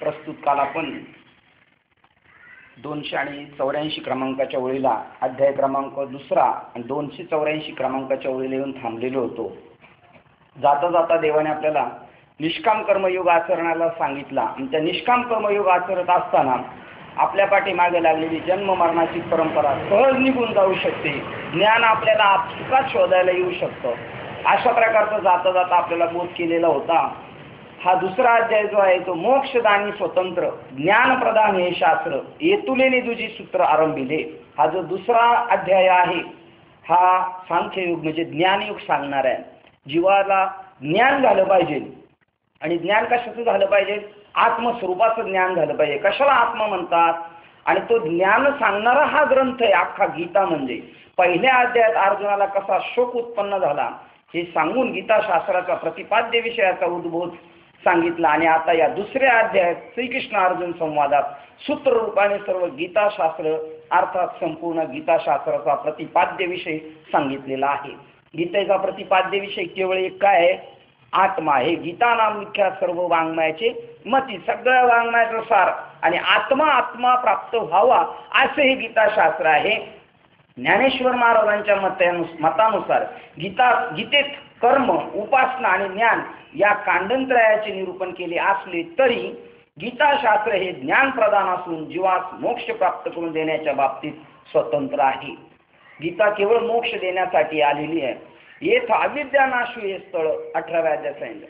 प्रस्तुत काल आपण 284 क्रमांकाच्या ओळीला अध्याय क्रमांक 2 आणि 284 क्रमांकाच्या ओळीला येऊन थांबलेलो होतो. जाता जाता देवाने आपल्याला निष्काम कर्मयोग आचरणाला सांगितला आणि त्या निष्काम कर्मयोग आचरत असताना आपल्या पाठीमागे लागलेली जन्म मरणाची परंपरा सहज निघून जाऊ शकते. ज्ञान आपल्याला आपसुकात शोधायला येऊ शकतं. अशा प्रकारचा जाता जाता आपल्याला बोध केलेला होता. हा दुसरा अध्याय जो आहे तो मोक्षदानी स्वतंत्र ज्ञानप्रदान हे शास्त्र येतुलेने तुझी सूत्र आरंभिले. हा जो दुसरा अध्याय आहे हा सांख्ययुग म्हणजे ज्ञानयुग सांगणार आहे. जीवाला ज्ञान झालं पाहिजे आणि ज्ञान कशाचं झालं पाहिजे? आत्मस्वरूपाचं ज्ञान झालं पाहिजे. कशाला आत्मा म्हणतात? आणि तो ज्ञान सांगणारा हा ग्रंथ आहे अख्खा गीता. म्हणजे पहिल्या अध्यायात अर्जुनाला कसा शोक उत्पन्न झाला हे सांगून गीताशास्त्राचा प्रतिपाद्य विषयाचा उद्बोध सांगितला आणि आता या दुसऱ्या अध्यायात श्रीकृष्ण अर्जुन संवादात सूत्ररूपाने सर्व गीताशास्त्र अर्थात संपूर्ण गीताशास्त्राचा प्रतिपाद्य विषय सांगितलेला आहे. गीतेचा प्रतिपाद्य विषय केवळ एक काय आहे? आत्मा. हे गीता नामिख्या सर्व वाङ्मयाचे मती, सगळ्या वाङ्मयाचं सार आणि आत्मा प्राप्त व्हावा असे हे गीताशास्त्र आहे. ज्ञानेश्वर महाराजांच्या मतानुसार गीतेत कर्म, उपासना आणि ज्ञान या कांडत्रयाचे निरूपण केले असले तरी गीताशास्त्र हे ज्ञान प्रदान असून जीवास मोक्ष प्राप्त करून देण्याच्या बाबतीत स्वतंत्र आहे. गीता केवळ मोक्ष देण्यासाठी आलेली आहे. येथ अविद्या नाश हे स्थळ 18व्या अध्यायात सांगितलं.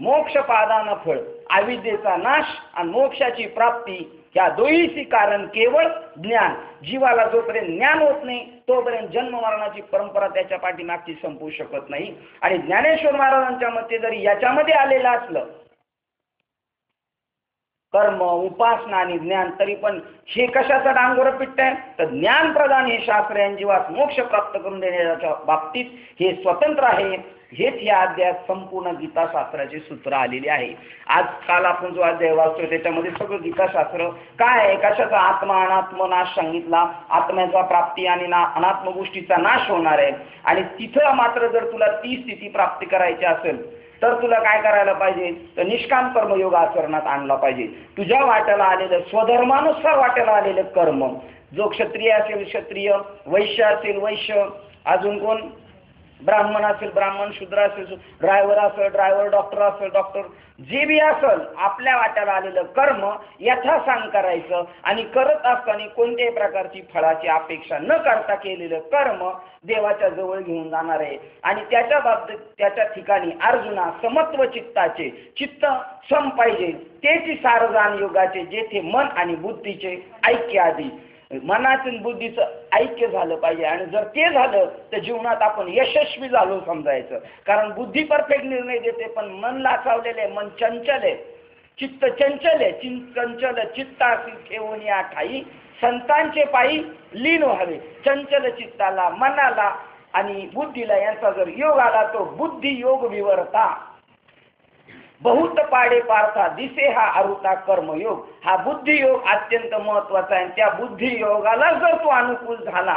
मोक्ष पादान फळ, अविद्येचा नाश आणि मोक्षाची प्राप्ती या दोन्हीची कारण केवळ ज्ञान. जीवाला जोपर्यंत ज्ञान होत नाही तोपर्यंत जन्म मरणाची परंपरा त्याच्या पाठीमागची संपू शकत नाही. आणि ज्ञानेश्वर महाराजांच्या मते जरी याच्यामध्ये आलेलं असलं कर्म, उपासना आणि ज्ञान, तरी पण हे कशाचा डांगोर पिट्ट आहे? तर ज्ञान प्रदान हे शास्त्र आहे. जीवास मोक्ष प्राप्त करून देण्याच्या बाबतीत हे स्वतंत्र आहे. हेच या अध्यायात संपूर्ण गीताशास्त्राची सूत्र आलेली आहे. आजकाल आपण जो अध्याय वाचतोय त्याच्यामध्ये सगळं गीताशास्त्र काय आहे? कशाचा आत्मा अनात्म नाश सांगितला, आत्म्याचा प्राप्ती आणि अनात्म गोष्टीचा नाश होणार आहे. आणि तिथं मात्र जर तुला ती स्थिती प्राप्त करायची असेल तर तुला काय करायला पाहिजे? तर निष्काम कर्मयोग आचरणात आणला पाहिजे. तुझ्या वाट्याला आलेलं, स्वधर्मानुसार वाट्याला आलेलं कर्म, जो क्षत्रिय असेल क्षत्रिय, वैश्य असेल वैश्य, अजून कोण ब्राह्मण असेल ब्राह्मण, शूद्र असेल ड्रायव्हर असेल ड्रायव्हर, डॉक्टर असेल डॉक्टर, जे बी असेल आपल्या वाट्याला आलेलं कर्म यथासांग करायचं आणि करत असताना कोणत्याही प्रकारची फळाची अपेक्षा न करता केलेलं कर्म देवाच्या जवळ घेऊन जाणार आहे. आणि त्याच्या बाबतीत त्याच्या ठिकाणी अर्जुना समत्व चित्ताचे, चित्त सम पाहिजे, तेची सारजान योगाचे, जेथे मन आणि बुद्धीचे ऐक्य आधी मनाचं बुद्धीचं ऐक्य झालं पाहिजे. आणि जर ते झालं तर जीवनात आपण यशस्वी झालो समजायचं. कारण बुद्धी परफेक्ट निर्णय देते पण मन लाचावलेले, मन चंचल आहे, चित्त चंचल आहे. चंचल चित्तासी ठेवून या ठाई संतांचे पायी लीन व्हावे. चंचल चित्ताला, मनाला आणि बुद्धीला यांचा जर योग आला तो बुद्धी योग विवरता बहुत पाडे पार्था दिसे हा अरुता कर्मयोग. हा बुद्धियोग अत्यंत महत्वाचा आहे. त्या बुद्धियोगाला जर तो अनुकूल झाला,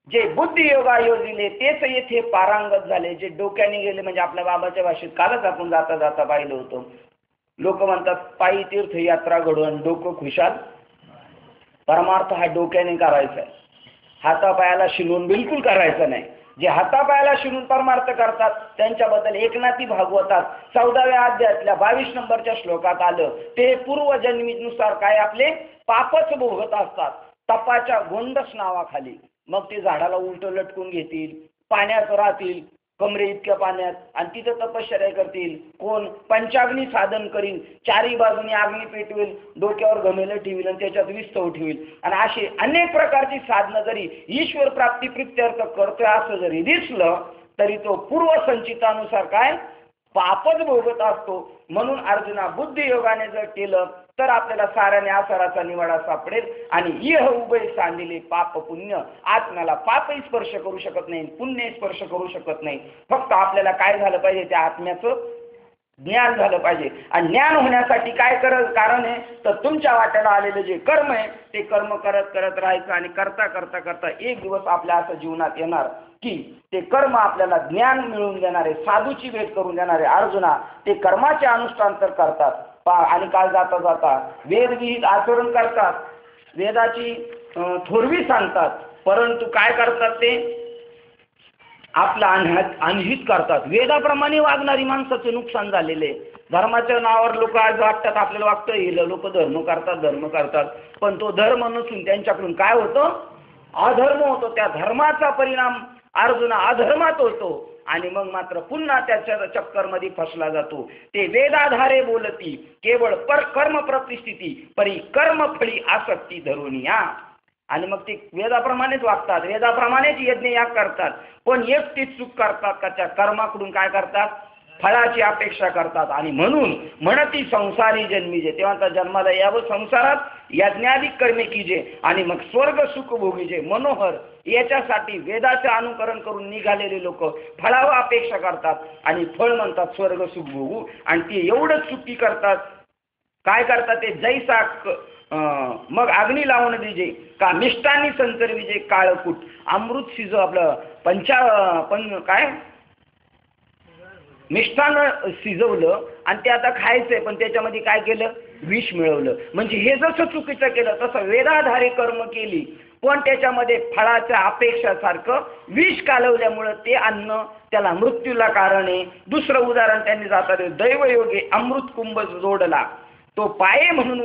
जे बुद्धियोगा योजिले तेच येथे पारंगत झाले. जे डोक्याने गेले म्हणजे आपल्या बाबाच्या भाषेत कालच आपण जाता जाता पाहिलं होतं. लोक म्हणतात पायी तीर्थयात्रा घडवून डोकं खुशाल. परमार्थ हा डोक्याने करायचा आहे, हातापायाला शिलून बिलकुल करायचं नाही. जे हातापायाला शिरून परमार्थ करतात त्यांच्याबद्दल एकनाथी भागवतात 14व्या अध्यायातल्या 22 नंबरच्या श्लोकात आलं. ते पूर्वजन्मीनुसार काय आपले पापच भोगत असतात तपाच्या गोंडस नावाखाली. मग ते झाडाला उलट लटकून घेतील, पाण्यात राहतील कमरे इतक्या पाण्यात आणि तिथं तपश्चर्या करतील. कोण? पंचाग्नी साधन करील, चारी बाजूनी अग्नी पेटवेल, डोक्यावर घमेलं ठेवील आणि त्याच्यात विस्तव ठेवील. आणि अशी अनेक प्रकारची साधनं जरी ईश्वर प्राप्ती प्रित्यर्थ करतोय असं जरी दिसलं तरी तो पूर्वसंचितानुसार काय पापच भोगत असतो. म्हणून अर्जुना बुद्धियोगाने जर केलं तर आपल्याला साऱ्याने आसाराचा निवाडा सापडेल. आणि इह उभय सांडिले पाप पुण्य. आत्म्याला पापही स्पर्श करू शकत नाही, पुण्य स्पर्श करू शकत नाही. फक्त आपल्याला काय झालं पाहिजे? त्या आत्म्याचं ज्ञान झालं पाहिजे. आणि ज्ञान होण्यासाठी काय कारण आहे? तर तुमच्या वाट्याला आलेलं जे कर्म आहे ते कर्म करत करत राहायचं. आणि करता करता करता एक दिवस आपल्या असं जीवनात येणार की ते कर्म आपल्याला ज्ञान मिळवून देणारे, साधूची भेट करून देणारे. अर्जुना ते कर्माचे अनुष्ठान तर करतात आणि काल जाता जाता वेदविहित आचरण करतात, वेदाची थोरवी सांगतात, परंतु काय करतात ते आपला अनहित करतात. वेदाप्रमाणे वागणारी माणसाचं नुकसान झालेले. धर्माच्या नावावर लोक आज वागतात, आपल्याला वागतं हे लोक धर्म करतात, पण तो धर्म नसून त्यांच्याकडून काय होतं, अधर्म होतो. त्या धर्माचा परिणाम अर्जुना अधर्मात होतो आणि मग मात्र पुन्हा त्याच्या चक्करमध्ये फसला जातो. ते वेदाधारे बोलती केवळ कर्म प्रतिष्ठिती परी कर्मफळी आसक्ती धरून या. आणि मग ते वेदाप्रमाणेच वागतात, वेदाप्रमाणेच यज्ञ याग करतात, पण एकटीच चूक करतात का त्या कर्माकडून काय करतात, फळाची अपेक्षा करतात. आणि म्हणून म्हणती संसारी जन्मीजे, तेव्हा त्या जन्माला यावं संसारात, यज्ञाधिक कर्मे कीजे आणि मग स्वर्ग सुख भोगीजे मनोहर. याच्यासाठी वेदाचे अनुकरण करून निघालेले लोक फळावर अपेक्षा करतात आणि फळ म्हणतात स्वर्ग सुख भोगू. आणि ते एवढंच चुकी करतात, काय करतात ते जैसा मग अग्नी लावून दिजे का मिष्टांनी संतर विजे काळकूट. अमृत शिजव आपलं काय मिष्टानं शिजवलं आणि ते आता खायचंय, पण त्याच्यामध्ये काय केलं, विष मिळवलं. म्हणजे हे जसं चुकीचं केलं तसं वेदाधारे कर्म केली, पण त्याच्यामध्ये फळाच्या अपेक्षासारखं विष कालवल्यामुळं ते अन्न त्याला मृत्यूला कारण आहे. दुसरं उदाहरण त्यांनी जातात, दैवयोगे अमृत कुंभ जोडला तो पाये म्हणून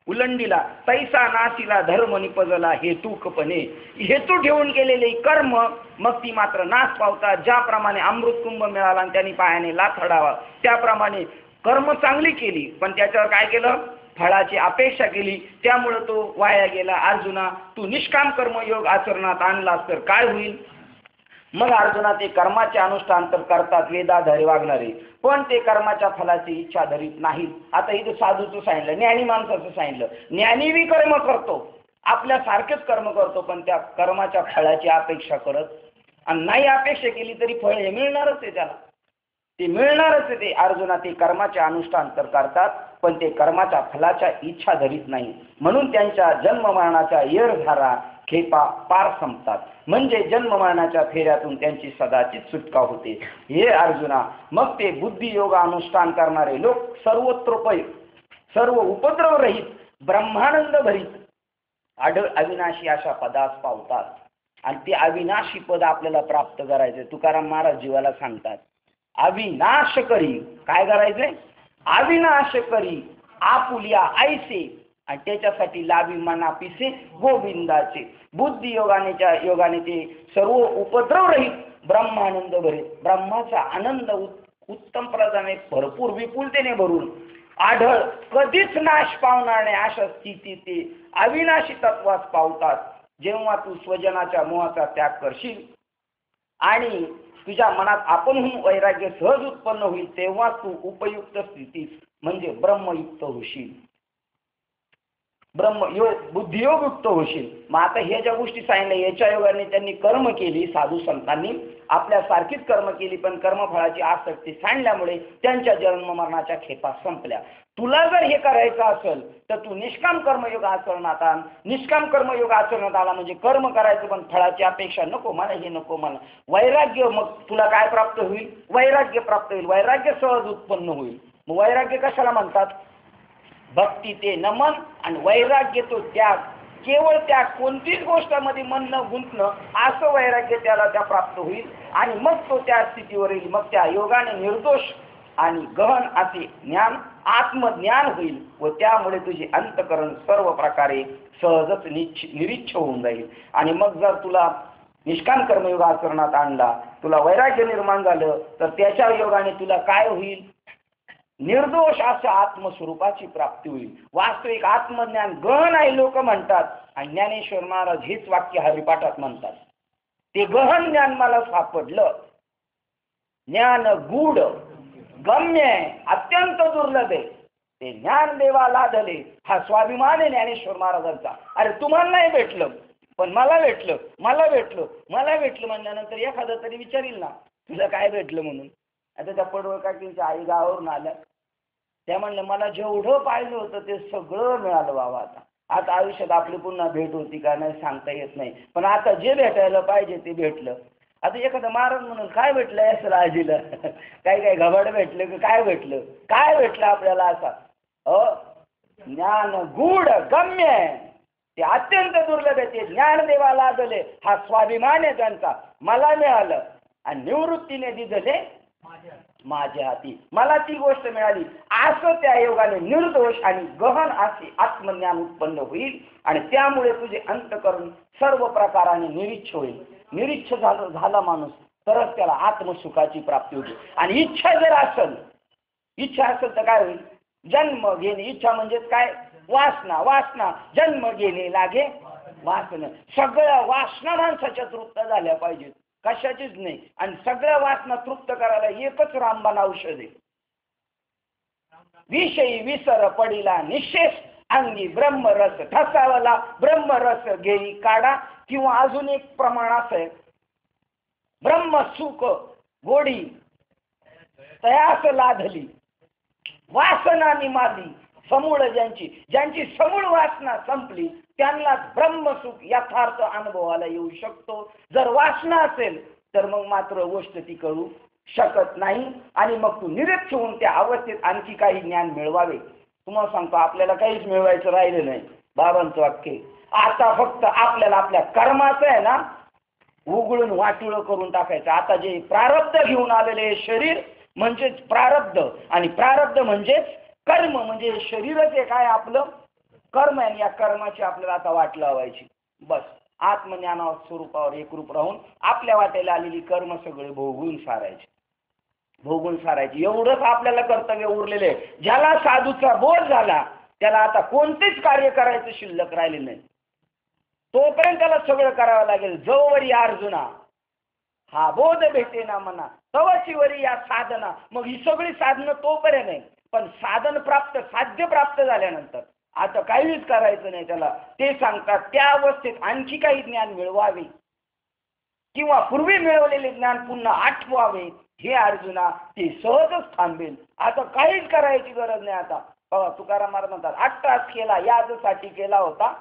उलंडीला तैसा नासीला धर्म निपजला हेतुकपणे. हेतू ठेवून केलेले कर्म मग ती मात्र नाश पावतात. ज्याप्रमाणे अमृत कुंभ मिळाला आणि त्यांनी पायाने लाथडावा, त्याप्रमाणे कर्म चांगली केली पण त्याच्यावर काय केलं, फळाची अपेक्षा केली, त्यामुळे तो वाया गेला. अर्जुना तू निष्काम कर्मयोग आचरणात आणलास तर काय होईल. मग अर्जुना ते कर्माचे अनुष्ठान तर करतात वेदाधारे वागणारे, पण ते कर्माच्या फलाची इच्छा धरीत नाहीत. आता इथं साधूचं सांगितलं, ज्ञानी माणसाचं सांगितलं. ज्ञानी बी कर्म करतो, आपल्यासारखेच कर्म करतो, पण त्या कर्माच्या फळाची अपेक्षा करत आणि नाही अपेक्षा केली तरी फळ हे मिळणारच आहे, त्याला ते मिळणारच आहे. ते अर्जुना ते कर्माचे अनुष्ठान तर करतात, पण ते कर्माच्या फलाच्या इच्छा धरीत नाही. म्हणून त्यांच्या जन्म मरणाच्या येरधारा खेपा पार संपतात. म्हणजे जन्म मरणाच्या फेऱ्यातून त्यांची सदाचीच सुटका होते. हे अर्जुना, मग ते बुद्धियोग अनुष्ठान करणारे लोक सर्व उपद्रव रहित ब्रह्मानंद भरीत अविनाशी अशा पदास पावतात. आणि ते अविनाशी पद आपल्याला प्राप्त करायचे. तुकाराम महाराज जीवाला सांगतात, अविनाश करी, काय करायचंय, अविनाश करी आपुलिया ऐसे, आणि त्याच्यासाठी लाभी मना पिसे गोविंदाचे. बुद्धी योगाने ते सर्व उपद्रव रहित ब्रह्मानंद भरीत, ब्रह्माचा आनंद उत्तम प्रदाने भरपूर विपुलतेने भरून आढळ कधीच नाश पावणार नाही अशा स्थिती ते अविनाशी तत्वास पावतात. जेव्हा तू स्वजनाच्या मोहाचा त्याग करशील आणि तुझ्या मनात आपणहून वैराग्य सहज उत्पन्न होईल, तेव्हा तू उपयुक्त स्थितीत म्हणजे ब्रह्मयुक्त होशील, ब्रह्मयोग बुद्धियोग युक्त होशील. मग आता हे ज्या गोष्टी सांगितल्या याच्या योगाने त्यांनी कर्म केली, साधू संतांनी आपल्यासारखीच कर्म केली, पण कर्मफळाची आसक्ती सांडल्यामुळे त्यांच्या जन्म मरणाच्या खेपा संपल्या. तुला जर हे करायचं असेल तर तू निष्काम कर्मयोग आचरणात आण. निष्काम कर्मयोग आचरणात आला म्हणजे कर्म करायचं पण फळाची अपेक्षा नको, मला हे नको, मला वैराग्य. मग तुला काय प्राप्त होईल, वैराग्य प्राप्त होईल, वैराग्य सहज उत्पन्न होईल. मग वैराग्य कशाला म्हणतात, भक्ती ते नमन आणि वैराग्य तो त्याग. केवळ त्या कोणतीच गोष्टामध्ये मन न गुंतणं असं वैराग्य त्याला त्या प्राप्त होईल आणि मग तो त्या स्थितीवर येईल. मग त्या योगाने निर्दोष आणि गहन असे ज्ञान आत्मज्ञान होईल व त्यामुळे तुझे अंतकरण सर्व प्रकारे सहजच निरीच्छ होऊन जाईल. आणि मग जर तुला निष्काम कर्मयोग आचरणात आणला, तुला वैराग्य निर्माण झालं, तर त्याच्या योगाने तुला काय होईल, निर्दोष अशा आत्मस्वरूपाची प्राप्ती होईल. वास्तविक आत्मज्ञान गहन आहे लोक म्हणतात, आणि ज्ञानेश्वर महाराज हेच वाक्य हरिपाठात म्हणतात, ते गहन ज्ञान मला सापडलं, ज्ञान गूढ गम्य आहे, अत्यंत दुर्लभ आहे, ते ज्ञान देवा लाधले. हा स्वाभिमान आहे ज्ञानेश्वर महाराजांचा. अरे तुम्हाला नाही भेटलं पण मला भेटलं, मला भेटलं, मला भेटलं म्हणल्यानंतर एखादं तरी विचारील ना तुला काय भेटलं म्हणून. आता त्या पडवळ काकींच्या आई गावावरून आल्या, त्या म्हणलं मला जेवढं पाहिलं होतं ते सगळं मिळालं बाबा. आता आयुष्यात आपली पुन्हा भेट होती का नाही सांगता येत नाही, पण आता जे भेटायला पाहिजे ते भेटलं. आता एखादं महाराज म्हणून काय भेटलं असं आजीला, काय घबाड भेटलं की काय भेटलं, काय भेटलं आपल्याला असा? ज्ञान गूढ गम्य आहे, ते अत्यंत दुर्लभ आहे. ते ज्ञानदेवा लादले, हा स्वाभिमान आहे त्यांचा. मला मिळालं आणि निवृत्तीने दिदले माझ्या हाती, मला ती गोष्ट मिळाली. असं त्या योगाने निर्दोष आणि गहन असे आत्मज्ञान उत्पन्न होईल आणि त्यामुळे तुझे अंतःकरण सर्व प्रकाराने निरीच्छ होईल. निरीच्छ झाला माणूस तरच त्याला आत्मसुखाची प्राप्ती होते. आणि इच्छा जर असेल, इच्छा असेल तर काय होईल? जन्म घेणे. इच्छा म्हणजेच काय? वासना. वासना जन्म घेणे लागे वासना. सगळ्या वासना माणसाच्या तृप्त झाल्या पाहिजेत, कशाचीच नाही. आणि सगळ्या वासना तृप्त करायला एकच रामबाण औषध आहे. विषयी विसर पडिला निशेष अंगी ब्रह्मरस ठसावला ब्रह्मरस घेई काढा. किंवा अजून एक प्रमाण असं आहे, ब्रह्मसुख गोडी तयास लाधली वासना निमाली. समूळ ज्यांची समूळ वासना संपली त्यांना ब्रह्मसुख यथार्थ अनुभवाला येऊ शकतो. जर वासना असेल तर मग मात्र गोष्ट ती करू शकत नाही. आणि मग तू निरीच्छ होऊन त्या अवस्थेत आणखी काही ज्ञान मिळवावे. तुम्हाला सांगतो, आपल्याला काहीच मिळवायचं राहिलं नाही. बाबांचं वाक्य, आता फक्त आपल्याला आपल्या कर्माचं आहे ना उघडून वाटुळं करून टाकायचं. आता जे प्रारब्ध घेऊन आलेले शरीर म्हणजेच प्रारब्ध, आणि प्रारब्ध म्हणजेच कर्म, म्हणजे शरीरच एक आहे आपलं कर्म आहे. या कर्माची आपल्याला आता वाट लावायची. बस आत्मज्ञानावर स्वरूपावर एकरूप राहून आपल्या वाटेला आलेली कर्म सगळे भोगून सारायचे. एवढंच आपल्याला कर्तव्य उरलेले आहे. ज्याला साधूचा बोध झाला त्याला आता कोणतेच कार्य करायचं शिल्लक राहिले नाही. तोपर्यंत त्याला सगळं करावं लागेल. जोवरी अर्जुना हा बोध भेटे ना म्हणा तवची वरी या साधना. मग ही सगळी साधनं तोपर्यंत नाही, पण साध्य प्राप्त झाल्यानंतर आता काहीच करायचं नाही त्याला. ते सांगतात त्या अवस्थेत आणखी काही ज्ञान मिळवावे किंवा पूर्वी मिळवलेले ज्ञान पुन्हा आठवावे. हे अर्जुना ते सहजच थांबेल. आता काहीच करायची गरज नाही. आता बघा तुकाराम महाराज म्हणतात 8 तास केला यासाठी केला होता,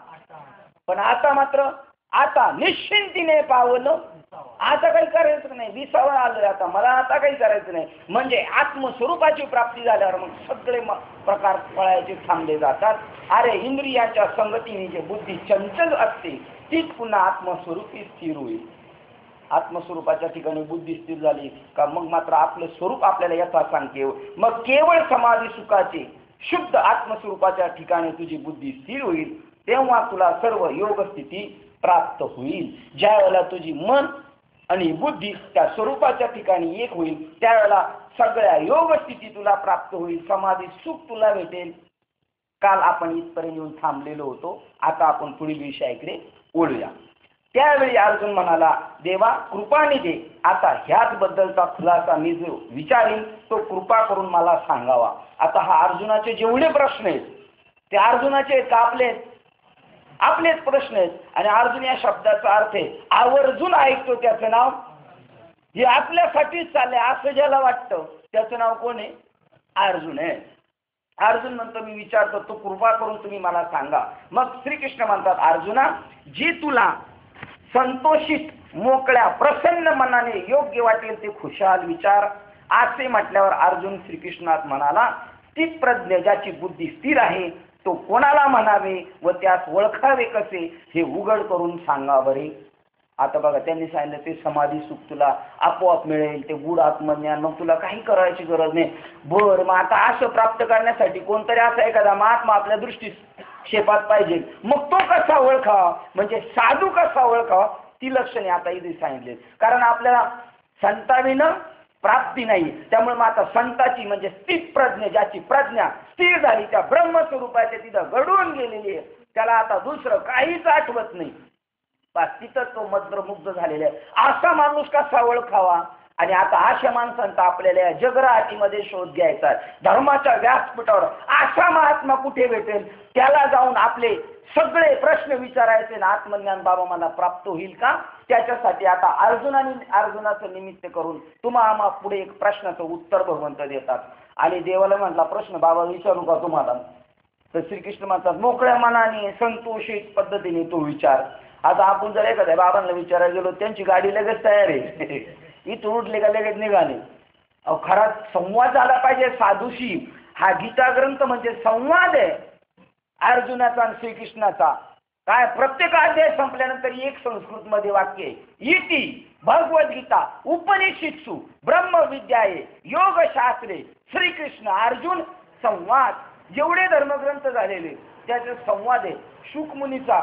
पण आता मात्र आता निश्चिंतीने पावलं. आता काही करायचं नाही, विसावं आलं आता मला, आता काही करायचं नाही. म्हणजे आत्मस्वरूपाची प्राप्ती झाल्यावर मग सगळे प्रकार फळायचे थांबले जातात. अरे इंद्रियाच्या संगतीने जे बुद्धी चंचल असते तीच पुन्हा आत्मस्वरूपी स्थिर होईल. आत्मस्वरूपाच्या ठिकाणी बुद्धी स्थिर झाली का मग मात्र आपलं स्वरूप आपल्याला यथा सांगते. मग केवळ समाधी सुखाचे शुद्ध आत्मस्वरूपाच्या ठिकाणी तुझी बुद्धी स्थिर होईल. तेव्हा तुला सर्व योग स्थिती प्राप्त होईल. ज्या वेळेला तुझी मन आणि बुद्धी त्या स्वरूपाच्या ठिकाणी एक होईल त्यावेळेला सगळ्या योग स्थिती तुला प्राप्त होईल. समाधी सुख तुला भेटेल. काल आपण इथपर्यंत येऊन थांबलेलो होतो. आता आपण पुढील विषयाकडे वळूया. त्यावेळी अर्जुन म्हणाला, देवा कृपाने दे. आता ह्याच बद्दलचा खुलासा मी जो विचारीन तो कृपा करून मला सांगावा. आता हा अर्जुनाचे जेवढे प्रश्न आहेत ते अर्जुनाचे आहेत का आपलेच प्रश्न आहेत. आणि अर्जुन या शब्दाचा अर्थ आहे आवर्जून ऐकतो त्याचं नाव हे आपल्यासाठीच चाललंय असं ज्याला वाटतं त्याचं नाव कोण आहे? अर्जुन आहे. अर्जुन म्हणतो मी विचारतो तू कृपा करून तुम्ही मला सांगा. मग श्रीकृष्ण म्हणतात, अर्जुना जी तुला संतोषित मोकळ्या प्रसन्न मनाने योग्य वाटेल ते खुशाल विचार. असे म्हटल्यावर अर्जुन श्रीकृष्णात म्हणाला, स्थित प्रज्ञ ज्याची बुद्धी स्थिर आहे तो कोणाला म्हणावे व त्यास ओळखावे कसे हे उघड करून सांगा बरे. आता बघा त्यांनी सांगितलं ते समाधी सुख तुला आपोआप मिळेल, ते गूढ आत्मज्ञान, मग तुला काही करायची गरज नाही. बरं मग आता असं प्राप्त करण्यासाठी कोणतरी असा एखादा महात्मा आपल्या दृष्टीक्षेपात पाहिजे. मग तो कसा ओळखावा, म्हणजे साधू कसा ओळखावा ती लक्षणे आता इथे सांगितले. कारण आपल्याला संताविनं प्राप्ती नाही. त्यामुळे मग आता संताची म्हणजे स्थित प्रज्ञ ज्याची प्रज्ञा स्थिर झाली त्या ब्रह्मस्वरूपाच्या तिथं घडून गेलेली आहे त्याला आता दुसरं काहीच आठवत नाही. बस तिथं तो मंत्रमुग्ध झालेला आहे. असा माणूस कसा ओळखावा. आणि आता अशा माणसांचा आपल्याला या जगराटीमध्ये शोध घ्यायचा आहे. धर्माच्या व्यासपीठावर असा महात्मा कुठे भेटेल त्याला जाऊन आपले सगळे प्रश्न विचारायचे ना आत्मज्ञान बाबा मला प्राप्त होईल का. त्याच्यासाठी आता अर्जुनाचं निमित्त करून तुम्हाला पुढे एक प्रश्नाचं उत्तर भगवंत देतात. आणि देवाला म्हटला प्रश्न बाबा विचारू का तुम्हाला. तर श्रीकृष्ण म्हणतात मोकळ्या मनाने संतोषित पद्धतीने तो विचार. आता आपण जर एखाद्या बाबांना विचारायला गेलो, त्यांची गाडी लगेच तयार आहे, इथून उठले का लगेच निघाले. अहो खरा संवाद झाला पाहिजे साधूशी. हा गीता ग्रंथ म्हणजे संवाद आहे अर्जुनाचा आणि श्रीकृष्णाचा. काय प्रत्येक अध्याय संपल्यानंतर एक संस्कृत मध्ये वाक्य आहे, इति भगवद्गीता उपनिषत्सु ब्रह्मविद्याये योगशास्त्रे श्रीकृष्ण अर्जुन संवाद. जेवढे धर्मग्रंथ झालेले त्याचे संवाद आहे. शुकमुनीचा,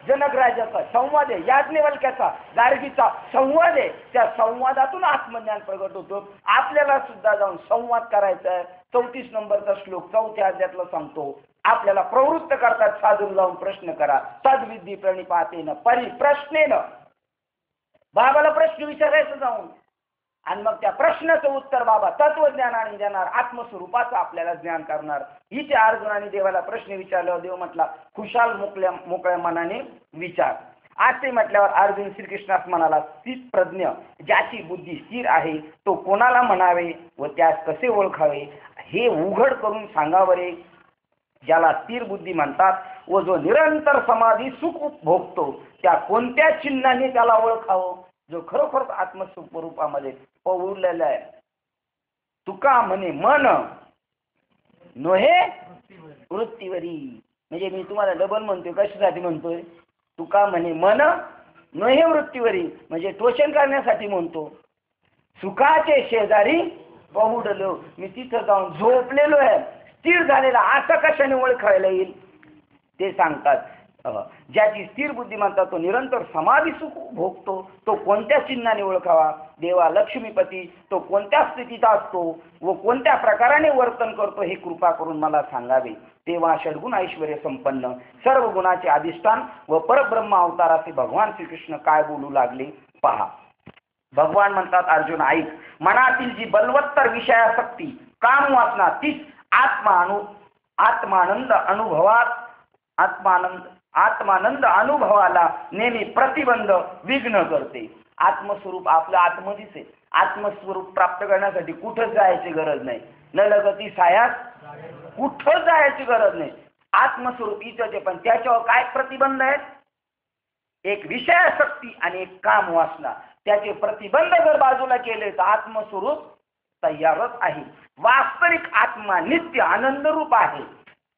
जनक राजाचा संवाद आहे, याज्ञवल्क्याचा, गार्गीचा संवाद आहे. त्या संवादातून आत्मज्ञान प्रगट होतो. आपल्याला सुद्धा जाऊन संवाद करायचा आहे. 34 नंबरचा श्लोक 4थ्या अध्यायातला सांगतो. आपल्याला प्रवृत्त करतात साधून जाऊन प्रश्न करा. तद्विधी प्रणिपातेन परिप्रश्नेन. बाबाला प्रश्न विचारायचं जाऊन, आणि मग त्या प्रश्नाचं उत्तर बाबा तत्वज्ञानाने देणार, आत्मस्वरूपाचं आपल्याला ज्ञान करणार. इथे अर्जुनाने देवाला प्रश्न विचारल्यावर देव म्हटला, खुशाल मोकळ्या मनाने विचार. असे म्हटल्यावर अर्जुन श्रीकृष्णास म्हणाला, स्थित प्रज्ञ ज्याची बुद्धी स्थिर आहे तो कोणाला म्हणावे व त्यास कसे ओळखावे हे उघड करून सांगावरे. ज्याला स्थिर बुद्धी म्हणतात व जो निरंतर समाधी सुख भोगतो त्या कोणत्या चिन्हाने त्याला ओळखावं. जो खरोखर आत्मस्वरूपामध्ये पवळलेला आहे. तुका म्हणे मन नोहे वृत्तीवरी. म्हणजे मी तुम्हाला डबल म्हणतोय, कशासाठी म्हणतोय? तुका म्हणे मन नोहे वृत्तीवरी, म्हणजे टोचन करण्यासाठी म्हणतो. सुखाचे शेजारी पहुडलो, मी तिथं जाऊन झोपलेलो आहे, स्थिर झालेला, असं कशाने ओळखायला येईल ते सांगतात. ज्याची स्थिर बुद्धी म्हणतात तो निरंतर समाधी सुख भोगतो. तो कोणत्या चिन्हाने ओळखावा? देवा लक्ष्मीपती तो कोणत्या स्थितीत असतो व कोणत्या प्रकाराने वर्तन करतो हे कृपा करून मला सांगावे. तेव्हा षडगुण ऐश्वर्य संपन्न सर्व गुणाचे अधिष्ठान व परब्रह्म अवताराचे भगवान श्रीकृष्ण काय बोलू लागले पहा. भगवान म्हणतात, अर्जुन ऐक, मनातील जी बलवत्तर विषयासक्ती काम वासना तीच आत्मानंद अनुभवाला नेहमी प्रतिबंध विघ्न करते. आत्मस्वरूप आपलं आत्मधीच आहे. आत्मस्वरूप प्राप्त करण्यासाठी कुठं जायची गरज नाही. न लगती सायास कुठं जायची गरज नाही. आत्मस्वरूप इथंच आहे, पण त्याच्यावर काय प्रतिबंध आहेत? एक विषयासक्ती आणि एक काम वासना. त्याचे प्रतिबंध जर बाजूला केले तर आत्मस्वरूप तयारच आहे. वास्तविक आत्मा नित्य आनंद रूप आहे.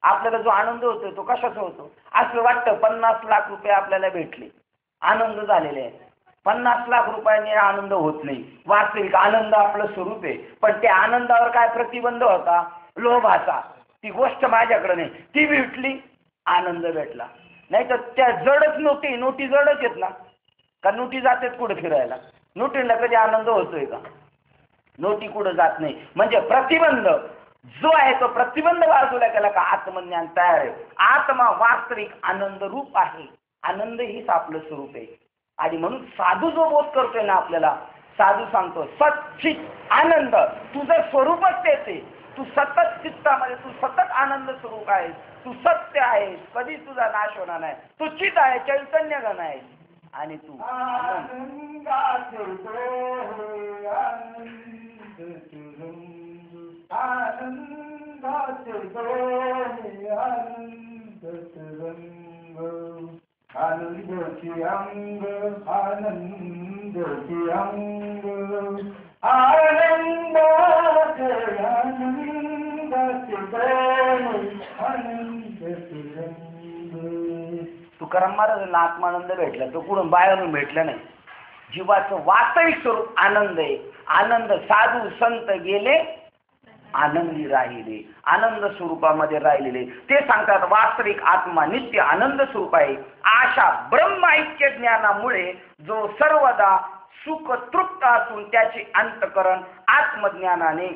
आपल्याला जो आनंद होतो तो कशाचा होतो? असं वाटतं 50 लाख रुपये आपल्याला भेटले, आनंद झालेले आहे. 50 लाख रुपयांनी आनंद होत नाही. वास्तविक आनंद आपलं स्वरूप आहे. पण त्या आनंदावर काय प्रतिबंध होता? लोभाचा. ती गोष्ट माझ्याकडे नाही, ती भेटली, आनंद भेटला. नाही तर त्या जडच नोटी जडच आहेत ना. का नोटी जातात कुठे फिरायला? नोटीला कधी आनंद होतोय का? नोटी कुठं जात नाही. म्हणजे प्रतिबंध जो आहे तो प्रतिबंध बाजूला केला का आत्मज्ञान तयार आहे. आत्मा वास्तविक आनंद रूप आहे. आनंद हीच आपलं स्वरूप आहे. आणि म्हणून साधू जो बोध करतोय ना आपल्याला, साधू सांगतो सच्चित आनंद तुझं स्वरूपच तेच आहे. तू सतत चित्तामध्ये, तू सतत आनंद स्वरूप आहेस. तू सत्य आहेस, कधीच तुझा नाश होणार नाही. तू चित आहे, चैतन्य घन आहे. आणि तू तुकाराम महाराजांना आत्मानंद भेटला, तो कुठून बाहेरून भेटला नाही. जीवाचं वास्तविक स्वरूप आनंद आहे. आनंद साधू संत गेले आनंदी राहिले, आनंद स्वरूपामध्ये राहिलेले. ते सांगतात वास्तविक आत्मा नित्य आनंद स्वरूप आहे. आशा ब्रह्म ऐक्य ज्ञानामुळे जो सर्वदा सुख तृप्त असून त्याचे अंतकरण आत्मज्ञानाने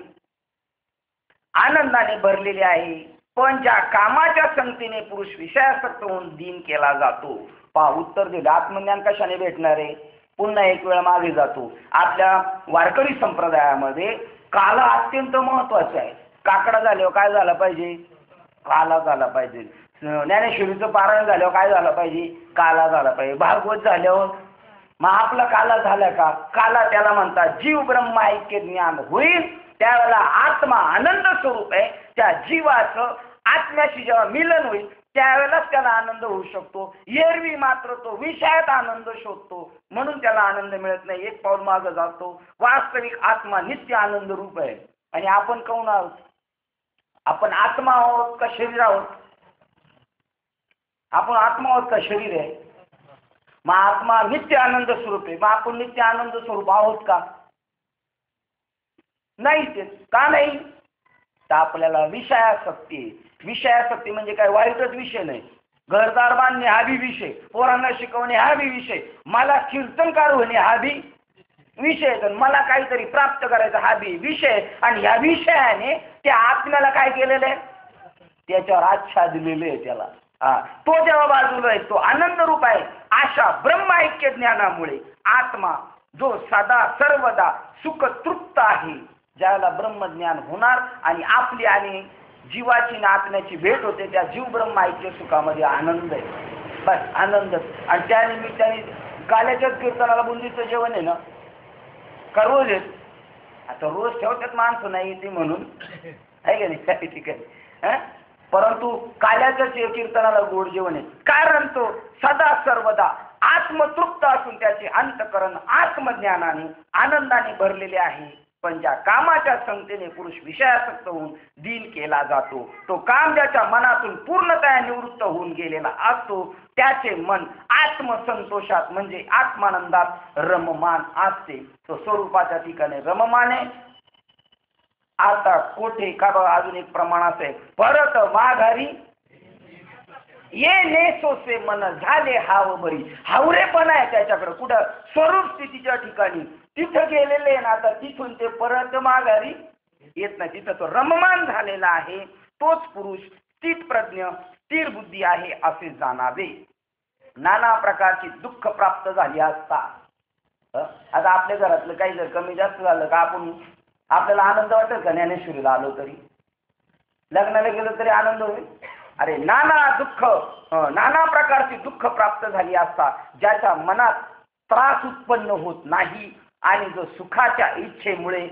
आनंदाने भरलेले आहे. पण ज्या कामाच्या संगतीने पुरुष विषयासक्त होऊन दीन केला जातो. पहा उत्तर दिलं. आत्मज्ञान कशाने भेटणार आहे? पुन्हा एक वेळा मागे जातो. आपल्या वारकरी संप्रदायामध्ये काला अत्यंत महत्वाचा आहे. काकडा झाल्यावर काय झाला पाहिजे? काला झाला पाहिजे. ज्ञानेश्वरीचं पारायण झाल्यावर काय झालं पाहिजे? काला झाला पाहिजे. भागवत झाल्यावर मग आपला काला झाला का? काला त्याला म्हणतात जीव ब्रह्म ऐक्य ज्ञान होईल त्यावेळेला आत्मा आनंद स्वरूप आहे. त्या जीवाचं आत्म्याशी जेव्हा मिलन होईल त्यावेळेलाच त्याला आनंद होऊ शकतो. एरवी मात्र तो विषयात आनंद शोधतो, म्हणून त्याला आनंद मिळत नाही. एक पाऊल मागे जातो. वास्तविक आत्मा नित्य आनंद रूप आहे. आणि आपण कोण आहोत? आपण आत्मा आहोत का शरीर आहोत? आपण आत्मा आहोत का शरीर आहे? मग आत्मा नित्य आनंद स्वरूप आहे. मग आपण नित्य आनंद स्वरूप आहोत का? नाही. ते का नाही? तर आपल्याला विषयासक्ती. विषयासक्ती म्हणजे काय? वाईटच विषय नाही. घरदार बांधणे हा बी विषय, पोरांना शिकवणे हा बी विषय, मला कीर्तनकार होणे हा बी विषय, तर मला काहीतरी प्राप्त करायचं हा बी विषय. आणि ह्या विषयाने त्या आत्म्याला काय केलेलं आहे? त्याच्यावर आच्छादलेले आहे त्याला. तो जेव्हा बाजूला आहे तो आनंद रूप आहे. अशा ब्रह्म ऐक्य ज्ञानामुळे आत्मा जो सदा सर्वदा सुख तृप्त आहे, ज्याला ब्रह्मज्ञान होणार आणि आपली आणि जीवाची आणि आत्म्याची भेट होते, त्या जीव ब्रह्म ऐक्य सुखामध्ये आनंद आहे. बस आनंद. आणि त्या निमित्ताने काल्याच्याच कीर्तनाला बुंदीचं जेवण आहे ना, का रोज येत? आता रोज ठेवतात माणसं नाही ते म्हणून, आहे का नाही? काही ठिकाणी परंतु काल्याच्याच कीर्तनाला गोड जेवण आहे. कारण तो सदा सर्वदा आत्मतृप्त असून त्याचे अंतकरण आत्मज्ञानाने आनंदाने भरलेले आहे. पण ज्या कामाच्या संगतीने पुरुष विषयासक्त होऊन दीन केला जातो, तो काम ज्याच्या मनातून पूर्णतः निवृत्त होऊन गेलेला असतो, त्याचे मन आत्मसंतोषात म्हणजे आत्मानंदात रममान असते. तो स्वरूपाच्या ठिकाणी रममान आहे. आता कोठे का बघा, अजून एक प्रमाण असे, परत माघारी ये नेसोसे मन झाले हाव बरी. हावरेपण आहे त्याच्याकडे. कुठं? स्वरूप स्थितीच्या ठिकाणी तिथं गेलेले ना, आता तिथून ते परत माघारी येत नाही. तिथं तो रममान झालेला आहे. तोच पुरुष स्थित प्रज्ञ स्थिर बुद्धी आहे असे जाणावे. नाना प्रकारची दुःख प्राप्त झाली असता. आता आपल्या घरातलं काही जर कमी जास्त झालं का आपल्याला आनंद वाटेल का? ज्ञानेश्वरीला आलो तरी, लग्नाला गेलो तरी आनंद होईल? अरे नाना प्रकारची दुःख प्राप्त झाली असता, ज्याच्या मनात त्रास उत्पन्न होत नाही आणि जो सुखाच्या इच्छेमुळे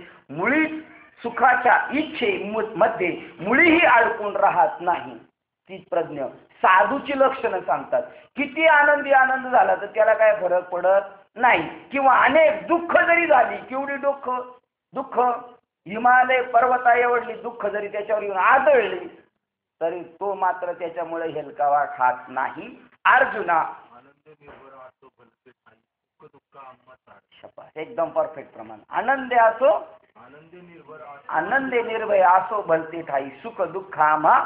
सुखाच्या इच्छेमध्ये मुळीही अडकून राहत नाही, ती प्रज्ञ साधूची लक्षणं सांगतात. किती आनंद झाला तर त्याला काय फरक पडत नाही. किंवा अनेक दुःख जरी झाली, केवढी दुःख हिमालय पर्वता एवढली दुःख जरी त्याच्यावर येऊन आदळली तरी तो मात्र त्याच्यामुळे हेलकावा खात नाही. अर्जुना, एकदम परफेक्ट प्रमाण. आनंदे निर्भय असो भलते ठाई, सुख दुःख आम्हा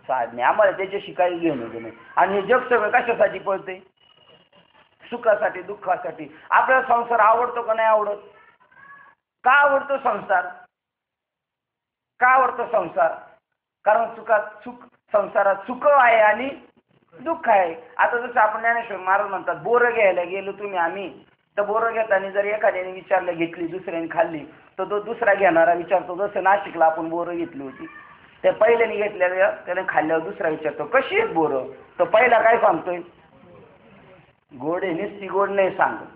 साधने. आम्हाला त्याच्याशी काही घेणं नाही. आणि हे जग सगळं कशासाठी पळते? सुखासाठी, दुःखासाठी. आपल्याला संसार आवडतो का नाही आवडत? का आवडतो संसार? का आवडतो संसार? कारण संसारात सुख आहे आणि दुःख आहे. आता जसं आपण ज्ञानेश्वर महाराज म्हणतात, बोरं घ्यायला गेलो आम्ही, तर बोरं घेताना जर एखाद्याने विचारलं घेतली, दुसऱ्याने खाल्ली, तर तो दुसरा घेणारा विचारतो, जसं नाशिकला आपण बोरं घेतली होती, त्या पहिल्याने घेतलेल्या त्याने खाल्ल्यावर दुसरा विचारतो कशी आहेत बोरं, तर पहिला काय सांगतोय? गोड आहे. नुसती गोड नाही सांगत,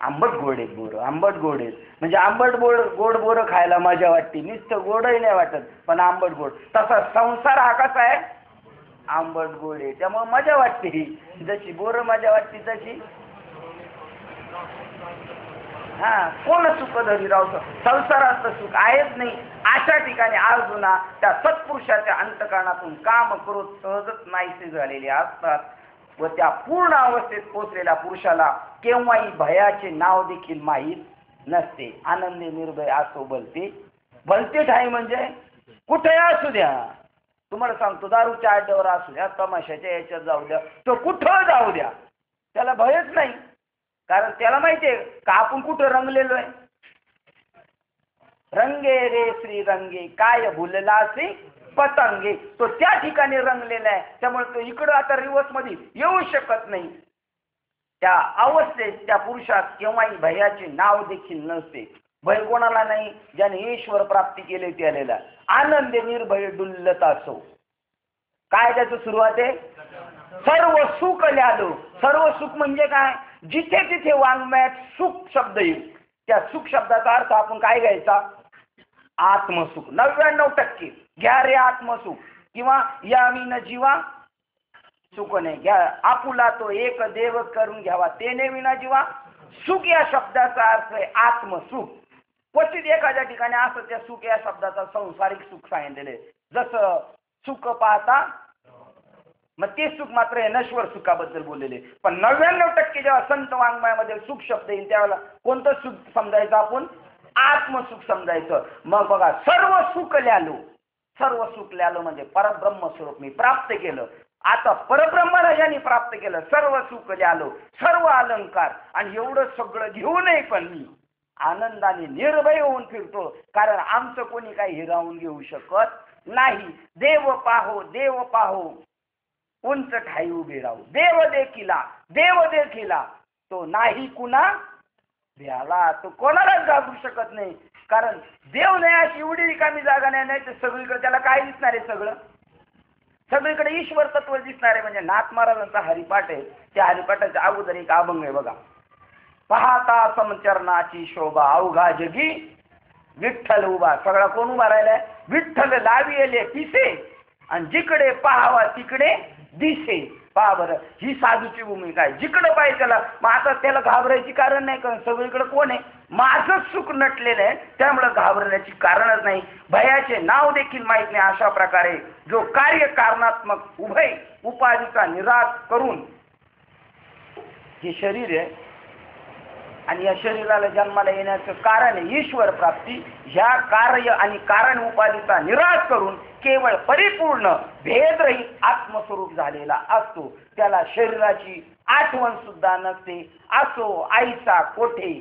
आंबट गोड आहेत बोरं, आंबट गोड आहेत. म्हणजे आंबट गोड बोरं खायला मजा वाटते. नुसतं गोडही नाही वाटत, पण आंबट गोड. तसा संसार हा कसा आहे? आंबट गोड आहे. त्यामुळे मजा वाटते. जशी बोरं मजा वाटते तशी कोण सुख धरी राहतो? संसारात सुख आहेच नाही. अशा ठिकाणी अर्जुना त्या सत्पुरुषाच्या अंतकरणातून काम करून सहजच नाहीसे झालेले असतात. व त्या पूर्ण अवस्थेत पोचलेल्या पुरुषाला केव्हाही भयाचे नाव देखील माहीत नसते. आनंदी निर्भय असो भलते ठाई म्हणजे कुठे असू द्या. तुम्हाला सांगतो, दारूच्या अड्ड्यावर असू द्या, तमाशाच्या याच्यात जाऊ द्या, तो कुठं जाऊ द्या, त्याला भयच नाही. कारण त्याला माहितीये का आपण कुठं रंगलेलो आहे. रंगे रे श्री रंगे काय भुलला असे पतंगे. तो त्या ठिकाणी रंगलेला आहे. त्यामुळे तो इकडं आता रिवर्स मध्ये येऊ शकत नाही. त्या अवस्थेत त्या पुरुषात केव्हाही भयाचे नाव देखील नसते. भय कोणाला नाही? ज्याने ईश्वर प्राप्ती केली त्याला. आनंद निर्भय डुल्लत असो. काय त्याचं सुरुवात आहे? सर्व सुख ल्यालो. सर्व सुख म्हणजे काय? जिथे तिथे वाङ्मयात सुख शब्द येईल, त्या सुख शब्दाचा अर्थ आपण काय घ्यायचा? आत्मसुख. 99% घ्या रे आत्मसुख. किंवा यामीन जीवा सुख नाही घ्या आपुला तो एक देव करून घ्यावा ते नेविना जीवा. सुख या शब्दाचा अर्थ आहे आत्मसुख. क्वचित एखाद्या ठिकाणी असं त्या सुख या शब्दाचा संसारिक सुख सांगितलेले, जसं सुख पाहता, मग ते सुख मात्र हे नश्वर सुखाबद्दल बोललेले. पण 99% जेव्हा संत वाङ्मयामध्ये सुख शब्द येईल त्यावेळेला कोणतं सुख समजायचं आपण? आत्मसुख समजायचं. मग बघा, सर्व सुख ल्यालो, सर्व सुख ल्यालो म्हणजे परब्रह्म स्वरूप मी प्राप्त केलं. आता परब्रह्माला ज्यांनी प्राप्त केलं सर्व सुख ल्यालो, सर्व अलंकार, आणि एवढं सगळं घेऊनही पण मी आनंदाने निर्भय होऊन फिरतो, कारण आमचं कोणी काही हिरावून घेऊ शकत नाही. देव पाहो, देव पाहो, उंच ठाई उभे राहू, देव देखिला तो नाही कुणा भ्याला. तो कोणालाच घाबरू शकत नाही, कारण देव नाही अशी एवढी रिकामी जागा नाही तर सगळीकडे त्याला काय दिसणार आहे? सगळीकडे ईश्वर तत्व दिसणार आहे. म्हणजे नाथ महाराजांचा हरिपाठ आहे, त्या हरिपाठाच्या अगोदर एक अभंग आहे बघा. पाहता समचरणाची शोभा अवघा जगी विठ्ठल उभा. सगळा कोण उभा राहिलाय? विठ्ठल लाविले पिसे, आणि जिकडे पाहावा तिकडे दिसे. पहा बरं, ही साधूची भूमिका आहे. जिकडे पाहिजे त्याला. मग आता त्याला घाबरायची कारण नाही, कारण सगळीकडे कोण आहे? माझंच सुख नटलेलं आहे, त्यामुळे घाबरण्याची कारणच नाही. भयाचे नाव देखील माहीत नाही. अशा प्रकारे जो कार्य कारणात्मक उभय उपाधीचा निराश करून हे शरीर आहे, आणि या शरीराला जन्माला येण्याचं कारण आहे ईश्वर प्राप्ती. ह्या कार्य आणि कारण उपाधीचा निराश करून केवळ परिपूर्ण भेदरहित आत्मस्वरूप झालेला असतो. त्याला शरीराची आठवण सुद्धा नसते. असो आईचा कोठे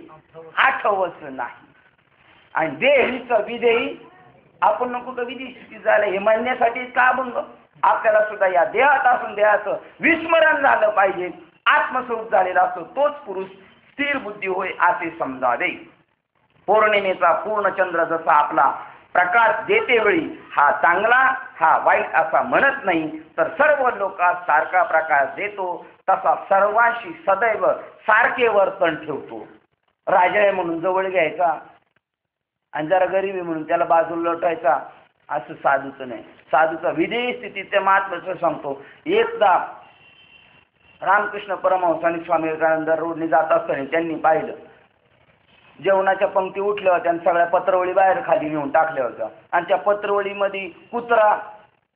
आठवच नाही. आणि देहीचं विदेही आपण कुठं विधी झालं हे म्हणण्यासाठी का अभंग? आपल्याला सुद्धा या देहात असून देहाचं विस्मरण झालं पाहिजे. आत्मस्वरूप झालेला असतो तोच पुरुष स्थिर बुद्धी होय असे समजावे. पौर्णिमेचा पूर्णचंद्र जसा आपला प्रकाश देते वेळी हा चांगला हा वाईट असा म्हणत नाही, तर सर्व लोकांस सारखा प्रकाश देतो, तसा सर्वांशी सदैव सारखे वर्तन ठेवतो. राजा आहे म्हणून जवळ घ्यायचा आणि जरा गरीब आहे म्हणून त्याला बाजूला लोटायचा असं साधूचं नाही. साधूचा विधेय स्थितीचे महत्त्वाचं सांगतो. एकदा रामकृष्ण परमहंस आणि स्वामी विवेकानंद रोडने जात असताना त्यांनी पाहिलं, जेवणाच्या पंक्ती उठल्या होत्या आणि सगळ्या पत्रवळी बाहेर खाली नेऊन टाकल्या होत्या, आणि त्या पत्रवळीमध्ये कुत्रा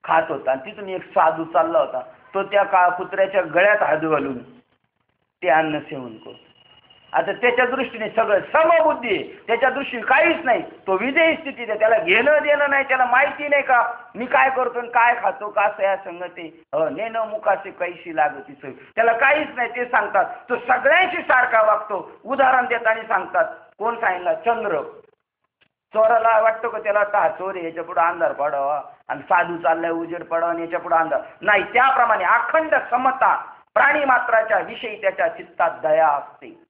खात होता, आणि तिथून एक साधू चालला होता. तो त्या कुत्र्याच्या गळ्यात हात घालून ते अन्न सेवन करतो. आता त्याच्या दृष्टीने सगळं समबुद्धी आहे, त्याच्या दृष्टीने काहीच नाही. तो विधेय स्थितीत आहे, त्याला घेणं देणं नाही. त्याला माहिती नाही का मी काय करतो आणि काय खातो, का या संगती नेणं मुखाचे कैशी लागती सोय. त्याला काहीच नाही. ते सांगतात तो सगळ्यांशी सारखा वागतो. उदाहरण देताना सांगतात, कोण सांगितलं? चंद्र. चोराला वाटतो का त्याला वाटतं हा चोर याच्या पुढे अंधार पडावा, आणि साधू चाललाय उजेड पडावा आणि याच्या पुढे अंधार नाही. त्याप्रमाणे अखंड समता प्राणी मात्राच्या विषयी त्याच्या चित्तात दया असते.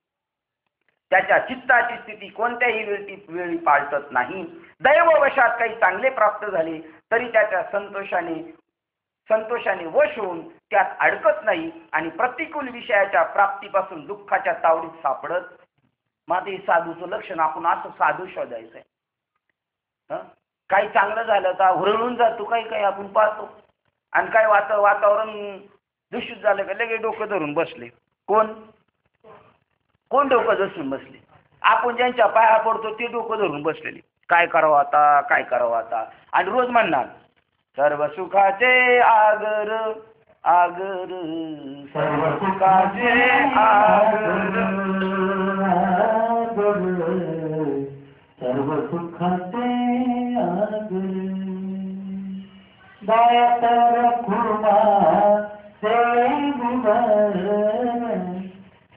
त्याच्या चित्ताची स्थिती कोणत्याही वेळी पाळतत नाही. दैववशात काही चांगले प्राप्त झाले तरी त्याच्या संतोषाने वश होऊन त्यात अडकत नाही, आणि प्रतिकूल विषयाच्या प्राप्तीपासून दुःखाच्या तावडीत सापडत. मग हे साधूचं लक्षण. आपण असं साधू शोधायचंय. काही चांगलं झालं तर हुरळून जातो, काही आपण पाहतो, आणि काय वातावरण दूषित झालं का लगेच डोकं धरून बसले. कोण डोकं धरून बसले? आपण ज्यांच्या पाया पडतो ते डोकं धरून बसलेले. काय करावं आता, आणि रोज म्हणणार सर्व सुखाचे आगर आगर, सर्व सुखाचे आगर सर्व सुखाचे आगर. दातर खुर्मा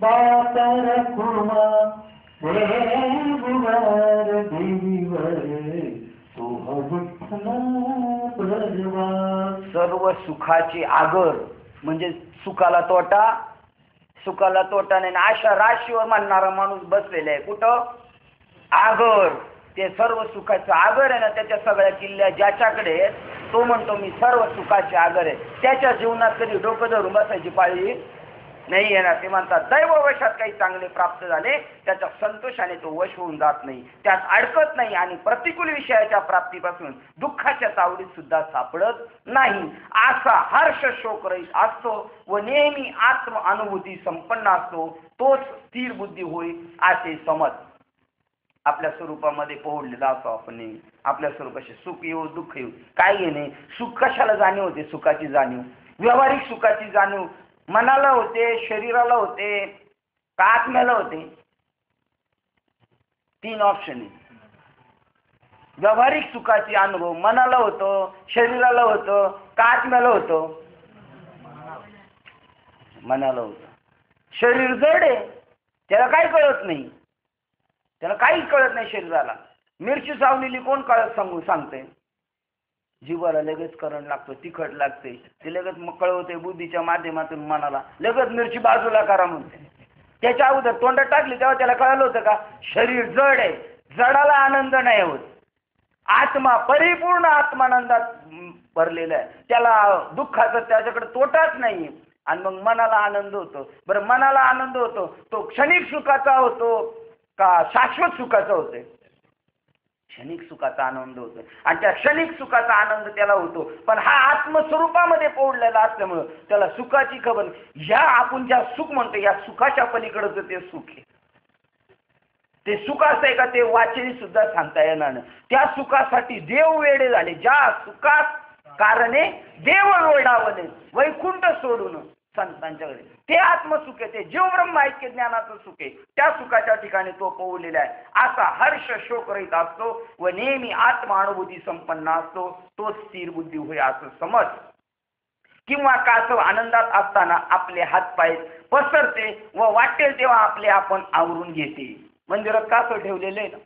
दातर खुर्मा देवीवर सर्व सुखाची आगर म्हणजे सुखाला तोटा नाही. अशा राशीवर मानणारा माणूस बसलेला आहे. कुठं? आगर. ते सर्व सुखाचं आगर आहे ना, त्याच्या सगळ्या किल्ल्या ज्याच्याकडे तो म्हणतो मी सर्व सुखाचे आगर आहे. त्याच्या जीवनात कधी डोकं धरून बसायची पाळी नाही येणार. ते म्हणतात दैववशात काही चांगले प्राप्त झाले, त्याच्या संतोषाने तो वश होऊन जात नाही, त्यात अडकत नाही आणि प्रतिकूल विषयाच्या प्राप्तीपासून दुःखाच्या तावडीत सुद्धा सापडत नाही. असा हर्ष शोकरहित असतो व नेहमी आत्म अनुभूती संपन्न असतो, तोच स्थिर बुद्धी होईल असे समज. आपल्या स्वरूपामध्ये पोहोडलेला असो आपण नेहमी. आपल्या स्वरूपाशी सुख येऊ दुःख येऊ काय घेणे. सुख कशाला जाणीव होते? सुखाची जाणीव, व्यावहारिक सुखाची जाणीव मनाला होते, शरीराला होते का आत्म्याला होते? 3 ऑप्शन आहे. व्यावहारिक सुखाची अनुभव मनाला होतो, शरीराला होतं का आत्म्याला होतं? मनाला होतं. शरीर जड आहे, त्याला काही कळत नाही, त्याला काहीच कळत नाही शरीराला. मिरची चावलेली कोण सांगते? जीवाला लगेच करंट लागतो, तिखट लागते, ते लगेच कळवते बुद्धीच्या माध्यमातून मनाला, लगेच मिरची बाजूला करा म्हणते. त्याच्या अगोदर तोंडात टाकली तेव्हा त्याला कळलं होतं का? शरीर जड आहे, जडाला आनंद नाही होत. आत्मा परिपूर्ण आत्मानंदात भरलेला आहे, त्याला दुःखाचा त्याच्याकडे तोटाच नाही. आणि मग मनाला आनंद होतो. बरं, मनाला आनंद होतो तो क्षणिक सुखाचा होतो का शाश्वत सुखाचा होते? क्षणिक सुखाचा आनंद होतो. आणि त्या क्षणिक सुखाचा आनंद त्याला होतो, पण हा आत्मस्वरूपामध्ये पोहोडलेला असल्यामुळं त्याला सुखाची खबर. ह्या आपण ज्या सुख म्हणतो या सुखाच्या पलीकडचं ते सुख आहे. ते सुख असं आहे का ते वाचनी सुद्धा सांगता येणार नाही. त्या सुखासाठी देव वेडे झाले. ज्या सुखात कारणे देव वेडावले वैकुंठ सोडून संतांच्याकडे, ते आत्मसुख आहे. ते जीव ब्रह्म ऐक्य ज्ञानाचं सुख आहे. त्या सुखाच्या ठिकाणी तो पोहोडलेला आहे. असा हर्ष शोकरहित असतो व नेहमी आत्मानुभूती संपन्न असतो, तो स्थिर बुद्धी होय असं समज. किंवा कासव आनंदात असताना आपले हातपाय पसरते व वाटेल तेव्हा आपले आपण आवरून घेते. मंदिरात कासव ठेवलेले आहे ना,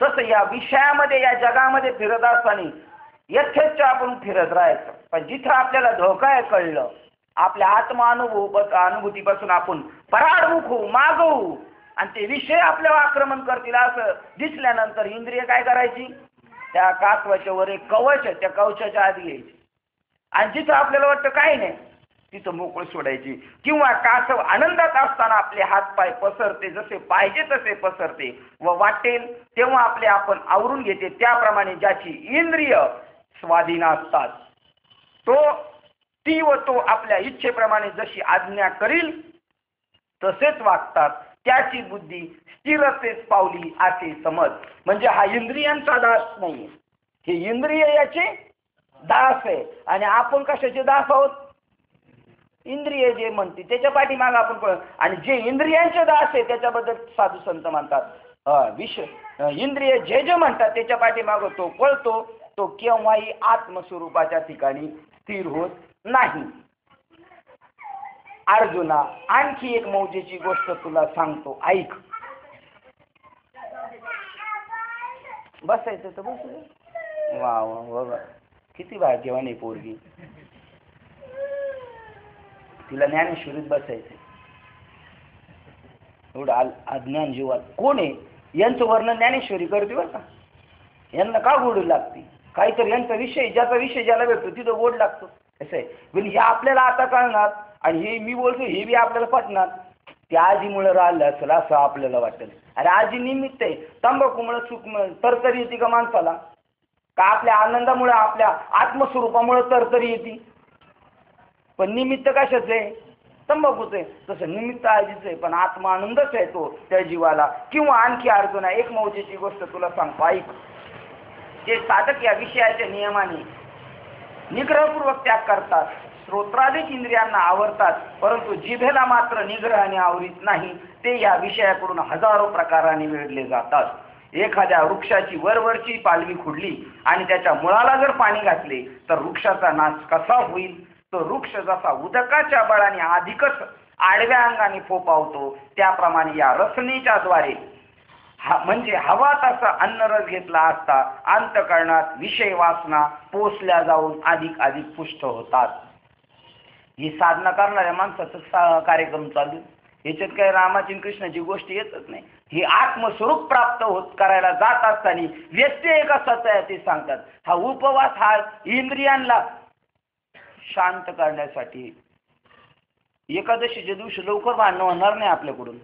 तसं या विषयामध्ये या जगामध्ये फिरत असताना यथेच्छ आपण फिरत राहायचं. पण जिथं आपल्याला धोका आहे कळलं, आपल्या अनुभूतीपासून आपण पराडमुख होऊ, मागवू आणि ते विषय आपल्यावर आक्रमण करतील असं दिसल्यानंतर इंद्रिय काय करायची? त्या कासवाच्या वर एक कवच आहे, त्या कवचाच्या आधी यायची आणि जिथं आपल्याला वाटतं काही नाही तिथं मोकळ सोडायची. किंवा कासव आनंदात असताना आपले हातपाय पसरते, जसे पाहिजे तसे पसरते व वाटेल तेव्हा आपले आपण आवरून घेते. त्याप्रमाणे ज्याची इंद्रिय स्वाधीन असतात ती व तो आपल्या इच्छेप्रमाणे जशी आज्ञा करील तसेच वागतात, त्याची बुद्धी स्थिरतेच पावली असे समज. म्हणजे हा इंद्रियांचा दास नाही, हे इंद्रिय याचे दास आहे आणि आपण कशाचे दास आहोत? इंद्रिय जे म्हणते त्याच्या पाठीमागे आपण पळत. आणि जे इंद्रियांचे दास आहे त्याच्याबद्दल साधू संत म्हणतात इंद्रिय जे जे म्हणतात त्याच्या पाठीमागे तो पळतो, तो केव्हाही आत्मस्वरूपाच्या ठिकाणी स्थिर होत नाही. अर्जुना, आणखी एक मौजेची गोष्ट तुला सांगतो, ऐक. बसायचं तर बस. वा वा वा, किती भाग्यवान आहे पोरगी. तिला ज्ञानेश्वरीत बसायचं. एवढं अज्ञान जीवात कोण आहे? यांचं वर्णन ज्ञानेश्वरी करते बरं का. यांना का गोड लागते? काहीतरी यांचा विषय, ज्याचा विषय ज्याला भेटतो तिथं गोड लागतो. असं आहे. पण हे आपल्याला आता कळणार आणि हे मी बोलतो हे बी आपल्याला पटणार. ते आजीमुळे राहिलं असेल असं आपल्याला वाटेल. अरे आजी निमित्त आहे. तंबाखूमुळे सुख तरतरी येते का माणसाला? का आपल्या आनंदामुळे, आपल्या आत्मस्वरूपामुळे तरतरी येते? पण निमित्त कशाचं आहे? तंबाखूच आहे. तसं निमित्त आजीच आहे, पण आत्मा आनंदच आहे तो त्या जीवाला. किंवा आणखी अर्जुना, एक मौजेची गोष्ट तुला सांगतो, ऐक. जे साधक या विषयाच्या नियमाने निग्रहपूर्वक त्याग करतात, श्रोत्राधिक इंद्रियांना आवरतात, परंतु जिभेला मात्र निग्रहाने आवरीत नाही, ते या विषयाकडून हजारो प्रकाराने वेढले जातात. एखाद्या वृक्षाची वरवरची पालवी खुडली आणि त्याच्या मुळाला जर पाणी घातले तर वृक्षाचा नाश कसा होईल? तो वृक्ष जसा उदकाच्या बळाने अधिकच आडव्या अंगाने फोपावतो, त्याप्रमाणे या रसनेच्या द्वारे म्हणजे हवा तसा अन्नरस घेतला असता अंतःकरणात विषय वासना पोचल्या जाऊन अधिक अधिक पुष्ट होतात. ही साधना करणाऱ्या माणसाचा कार्यक्रम चालू. याच्यात काही रामाची कृष्णाची गोष्ट येतच नाही. ही आत्मस्वरूप प्राप्त होत करायला जात असताना व्यत्यय कसाचा आहे ते सांगतात. हा उपवास हा इंद्रियांना शांत करण्यासाठी, एकादशीच्या दिवशी लवकर भांडणं होणार नाही आपल्याकडून.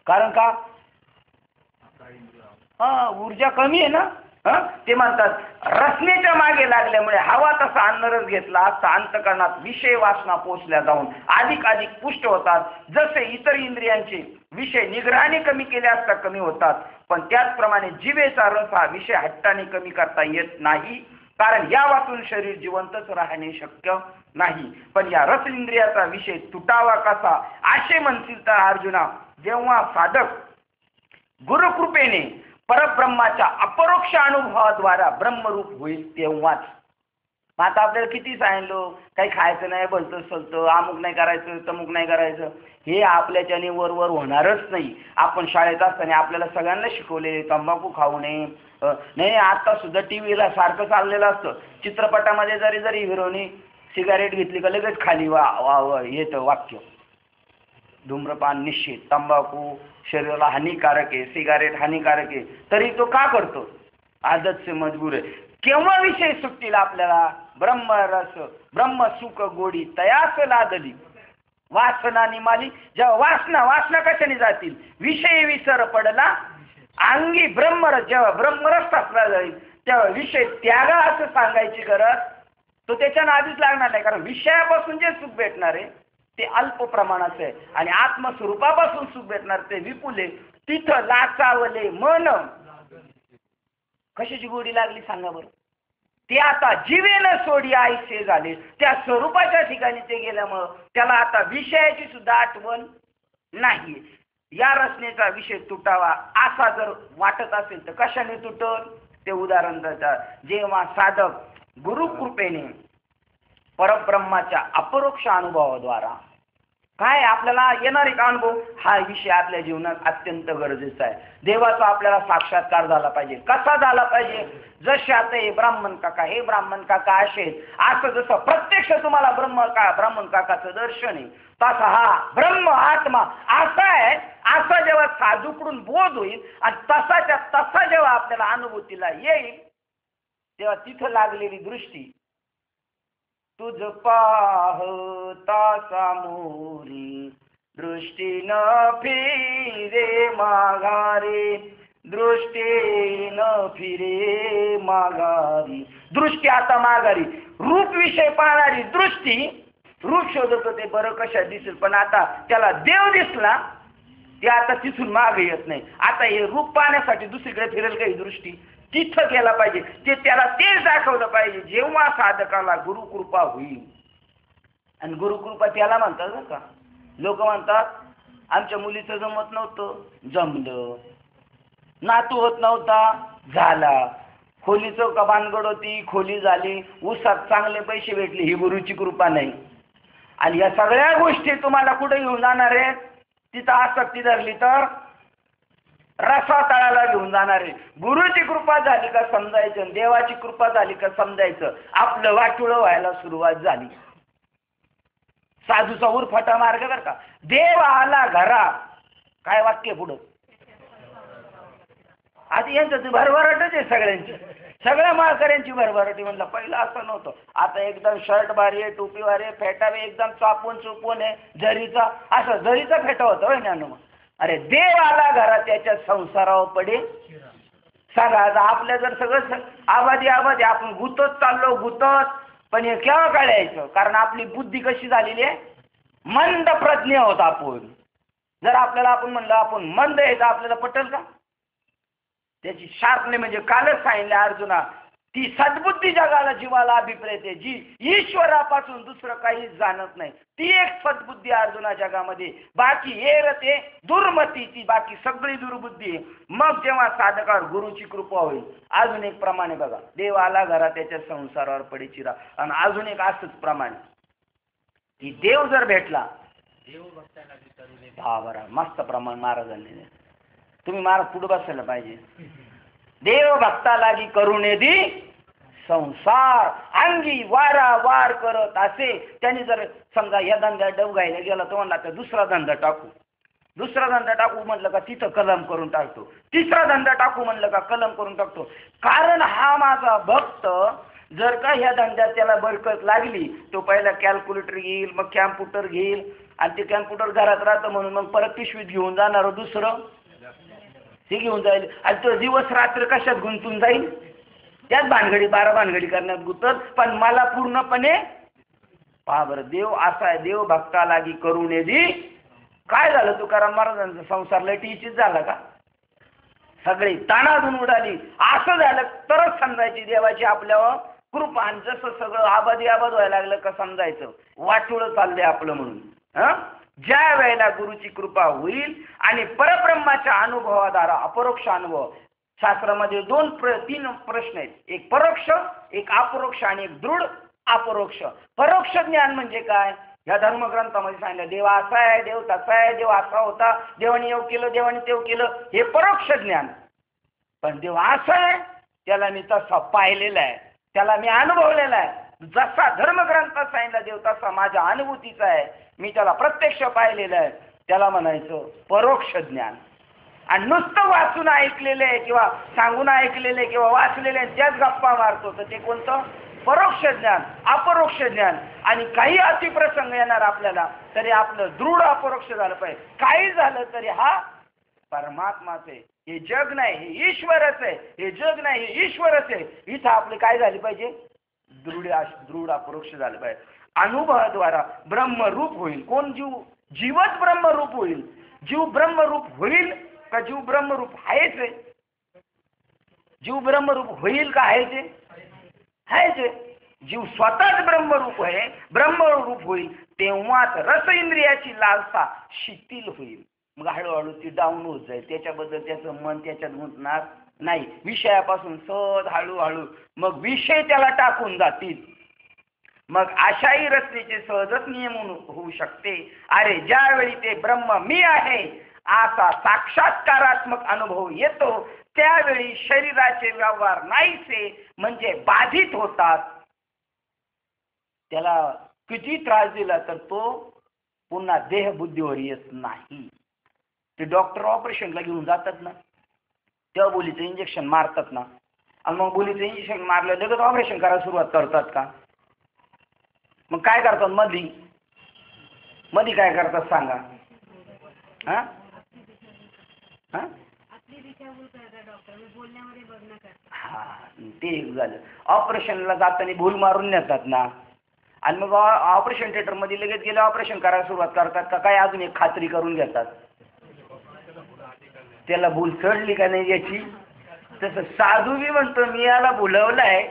कारण का? ऊर्जा कमी आहे ना. ते म्हणतात रचनेच्या मागे लागल्यामुळे हवा तसा अन्नरस घेतला असता अंतकरणात विषय वासना पोचल्या जाऊन अधिक अधिक पुष्ट होतात. जसे इतर इंद्रियांचे विषय निग्रहाने कमी केले असता कमी होतात, पण त्याचप्रमाणे जिभेचा रस हा विषय हट्टाने कमी करता येत नाही, कारण या वाचून शरीर जिवंतच राहणे शक्य नाही. पण या रस इंद्रियाचा विषय तुटावा कसा असे म्हणतील तर अर्जुना, जेव्हा साधक गुरुकृपेने परब्रह्माच्या अपरोक्ष अनुभवाद्वारा ब्रह्मरूप होईल तेव्हाच. आता आपल्याला किती सांगितलं, काही खायचं नाही, भलतं सलतं, अमुक नाही करायचं, तमुक नाही करायचं, हे आपल्याच्याने वरवर होणारच नाही. आपण शाळेत असताना आपल्याला सगळ्यांना शिकवले तंबाखू खाऊ नये. नाही, आता सुद्धा टी व्हीला सारखं चाललेलं असतं. चित्रपटामध्ये जरी जरी हिरोनी सिगारेट घेतली का लगेच खाली येतं वाक्य, धूम्रपान निश्चित, तंबाखू शरीराला हानिकारक आहे, सिगारेट हानिकारक आहे, तरी तो का करतो? आदत से मजबूर आहे. केव्हा विषय सुटतील आपल्याला? ब्रह्मरस ब्रह्मसुख गोडी तयास लादली वासना निमाली. जेव्हा वासना कशाने जातील? विषय विसर पडला अंगी ब्रह्मरस. जेव्हा ब्रह्मरस असला जाईल तेव्हा विषय त्यागा असं सांगायची गरज तो त्याच्यानं आधीच लागणार नाही. कारण विषयापासून जे सुख भेटणार आहे ते अल्प प्रमाणाचं आहे आणि आत्मस्वरूपापासून सुख भेटणार ते विपुल आहे. तिथं लाचावले मन. कशाची गोडी लागली सांगा बरं? ते आता जीवेनं सोडी आईसे झाले. त्या स्वरूपाच्या ठिकाणी ते गेल्यामुळं त्याला आता विषयाची सुद्धा आठवण नाही. या रचनेचा विषय तुटावा असा जर वाटत असेल तर कशाने तुटल? ते उदाहरण देतात. जेव्हा साधक गुरुकृपेने परब्रह्माच्या अपरोक्ष अनुभवाद्वारा काय आपल्याला येणार एक अनुभव, हा विषय आपल्या जीवनात अत्यंत गरजेचा आहे. देवाचा आपल्याला साक्षात्कार झाला पाहिजे. कसा झाला पाहिजे? जसे आता हे ब्राह्मण काका असे असं जसं प्रत्यक्ष तुम्हाला ब्राह्मण काकाचं दर्शन आहे, तसा हा ब्रह्म आत्मा असा आहे, असा जेव्हा साधूकडून बोध होईल आणि तसाच्या तसा जेव्हा आपल्याला अनुभूतीला येईल तेव्हा तिथं लागलेली दृष्टी तुझ पाहता सामोरी दृष्टी न फिरे माघारी, दृष्टी न फिरे माघारी. दृष्टी आता माघारी. रूप विषय पाहणारी दृष्टी रूप शोधत होते, बरं कशा दिसेल, पण आता त्याला देव दिसला ते आता तिथून मागे येत नाही. आता हे रूप पाहण्यासाठी दुसरीकडे फिरेल काही दृष्टी तिथं गेला पाहिजे. ते त्याला तेच दाखवलं पाहिजे जेव्हा साधकाला गुरुकृपा होईल. आणि गुरुकृपा त्याला म्हणतात बरं का. लोक म्हणतात आमच्या मुलीचं जमत नव्हतं, जमलं. नातू होत नव्हता, झाला. खोलीचं का भानगड होती, खोली झाली. ऊसात चांगले पैसे भेटले, ही गुरुची कृपा नाही. आणि या सगळ्या गोष्टी तुम्हाला कुठे घेऊन जाणार आहेत? तिथं आसक्ती धरली तर रसातळाला घेऊन जाणार आहे. गुरुची कृपा झाली का समजायचं, देवाची कृपा झाली का समजायचं आपलं वाटुळं व्हायला सुरुवात झाली. साधूचा उरफाटा मार्ग बरं का. देव आला घरा, काय वाक्य पुढं? आधी यांचं भरभराटच आहे सगळ्यांची, सगळ्या माळकऱ्यांची भरभराटी. म्हणलं पहिलं असं नव्हतं. आता एकदम शर्ट भारी आहे, टोपी भारी आहे, फेटा एकदम चापून चुपून आहे, जरीचा, असं जरीचा फेटा होता होय ना. अरे देव आला घरात त्याच्या संसारावर पडे. सांगा आता आपल्या जर सगळं आबादी आपण गुतत चाललो गुतत, पण हे केव्हा कळायचं? कारण आपली बुद्धी कशी झालेली आहे, मंद प्रज्ञ होत आपण. जर आपल्याला आपण म्हणलं आपण मंद आहे तर आपल्याला पटेल का? त्याची शार्पने म्हणजे कालच सांगितलं अर्जुना, ती सद्बुद्धी जगाला जीवाला अभिप्रेत आहे, जी ईश्वरापासून दुसरं काहीच जाणत नाही. ती एक सद्बुद्धी अर्जुना जगामध्ये. बाकी ते दुर्मती, ती बाकी सगळी दुर्बुद्धी आहे. मग जेव्हा साधकावर गुरुची कृपा होईल. अजून एक प्रमाणे बघा, देव आला घरा त्याच्या संसारावर पडे चिरा. आणि अजून एक असंच प्रमाणे की देव जर भेटला, हा बरा मस्त प्रमाण महाराजांनी. तुम्ही महाराज पुढे बसायला पाहिजे. देव भक्ता लागी करुणे दी संसार अंगी वार करत असे. त्यांनी जर समजा या धंद्यात डवगायला गेला तो म्हणला तर दुसरा धंदा टाकू म्हटलं का तिथं कलम करून टाकतो. तिसरा धंदा टाकू म्हणलं का कलम करून टाकतो. कारण हा माझा भक्त जर का ह्या धंद्यात त्याला बरकत लागली तो पहिला कॅल्क्युलेटर घेईल, मग कॅम्प्युटर घेईल, आणि ते कॅम्प्युटर घरात राहतं म्हणून मग परत पिशवीत घेऊन जाणार दुसरं ते घेऊन जाईल, आणि तो दिवस रात्र कशात गुंतून जाईल, त्याच भानगडी 12 भानगडी करण्यात गुंतत. पण मला पूर्णपणे पहा बरं, देव असा आहे, देव भक्ता लागी करुणे दी. काय झालं तुकाराम महाराजांचा संसार लटीचीच झाला का, सगळी ताणातून उडाली. असं झालं तरच समजायची देवाची आपल्यावर कृपा. आणि जसं सगळं आबादी आबाद व्हायला लागलं का समजायचं वाटोळं चाललंय आपलं म्हणून. ज्या वेळेला गुरुची कृपा होईल आणि परब्रह्माच्या अनुभवाद्वारा अपरोक्ष अनुभव, शास्त्रामध्ये 3 प्रश्न आहेत, एक परोक्ष, एक अपरोक्ष आणि एक दृढ अपरोक्ष. परोक्ष ज्ञान म्हणजे काय, या धर्मग्रंथामध्ये सांगितलं देव असा आहे, देव तसा आहे, देव असा होता, देवाने येऊ केलं, देवाने तेव केलं, हे परोक्ष ज्ञान. पण देव असा आहे त्याला मी तसा पाहिलेला आहे, त्याला मी अनुभवलेला आहे. जसा धर्मग्रंथात सांगितला देव तसा माझ्या अनुभूतीचा आहे, मी त्याला प्रत्यक्ष पाहिलेलं आहे, त्याला म्हणायचं परोक्ष ज्ञान. आणि नुसतं वाचून ऐकलेलं आहे किंवा सांगून ऐकलेलं आहे किंवा वाचलेले आहे त्याच गप्पा मारतो तर ते कोणतं, परोक्ष ज्ञान, अपरोक्ष ज्ञान. आणि काही अतिप्रसंग येणार आपल्याला तरी आपलं दृढ अपरोक्ष झालं पाहिजे. काही झालं तरी हा परमात्माच आहे, हे जग नाही, हे ईश्वरच आहे, हे जग नाही, हे ईश्वरच आहे. इथं आपले काय झाले पाहिजे, दृढ अपरोक्ष झालं पाहिजे. अनुभवाद्वारा ब्रह्मरूप होईल. कोण, जीवच ब्रह्मरूप होईल. जीव ब्रह्मरूप होईल का जीव ब्रह्मरूप आहेच आहे, जीव ब्रह्मरूप होईल का आहेच आहे, आहेच आहे. जीव स्वतःच ब्रह्मरूप आहे, ब्रह्मरूप होईल तेव्हाच रस इंद्रियाची लालसा शिथिल होईल. मग हळूहळू ती डाऊन होत जाईल, त्याच्याबद्दल त्याचं मन त्याच्यात गुंतणार नाही. विषयापासून सहज हळूहळू मग विषय त्याला टाकून जातील. मग अशाही रचनेचे सहजच नियम होऊ शकते. अरे ज्यावेळी ते ब्रह्म मी आहे असा साक्षात्कारात्मक अनुभव येतो त्यावेळी शरीराचे व्यवहार नाहीसे म्हणजे बाधित होतात. त्याला किती त्रास दिला तर तो पुन्हा देहबुद्धीवर येत नाही. ते डॉक्टर ऑपरेशनला घेऊन जातात ना, तेव्हा बोलीचं इंजेक्शन मारतात ना, आणि मग बोलीचं इंजेक्शन मारलं लगेच ऑपरेशन करायला सुरुवात करतात का? मग काय करतात मध्ये काय करतात सांगा? हां हां हां, ते एक झालं. ऑपरेशनला जाताना भूल मारून नेतात ना, आणि मग ऑपरेशन थिएटरमध्ये लगेच गेले ऑपरेशन करायला सुरुवात करतात का काय अजून एक खात्री करून घेतात त्याला भूल चढली का नाही याची? तसं साधू बी म्हणतो मी याला भुलवलाय,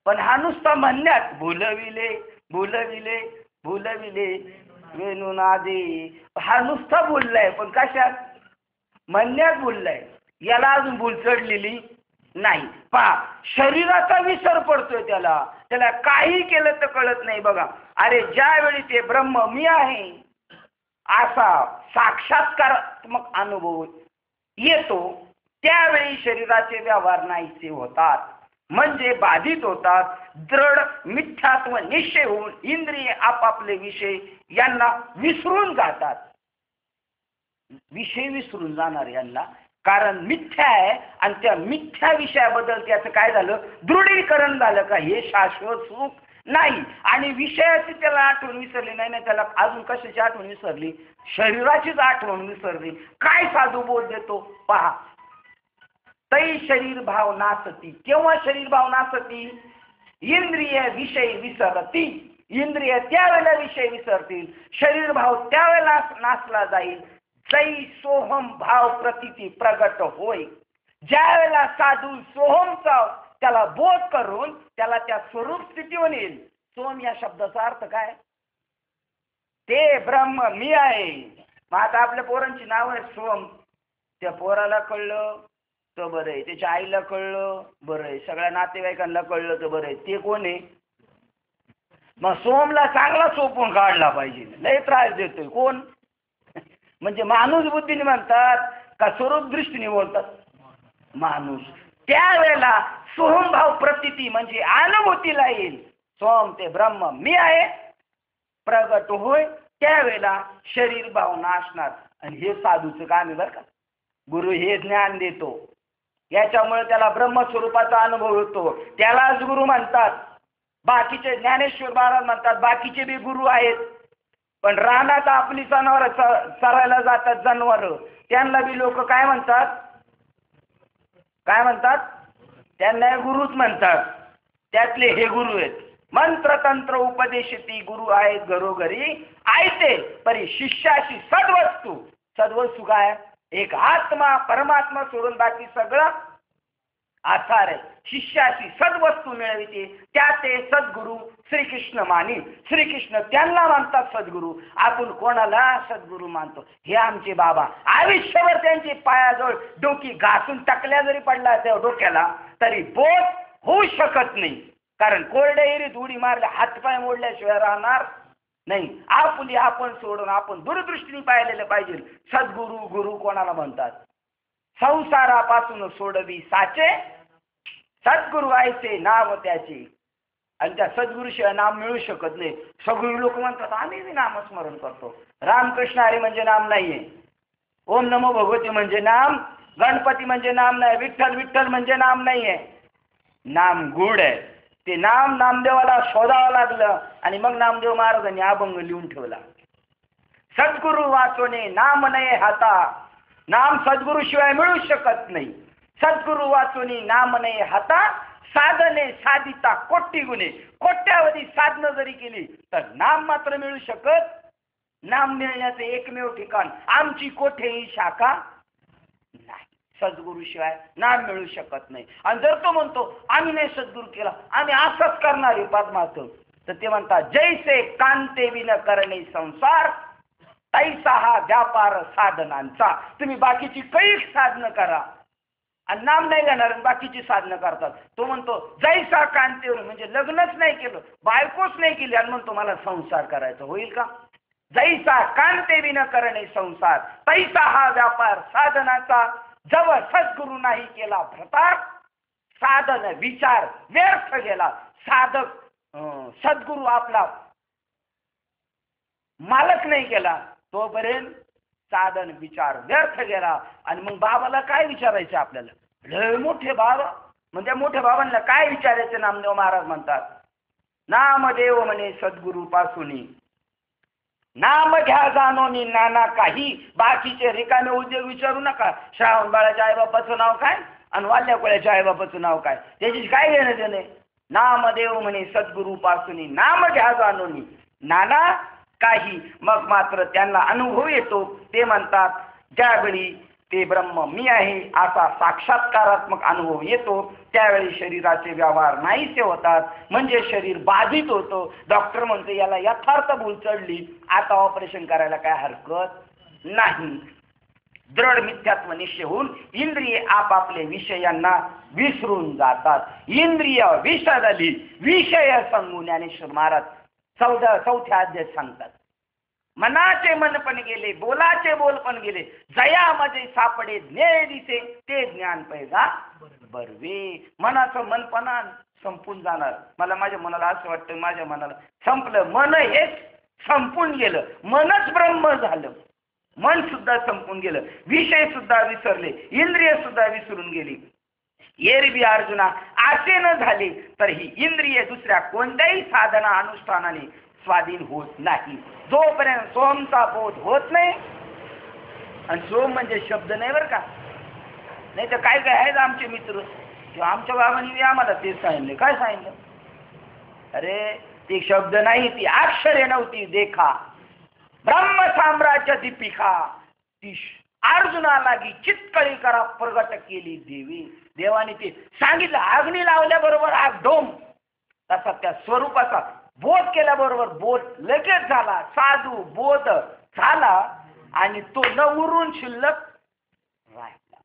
पण हा नुसता म्हणण्यात भुलविले भुलविले भुलविले वेणुनादे, हा नुसता बोललाय पण कशात, म्हणण्यात बोललाय, याला अजून भूल चढलेली नाही. पहा शरीराचा विसर पडतोय त्याला, त्याला काही केलं तर कळत नाही. बघा अरे ज्यावेळी ते ब्रह्म मी आहे असा साक्षात्कारात्मक अनुभव येतो त्यावेळी शरीराचे व्यवहार नाहीसे होतात म्हणजे बाधित होतात. दृढ मिथ्यात्व निश्चय होऊन इंद्रिय आपापले विषय यांना विसरून जातात. विषय विसरून जाणार यांना, कारण मिथ्या आहे आणि त्या मिथ्या विषयाबद्दल त्याचं काय झालं, दृढीकरण झालं का हे शाश्वत सुख नाही. आणि विषयाची त्याला आठवण विसरली नाही ना, त्याला अजून कशाची आठवण विसरली, शरीराचीच आठवण विसरली. काय साधू बोल देतो पहा, तै शरीर भाव नासती. केव्हा शरीर भाव नासती, इंद्रिय विषय विसरती. इंद्रिय त्यावेळेला विषय विसरतील, शरीर भाव त्यावेळेला नासला जाईल. जै सोहम भाव प्रतीती प्रगट होय. ज्या वेळेला साधू सोहमचा त्याला बोध करून त्याला त्या स्वरूप स्थितीवर येईल. सोम या शब्दाचा अर्थ काय, ते ब्रह्म मी आहे. मग आता आपल्या पोरांची नाव आहे सोम, त्या पोराला कळलं तर बरं आहे, त्याच्या आईला कळलं बरं आहे, सगळ्या नातेवाईकांना कळलं तर बरं आहे, ते कोण आहे. मग सोमला चांगला चोपून काढला पाहिजे, लय त्रास देतोय कोण, म्हणजे माणूस बुद्धीने म्हणतात का स्वरूप दृष्टीने बोलतात, माणूस. त्यावेळेला सोहमभाव प्रतीती म्हणजे अनुभूतीला येईल. सोम ते ब्रह्म मी आहे प्रगट होय, त्यावेळेला शरीर भाव नाशणार. आणि हे साधूचं काम आहे बरं का. गुरु हे ज्ञान देतो, याच्यामुळे त्याला ब्रह्मस्वरूपाचा अनुभव होतो, त्यालाच गुरु म्हणतात. बाकीचे ज्ञानेश्वर महाराज म्हणतात बाकीचे बी गुरु आहेत, पण रानात आपली जनावर चरायला जातात जनावर, त्यांना बी लोक काय म्हणतात, काय म्हणतात, त्यांना गुरुच म्हणतात. त्यातले हे गुरु आहेत. मंत्र तंत्र उपदेशती गुरु आहेत घरोघरी आयते, परी शिष्याची सद्वस्तू. सद्वस्तू काय? एक आत्मा परमात्मा सोडून बाकी सगळं आसार आहे. शिष्याची सद्वस्तू मिळविते, त्या ते सद्गुरु श्रीकृष्ण मानी. श्रीकृष्ण त्यांना मानतात सद्गुरु. आपण कोणाला सद्गुरु मानतो? हे आमचे बाबा. आयुष्यभर त्यांची पायाजवळ डोकी घासून टाकल्या जरी पडला त्या डोक्याला तरी बोध होऊ शकत नाही, कारण कोरड्या एरीत उडी मारल्या हातपाय मोडल्याशिवाय राहणार नाही. आपुली आपण सोडून आपण दूरदृष्टीने पाहिलेलं पाहिजे. सद्गुरु गुरु कोणाला म्हणतात? संसारापासून सोडवी साचे, सद्गुरु आयचे नाव त्याचे. आणि त्या सद्गुरूशिवाय नाम मिळू शकत नाही. सगळी लोक म्हणतात आम्ही बी नामस्मरण करतो. रामकृष्ण हरी म्हणजे नाम नाहीये, ओम नमो भगवती म्हणजे नाम, गणपती म्हणजे नाम नाही, विठ्ठल विठ्ठल म्हणजे नाम नाहीये. नाम गुड आहे. ते नाम नामदेवाला शोधावं लागलं आणि मग नामदेव महाराजांनी अभंग लिहून ठेवला. सद्गुरु वाचोने नाम नये हाता, नाम सद्गुरु शिवाय मिळू शकत नाही. सद्गुरु वाचोनी नाम नये हाता, साधने साधिता कोटी गुणे. कोट्यावधी साधनं जरी केली तर नाम मात्र मिळू शकत. नाम मिळण्याचे एकमेव ठिकाण आमची कोठेही शाखा नाही. सद्गुरु शिवाय नाम मिळू शकत नाही. आणि जर तो म्हणतो आम्ही नाही सद्गुरु केला, आम्ही असंच करणार आहे पद्माचं, तर ते म्हणतात जैसे कांते विन करणे संसार, तैसा हा व्यापार साधनांचा. तुम्ही बाकीची काही साधनं करा आणि नाम नाही घेणार बाकीची साधनं करतात. तो म्हणतो जैसा कांतेवर, म्हणजे लग्नच नाही केलं, बायकोच नाही केली आणि म्हणतो मला संसार करायचा, होईल का? जैसा कांते विन करणे संसार, तैसा हा व्यापार साधनाचा. जवळ सद्गुरु नाही केला भ्रतार, साधन विचार व्यर्थ गेला. साधक सद्गुरु आपला मालक नाही केला तोपर्यंत साधन विचार व्यर्थ गेला. आणि मग बाबाला काय विचारायचं आपल्याला? लय मोठे बाबा म्हणजे मोठ्या बाबांना काय विचारायचं? नामदेव महाराज म्हणतात नामदेव म्हणे सद्गुरु पासूनी, नाम घ्या जाणोनी नाना काही. बाकीचे रिकामे उद्योग विचारू नका. श्रावण बाळाच्या आईबापाचं नाव काय आणि वाल्या कोळ्याच्या आईबापाचं नाव काय, त्याची काय घेणं देणे? नामदेव म्हणे सद्गुरु पासूनी, नाम घ्या जाणोनी नाना काही. मग मात्र त्यांना अनुभव येतो. ते म्हणतात ज्यावेळी ते ब्रह्म मी आहे असा साक्षात्कारात्मक अनुभव येतो त्यावेळी शरीराचे व्यवहार नाहीसे होतात, म्हणजे शरीर बाधित होतं. डॉक्टर म्हणतो याला यथार्थ भूल चढली, आता ऑपरेशन करायला काय हरकत नाही. दृढ मिथ्यात्व निश्चय होऊन इंद्रिये आपापले विषयांना विसरून जातात. इंद्रिय विषादली विषय सांगून ज्ञानेश्वर महाराज चौथ्या अध्यायात सांगतात मनाचे मन पण गेले, बोलाचे बोल पण गेले, जयामध्ये सापडे ज्ञेय दिसे, ते ज्ञान पैजा बरवे. मनाचं मनपणा संपून जाणार. मला माझ्या मनाला असं वाटतं माझ्या मनाला संपलं, मन हेच संपून गेलं, मनच ब्रह्म झालं. मन सुद्धा संपून गेलं, विषय सुद्धा विसरले, इंद्रिय सुद्धा विसरून गेली. एरबी अर्जुना असे न झाले तर ही इंद्रिय दुसऱ्या कोणत्याही साधना अनुष्ठानाने स्वाधीन होत नाही. जोपर्यंत सोमचा बोध होत नाही, आणि सोम म्हणजे शब्द नाही बरं का, नाही तर काय काय आहेत आमचे मित्र किंवा आमच्या बाबांनी आम्हाला तेच सांगितले. काय सांगितलं? अरे ते शब्द नाही, ती अक्षरे नव्हती. देखा ब्रह्म साम्राज्य दीपिका, ती अर्जुना लागी चित्कळी करा प्रगट केली देवी. देवाने ते सांगितलं. अग्नी लावल्याबरोबर आग डोम, तसा त्या स्वरूपाचा बोध केल्याबरोबर बोध लगेच झाला. साधू बोध झाला आणि तो न उरून शिल्लक राहिला.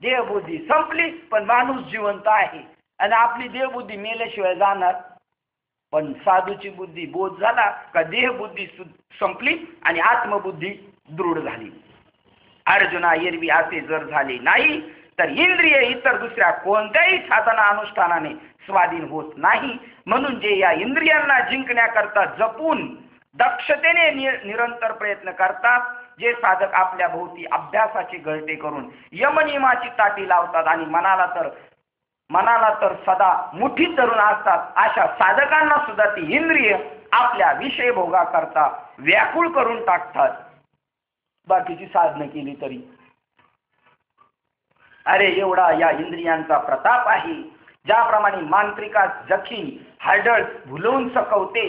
देहबुद्धी संपली पण माणूस जिवंत आहे, आणि आपली देहबुद्धी मेल्याशिवाय जाणार. पण साधूची बुद्धी बोध झाला का देहबुद्धी संपली आणि आत्मबुद्धी दृढ झाली. अर्जुना एरवी असे जर झाले नाही तर इंद्रिय इतर दुसऱ्या कोणत्याही साधना अनुष्ठानाने स्वाधीन होत नाही. म्हणून जे या इंद्रियांना जिंकण्याकरता जपून दक्षतेने निरंतर प्रयत्न करतात, जे साधक आपल्या भोवती अभ्यासाचे घरटे करून यमनियमाची ताटी लावतात आणि मनाला तर मनाला तर सदा मुठीत धरून असतात, अशा साधकांना सुद्धा ती इंद्रिय आपल्या विषय भोगा करता व्याकुळ करून टाकतात, बाकीची साधनं केली तरी. अरे एवढा या इंद्रियांचा प्रताप आहे. ज्याप्रमाणे मांत्रिकास जखी हाडळ भुलवून सकवते,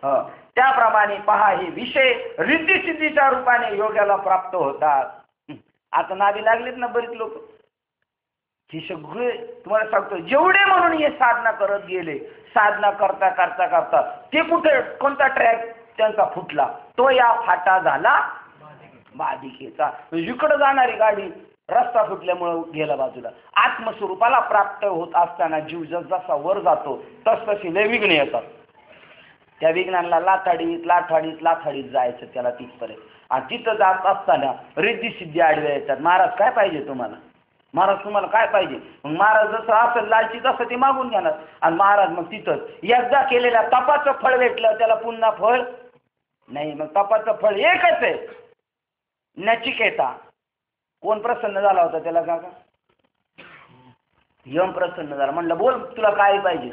त्याप्रमाणे पहा हे विषय रिद्धिसिद्धीच्या रूपाने योग्याला प्राप्त होतात. आता नादी लागलेत ना बरीच लोक. हे सगळे तुम्हाला सांगतो, जेवढे म्हणून हे साधना करत गेले, साधना करता करता करता ते कुठे कोणता ट्रॅक त्यांचा फुटला, तो या फाटा झाला बाधिकेचा. इकडे जाणारी गाडी रस्ता फुटल्यामुळे गेला बाजूला. आत्मस्वरूपाला प्राप्त होत असताना जीव जसा वर जातो तसतशी लय विघ्न येतात. त्या विघ्नांना लाथाडीत लाथाडीत लाथाडीत जायचं त्याला तिथपर्यंत. आणि तिथं जात असताना रिद्धी सिद्धी आडव्या येतात. महाराज काय पाहिजे तुम्हाला, महाराज तुम्हाला काय पाहिजे. मग महाराज जसं असेल लालची तसं ते मागून घेणार. आणि महाराज मग तिथंच एकदा केलेल्या तपाचं फळ भेटलं त्याला पुन्हा फळ नाही. मग तपाचं फळ एकच आहे, नचिकेता. कोण प्रसन्न झाला होता त्याला काका? यम प्रसन्न झाला. म्हणलं बोल तुला काय पाहिजे.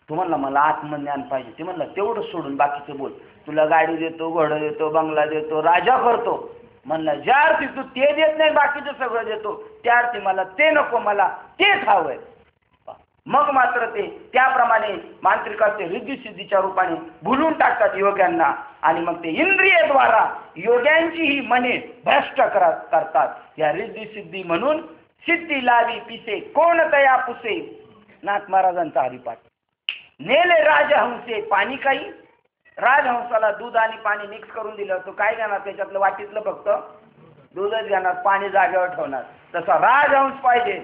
तू म्हणला मला आत्मज्ञान पाहिजे. ते म्हणलं तेवढं सोडून बाकीचं बोल. तुला गाडी देतो, घोडं देतो, बंगला देतो, राजा करतो. म्हणलं ज्या अर्थी तू ते देत नाही बाकीचं सगळं देतो, त्या अर्थी मला ते नको, मला तेच हवंय. मग मात्र ते त्याप्रमाणे मांत्रिकाचे रिद्धिसिद्धीच्या रूपाने भुलून टाकतात योग्यांना. आणि मग ते इंद्रियद्वारा योग्यांची ही मने भ्रष्ट करतात. या रिद्धिसिद्धी म्हणून सिद्धी लावी पिसे कोण तया पुसे. नाथ महाराजांचा हरिपाठ. नेले राजहंसे पाणी काही. राजहंसाला दूध आणि पाणी मिक्स करून दिलं, तो काय घेणार त्याच्यातलं वाटीतलं फक्त दूधच घेणार, पाणी जागेवर ठेवणार. तसा राजहंस पाहिजे.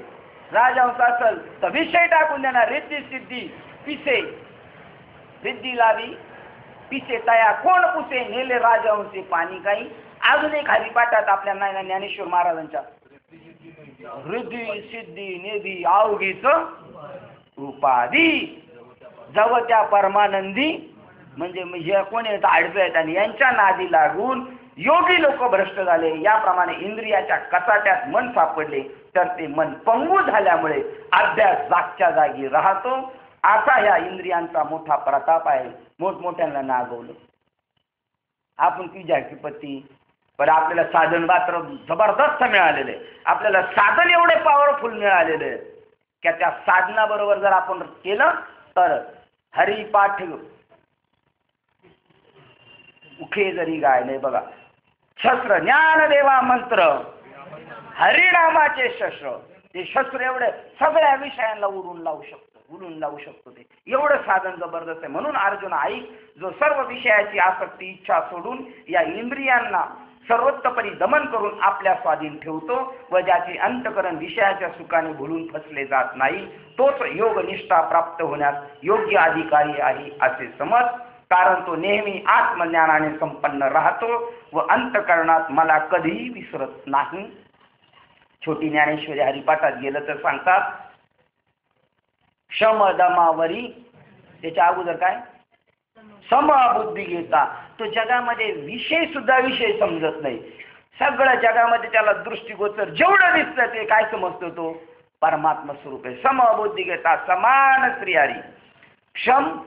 राजहंस असेल तर विषय टाकून देणार. रिद्धी सिद्धी पिसे, रिद्धी लावी पिसे तया कोण पुसे. नेले राजहंसे पाणी काही. अजून एक हरिपाठात आपल्या ज्ञानेश्वर महाराजांच्या रिद्धी सिद्धी निधी अवघीच उपाधी जव त्या परमानंदी. म्हणजे हे कोणी आडवे आहेत आणि यांच्या नादी लागून योगी लोक भ्रष्ट झाले. याप्रमाणे इंद्रियाच्या कचाट्यात मन सापडले तर ते मन पंगू झाल्यामुळे अभ्यास जागच्या जागी राहतो. असा ह्या इंद्रियांचा मोठा प्रताप आहे. मोठमोठ्यांना नागवलं आपण की जाकीपत्ती. पण आपल्याला साधन मात्र जबरदस्त मिळालेले. आपल्याला साधन एवढे पॉवरफुल मिळालेले की त्या साधनाबरोबर जर आपण केलं तर हरिपाठ उखे जरी गायले. बघा शस्त्र ज्ञानदेवा मंत्र हरिनामाचे शस्त्र. ते शस्त्र एवढे सगळ्या विषयांना उडून लावू शकतो. ते एवढं साधन जबरदस्त आहे. म्हणून अर्जुन ऐक, जो सर्व विषयाची आसक्ती इच्छा सोडून या इंद्रियांना सर्वोत्तपरी दमन करून आपल्या स्वाधीन ठेवतो व ज्याची अंतकरण विषयाच्या सुखाने भुलून फसले जात नाही, तोच योगनिष्ठा प्राप्त होण्यास योग्य अधिकारी आहे असे समज. कारण तो नेहमी आत्मज्ञानाने संपन्न राहतो व अंतकरणात मला कधीही विसरत नाही. छोटी ज्ञानेश्वरी हरिपाठात गेलं तर सांगतात शमदमावरी. त्याच्या अगोदर काय समबुद्धी घेता. तो जगामध्ये विषय सुद्धा विषय समजत नाही. सगळ्या जगामध्ये त्याला दृष्टिगोचर जेवढं दिसतं ते काय समजतो, तो परमात्मा स्वरूप आहे. समबुद्धी घेता समान श्रीहरी. क्षम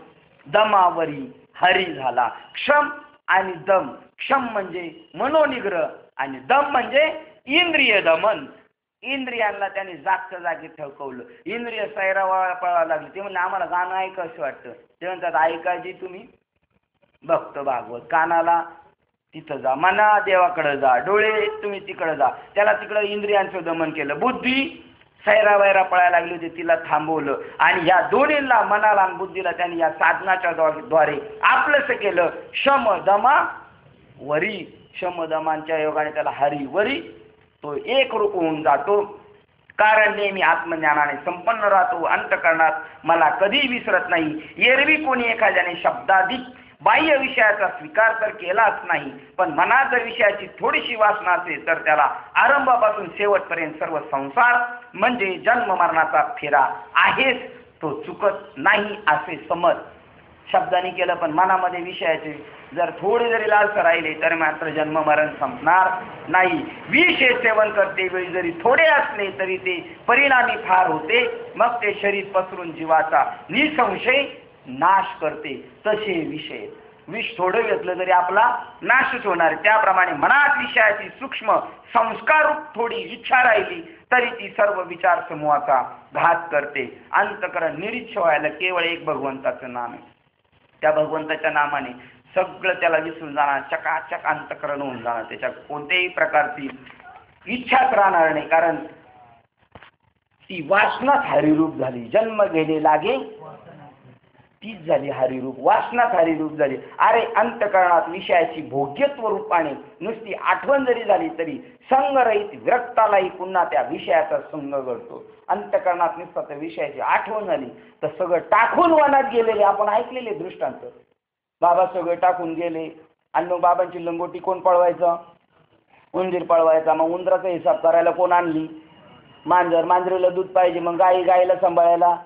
दमावरी हरी झाला. क्षम आणि दम. क्षम म्हणजे मनोनिग्रह आणि दम म्हणजे इंद्रिय दमन. इंद्रियांना त्याने जागच्या जागी ठेवलं. इंद्रिय सैरावा पळायला लागले. ते म्हणले आम्हाला गाणं ऐकावंसं वाटतं. ते म्हणतात ऐकायची तुम्ही भक्त भागवत. कानाला तिथं जा, मना देवाकडे जा, डोळे तुम्ही तिकडे जा. त्याला तिकडं इंद्रियांचं दमन केलं. बुद्धी सैरावैरा पळायला लागली होती, तिला थांबवलं. आणि या दोन्हीला मनाला आणि बुद्धीला त्यांनी या साधनाच्या द्वारे आपलंसं केलं. शम दमा वरी. शमदमांच्या योगाने त्याला हरी वरी तो एक रूप होऊन जातो. कारण नेहमी आत्मज्ञानाने संपन्न राहतो. अंतकरणात मला कधी विसरत नाही. एरवी कोणी एखाद्याने शब्दाधिक बाह्य विषयाचा स्वीकार तर केलाच नाही, पण मनात जर विषयाची थोडीशी वासना असेल तर त्याला आरंभापासून शेवटपर्यंत सर्व संसार म्हणजे जन्म मरणाचा फेरा आहेच, तो चुकत नाही असे समज. शब्दाने केलं, पण मनामध्ये विषयाचे जर थोडे जरी लालसा राहिले तर मात्र जन्म मरण संपणार नाही. विष हे सेवन करते वेळी जरी थोडे असले तरी ते परिणामी फार होते, मग ते शरीर पसरून जीवाचा निसंशय नाश करते. तसे विषय विष थोडं घेतलं तरी आपला नाशच होणार. त्याप्रमाणे मनात विषयाची सूक्ष्म संस्काररूप थोडी इच्छा राहिली तरी ती सर्व विचार समूहाचा घात करते. अंतकरण निरीच्छ व्हायला केवळ एक भगवंताचं नाम आहे. त्या भगवंताच्या नामाने सगळं त्याला विसरून जाणार, चकाचक अंतकरण होऊन जाणार. त्याच्या कोणत्याही प्रकारची इच्छाच राहणार नाही, कारण ती वासनाच हरिरूप झाली. जन्म घेणे लागे तीच झाली हरिरूप, वासनाच हरिरूप झाली. अरे अंतकरणात विषयाची भोग्यत्व रूपाने नुसती आठवण जरी झाली तरी संगरहित विरक्तालाही पुन्हा त्या विषयाचा संग घडतो. अंतकरणात नुसतं त्या विषयाची आठवण झाली तर सगळं टाकून वनात गेलेले आपण ऐकलेले दृष्टांत. बाबा सगळं टाकून गेले आणि मग बाबांची लंगोटी कोण पळवायचं? उंदीर पळवायचा. मग उंदराचा हिसाब करायला कोण आणली? मांजर. मांजरीला दूध पाहिजे, मग गाईला सांभाळायला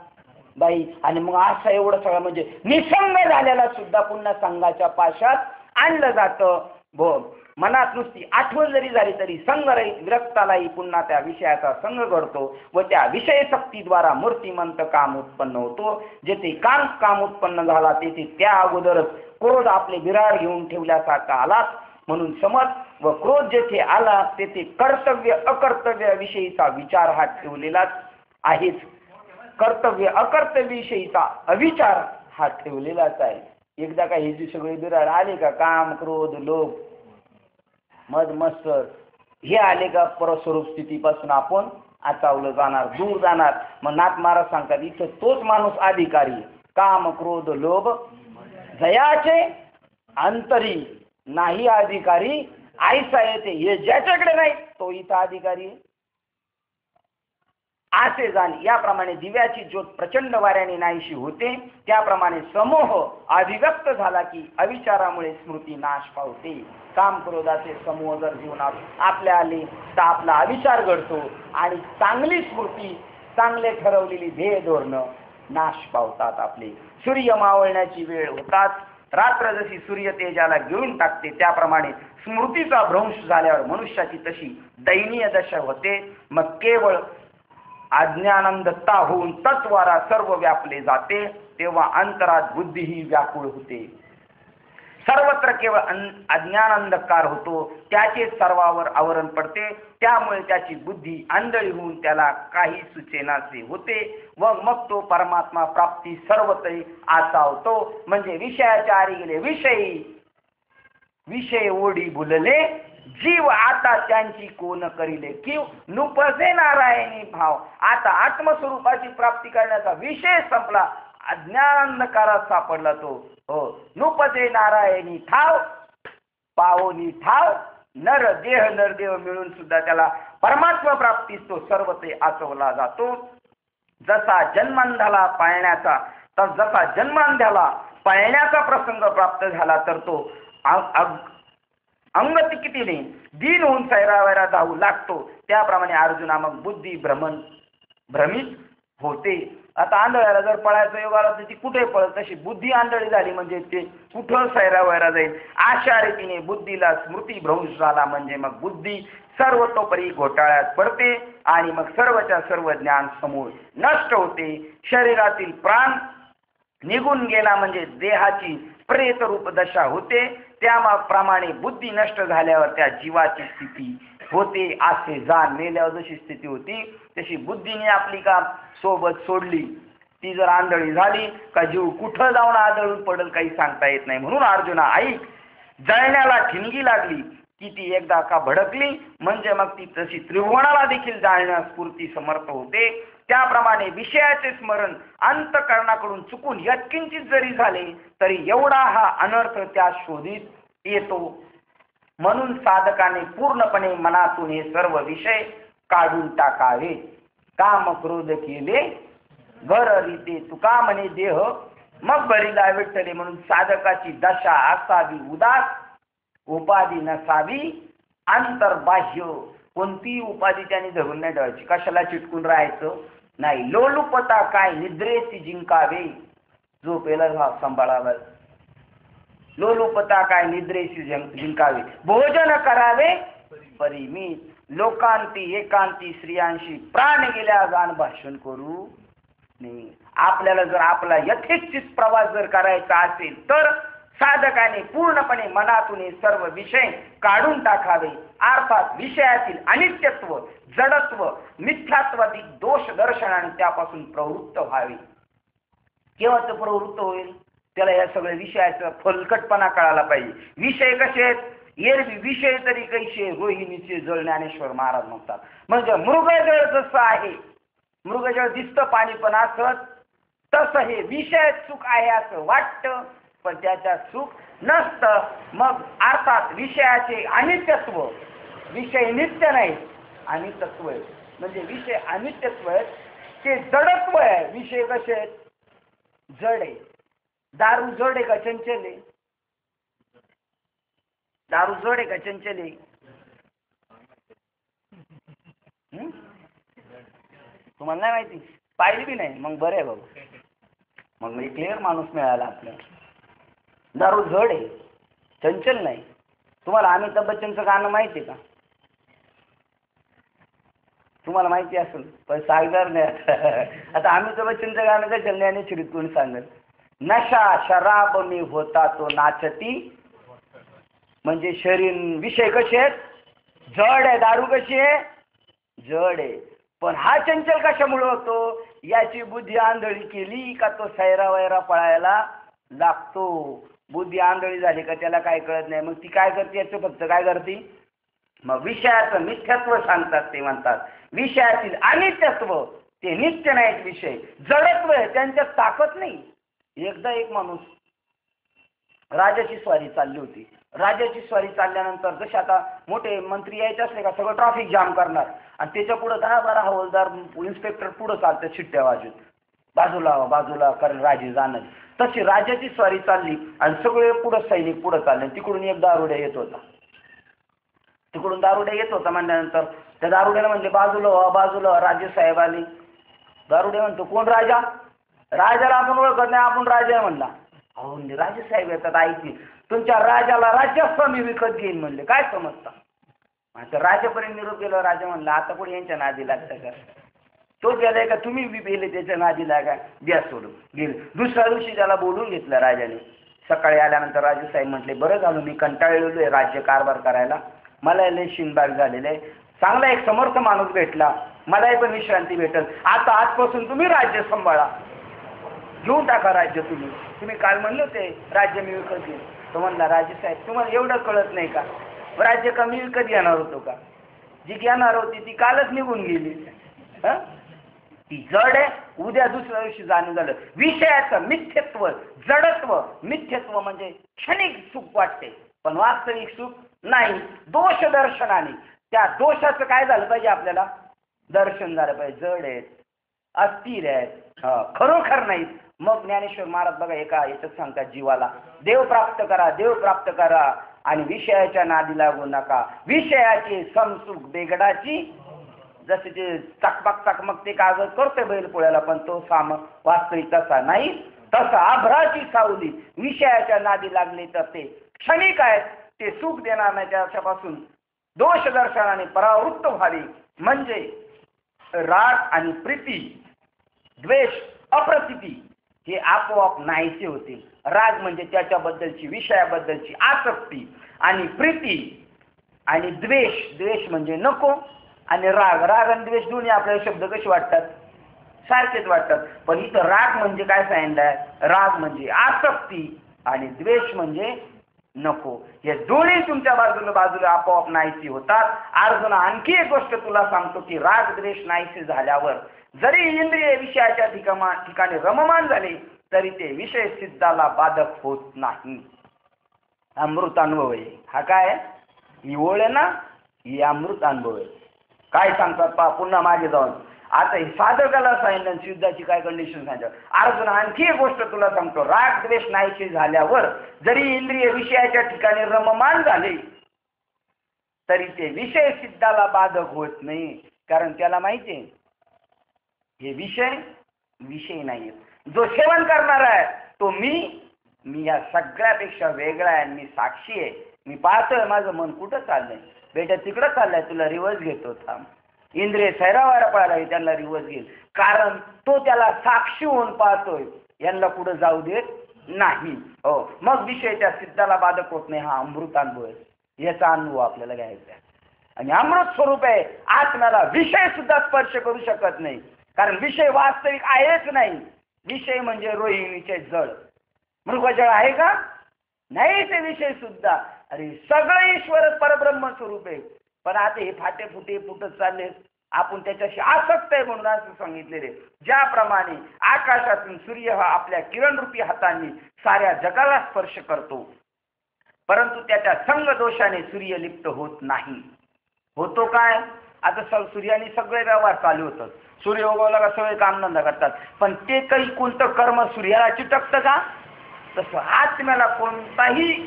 बाई. आणि मग असं एवढं सगळं म्हणजे निसंग झालेला सुद्धा पुन्हा संघाच्या पाशात आणलं जातं. मनात नुसती आठवण जरी झाली तरी संगरहित विरक्तालाही पुन्हा त्या विषयाचा संग घडतो व त्या विषयशक्तीद्वारा मूर्तिमंत काम उत्पन्न होतो. जेथे काम उत्पन्न झाला तेथे त्या अगोदरच क्रोध आपले विराड घेऊन ठेवल्यासारखा आलाच. म्हणून समज व क्रोध जेथे आला तेथे कर्तव्य अकर्तव्य विषयीचा विचार हा ठेवलेलाच आहेच. कर्तव्य अकर्तव्य विषयीचा अविचार हा ठेवलेलाच आहे. एकदा का हे जे सगळे विराड आले का, काम क्रोध लोभ मद मत्सर हे आले का, परस्वरूप स्थितीपासून आपण आचावलं जाणार, दूर जाणार. मग नाथ महाराज सांगतात इथं तोच माणूस अधिकारी. काम क्रोध लोभ जयाचे अंतरी नाही अधिकारी, ऐसा येते. हे ज्याच्याकडे नाही तो इथं अधिकारी असे जाणे. याप्रमाणे दिव्याची ज्योत प्रचंड वाऱ्याने नाहीशी होते, त्याप्रमाणे समूह अभिव्यक्त झाला की अविचारामुळे स्मृती नाश पावते. काम क्रोधाचे समूह जर जीवनात आपल्या आले तर आपला अविचार घडतो आणि चांगली स्मृती, चांगले ठरवलेली ध्येय धोरणं नाश पावतात आपले. सूर्य मावळण्याची वेळ होताच रात्र जशी सूर्य तेजाला गिळून टाकते, त्याप्रमाणे स्मृतीचा भ्रंश झाल्यावर मनुष्याची तशी दयनीय दशा होते. मग केवळ अज्ञानंदता होऊन तत्वारा सर्व व्यापले जाते, तेव्हा अंतरात बुद्धीही व्याकुळ होते. सर्वत्र केवळ अज्ञान अंधकार होतो, त्याचे सर्वावर आवरण पडते. त्यामुळे त्याची बुद्धी आंधळी होऊन त्याला काही सुचेनासे होते व मग तो परमात्मा प्राप्ती सर्वतरी आसावतो. म्हणजे विषयाच्या आरी गेले विषय ओढी भुलले जीव, आता त्यांची कोण करिले किव नुपजे नारायणी भाव. आता आत्मस्वरूपाची प्राप्ती करण्याचा विषय संपला, अज्ञानांधकारात सापडला तो. हो, नुपजे नारायणी ठाव पावनी ठाव. नरदेव मिळून सुद्धा त्याला परमात्मा प्राप्तीस तो सर्व ते आचवला जातो. जसा जन्मांधाला पाळण्याचा प्रसंग प्राप्त झाला तर तो अंगतिकितीने दीन होऊन सैरावैरा धावू लागतो. त्याप्रमाणे अर्जुना मग बुद्धी भ्रमित होते. आता आंधळ्याला जर पळायचं योग आला तर ती कुठे पळत, तशी बुद्धी आंधळी झाली म्हणजे ते कुठं सैरावैरा जाईल. अशा रीतीने बुद्धीला स्मृती भ्रंश झाला म्हणजे मग बुद्धी सर्वतोपरी घोटाळ्यात पडते आणि मग सर्वच्या सर्व ज्ञान समूळ नष्ट होते. शरीरातील प्राण निघून गेला म्हणजे देहाची प्रेत रूप दशा होते. त्याप्रमाणे बुद्धी नष्ट झाल्यावर त्या जीवाची स्थिती होते. असे जाण मेल्यावर जशी स्थिती होती तशी बुद्धीने आपली का सोबत सोडली, ती जर आंधळी झाली का जीव कुठं जाऊन आदळून पडेल काही सांगता येत नाही. म्हणून अर्जुना ऐक, जळण्याला ठिणगी लागली की ती एकदा का भडकली म्हणजे मग ती तशी त्रिभुवनाला देखील जाळण्यास स्फूर्ती समर्थ होते. त्याप्रमाणे विषयाचे स्मरण अंतकरणाकडून चुकून यत्किंचित जरी झाले तरी एवढा हा अनर्थ त्या शोधित येतो. म्हणून साधकाने पूर्णपणे मनातून हे सर्व विषय काढून टाकावे. काम क्रोध केले घर रीते तुका म्हणे देह मग बरीला विठ्ठले. म्हणून साधकाची दशा असावी उदास, उपाधी नसावी अंतर्बाह्य. कोणती उपाधी त्याने धरून नाही ठेवायची, कशाला चिटकून राहायचं नाही. लोलुपता काय निद्रेची जिंकावे, झोपेला सांभाळावा, लोलुपता काय निद्रेशी जिंकावे, भोजन करावे परिमित, लोकांती एकांती स्त्रियांशी प्राण गेल्या गान भाषण करू नाही. आपल्याला जर आपला यथेच्छित प्रवास जर करायचा असेल तर साधकाने पूर्णपणे मनातून हे सर्व विषय काढून टाकावे. अर्थात विषयातील अनित्यत्व, जडत्व, मिथ्यात्वादी दोष दर्शन आणि त्यापासून प्रवृत्त व्हावे. केव्हा ते प्रवृत्त होईल? त्याला या सगळ्या विषयाचा फलकटपणा कळायला पाहिजे. विषय कसे आहेत? एरवी विषय तरी कैसे रोहिणीचे जळ ज्ञानेश्वर महाराज म्हणतात. म्हणजे मृगजळ जसं आहे, मृगजळ दिसतं पाणी पण असत, तसं हे विषय सुख आहे असं वाटतं पण त्याच्यात सुख नसतं. मग अर्थात विषयाचे अनित्यत्व, विषय नित्य नाही अनित्यत्व आहे. म्हणजे विषय अनित्यत्व आहे, ते जडत्व आहे. विषय कसे आहेत? जड आहे. दारू जड आहे का चंचल आहे? दारू जड आहे का चंचल आहे? तुम्हाला नाही माहिती? पाहिली बी नाही? मग बरं आहे बाबा, मग मी क्लिअर माणूस मिळाला आपल्याला. दारू जड आहे, चंचल नाही. तुम्हाला अमिताभ बच्चनचं गाणं माहिती आहे का? तुम्हाला माहिती असेल पण सांगणार नाही. आता अमिताभ बच्चनचं गाणं का जल्ल्याने चिरित कोणी सांगेल? नशा शराब मी होता तो नाचती. म्हणजे शरीर विषय कसे आहेत? जड आहे. दारू कशी आहे? जड आहे. पण हा चंचल कशामुळे होतो? याची बुद्धी आंधळी केली का तो सैरा वैरा पळायला लागतो. बुद्धी आंधळी झाली का त्याला काय कळत नाही. मग ती काय करते? याचं फक्त काय करते? मग विषयाचं मिथ्यात्व सांगतात. ते म्हणतात विषयातील अनित्यत्व, ते नित्य नाहीत विषय, जडत्व आहे, त्यांच्यात ताकद नाही. एकदा एक माणूस राजाची स्वारी चालली होती. राजाची स्वारी चालल्यानंतर जसे आता मोठे मंत्री यायचे असले का सगळं ट्रॅफिक जाम करणार आणि त्याच्या पुढे 10-12 हवालदार इन्स्पेक्टर पुढे चालतात शिट्ट्या वाजून, बाजूला बाजूला कारण राजे जाणार. तशी राजाची स्वारी चालली आणि सगळे पुढे सैनिक पुढे चालले. तिकडून एक दारुड्या येत होता. तिकडून दारुड्या येत होता म्हणल्यानंतर त्या दारुड्याला म्हणले बाजूला व्हा, बाजूला व्हा. राजे साहेब आले. दारुडे म्हणतो कोण राजा? राजाला आपण ओळखत नाही, आपण राजा आहे म्हणला. अहो राजे साहेब येतात, ऐकली तुमच्या राजाला राज्यास्त्र मी विकत घेईन म्हणले. काय समजता? आता राजापर्यंत निरोप गेला. राजा म्हणला आता कोणी यांच्या नादी लागतं का? तो गेलाय का तुम्ही बी गेले त्याच्या नादी लागा? द्या सोडून गेले. दुसऱ्या दिवशी त्याला बोलून घेतलं राजाने. सकाळी आल्यानंतर राजे साहेब म्हटले बरं झालं मी कंटाळलेलो आहे राज्य कारभार करायला, मला लय शिनबाग झालेलं आहे. चांगला एक समर्थ माणूस भेटला, मलाही पण विश्रांती भेटल. आता आजपासून तुम्ही राज्य सांभाळा, घेऊन टाका राज्य. तुम्ही काल म्हणले होते राज्य मी विकत घेईन. तो म्हणला राजेसाहेब तुम्हाला एवढं कळत नाही का? राज्य का मी विकत घेणार होतो का? जी घेणार होती ती कालच निघून गेली. ती जड आहे. उद्या दुसऱ्या दिवशी जाणं झालं. विषयाचं मिथ्यत्व, जडत्व. मिथ्यत्व म्हणजे क्षणिक सुख वाटते पण वास्तविक सुख नाही. दोष दर्शनाने त्या दोषाचं काय झालं पाहिजे? आपल्याला दर्शन झालं पाहिजे. जड आहेत, अस्थिर आहेत, खरोखर नाहीत. मग ज्ञानेश्वर महाराज बघा एका याच्यात सांगतात जीवाला देव प्राप्त करा, देव प्राप्त करा आणि विषयाच्या नादी लागू नका. विषयाची समसुख बेगडाची, जसे ते चकमक ते कागद करते बैल पोळ्याला पण तो वास्तविक तसा नाही. तसा आभ्राची सावली विषयाच्या नादी लागली तर ते क्षणिक आहेत, ते सुख देणार नाही. त्याच्यापासून दोष दर्शनाने परावृत्त व्हावे. म्हणजे राग आणि प्रीती, द्वेष, अप्रतिती हे आपोआप नाहीसे होते. राग म्हणजे त्याच्याबद्दलची, विषयाबद्दलची आसक्ती, आणि प्रीती आणि द्वेष म्हणजे नको, आणि राग आणि द्वेष दोन्ही आपल्याला शब्द कसे वाटतात? सारखेच वाटतात. पण इथं राग म्हणजे काय सांगितलंय? राग म्हणजे आसक्ती आणि द्वेष म्हणजे नको. हे दोन्ही तुमच्या बाजूला आपोआप नाहीसे होतात. अर्जुना आणखी एक गोष्ट तुला सांगतो की राग द्वेष नाहीसे झाल्यावर जरी इंद्रिय विषयाच्या ठिकाणी रममान झाले तरी ते विषय सिद्धाला बाधक होत नाही. अमृत अनुभव आहे हा. काय ही ओळ आहे ना, ही अमृत अनुभव आहे. काय सांगतात पुन्हा मागे जाऊन आता ही साधकाला सांगितलं सिद्धाची काय कंडिशन सांगितलं. अर्जुन आणखी एक गोष्ट तुला सांगतो, राग द्वेष नाहीशी झाल्यावर जरी इंद्रिय विषयाच्या ठिकाणी रममान झाले तरी ते विषय सिद्धाला बाधक होत नाही. कारण त्याला माहिती आहे हे विषय नाहीयेत. जो सेवन करणार आहे तो मी या सगळ्यापेक्षा वेगळा आहे, मी साक्षी आहे. मी पाहतोय माझं मन कुठं चाललंय, बेटा तिकडं चाललंय, तुला रिवर्स घेतो थांब. इंद्रिय सैरावायला पळाला त्यांना रिवर्स घेईल, कारण तो त्याला साक्षी होऊन पाहतोय, यांना कुठं जाऊ देत नाही. हो, मग विषय त्या सिद्धाला बाधक होत नाही. हा अमृत अनुभव आहे, याचा अनुभव आपल्याला घ्यायचा आहे. आणि अमृत स्वरूप आहे, आत्म्याला विषय सुद्धा स्पर्श करू शकत नाही, कारण विषय वास्तविक आहेच नाही. विषय म्हणजे रोहिणीचे जळ, मृगजळ आहे का? नाही ते विषय सुद्धा. अरे सगळं ईश्वर परब्रह्म स्वरूप आहे, पण आता हे फाटे फुटे फुटत चालले, आपण त्याच्याशी आसक्त आहे म्हणून असं सांगितलेले. ज्याप्रमाणे आकाशातून सूर्य हा आपल्या किरणरूपी हातांनी साऱ्या जगाला स्पर्श करतो, परंतु त्याच्या संग दोषाने सूर्य लिप्त होत नाही. होतो काय? आता सूर्याने सगळे व्यवहार चालू होतात, सूर्य उगवला का सगळे कामधंदा करतात, पण ते काही कोणतं कर्म सूर्याला चिटकतं का? तसं आत्म्याला कोणताही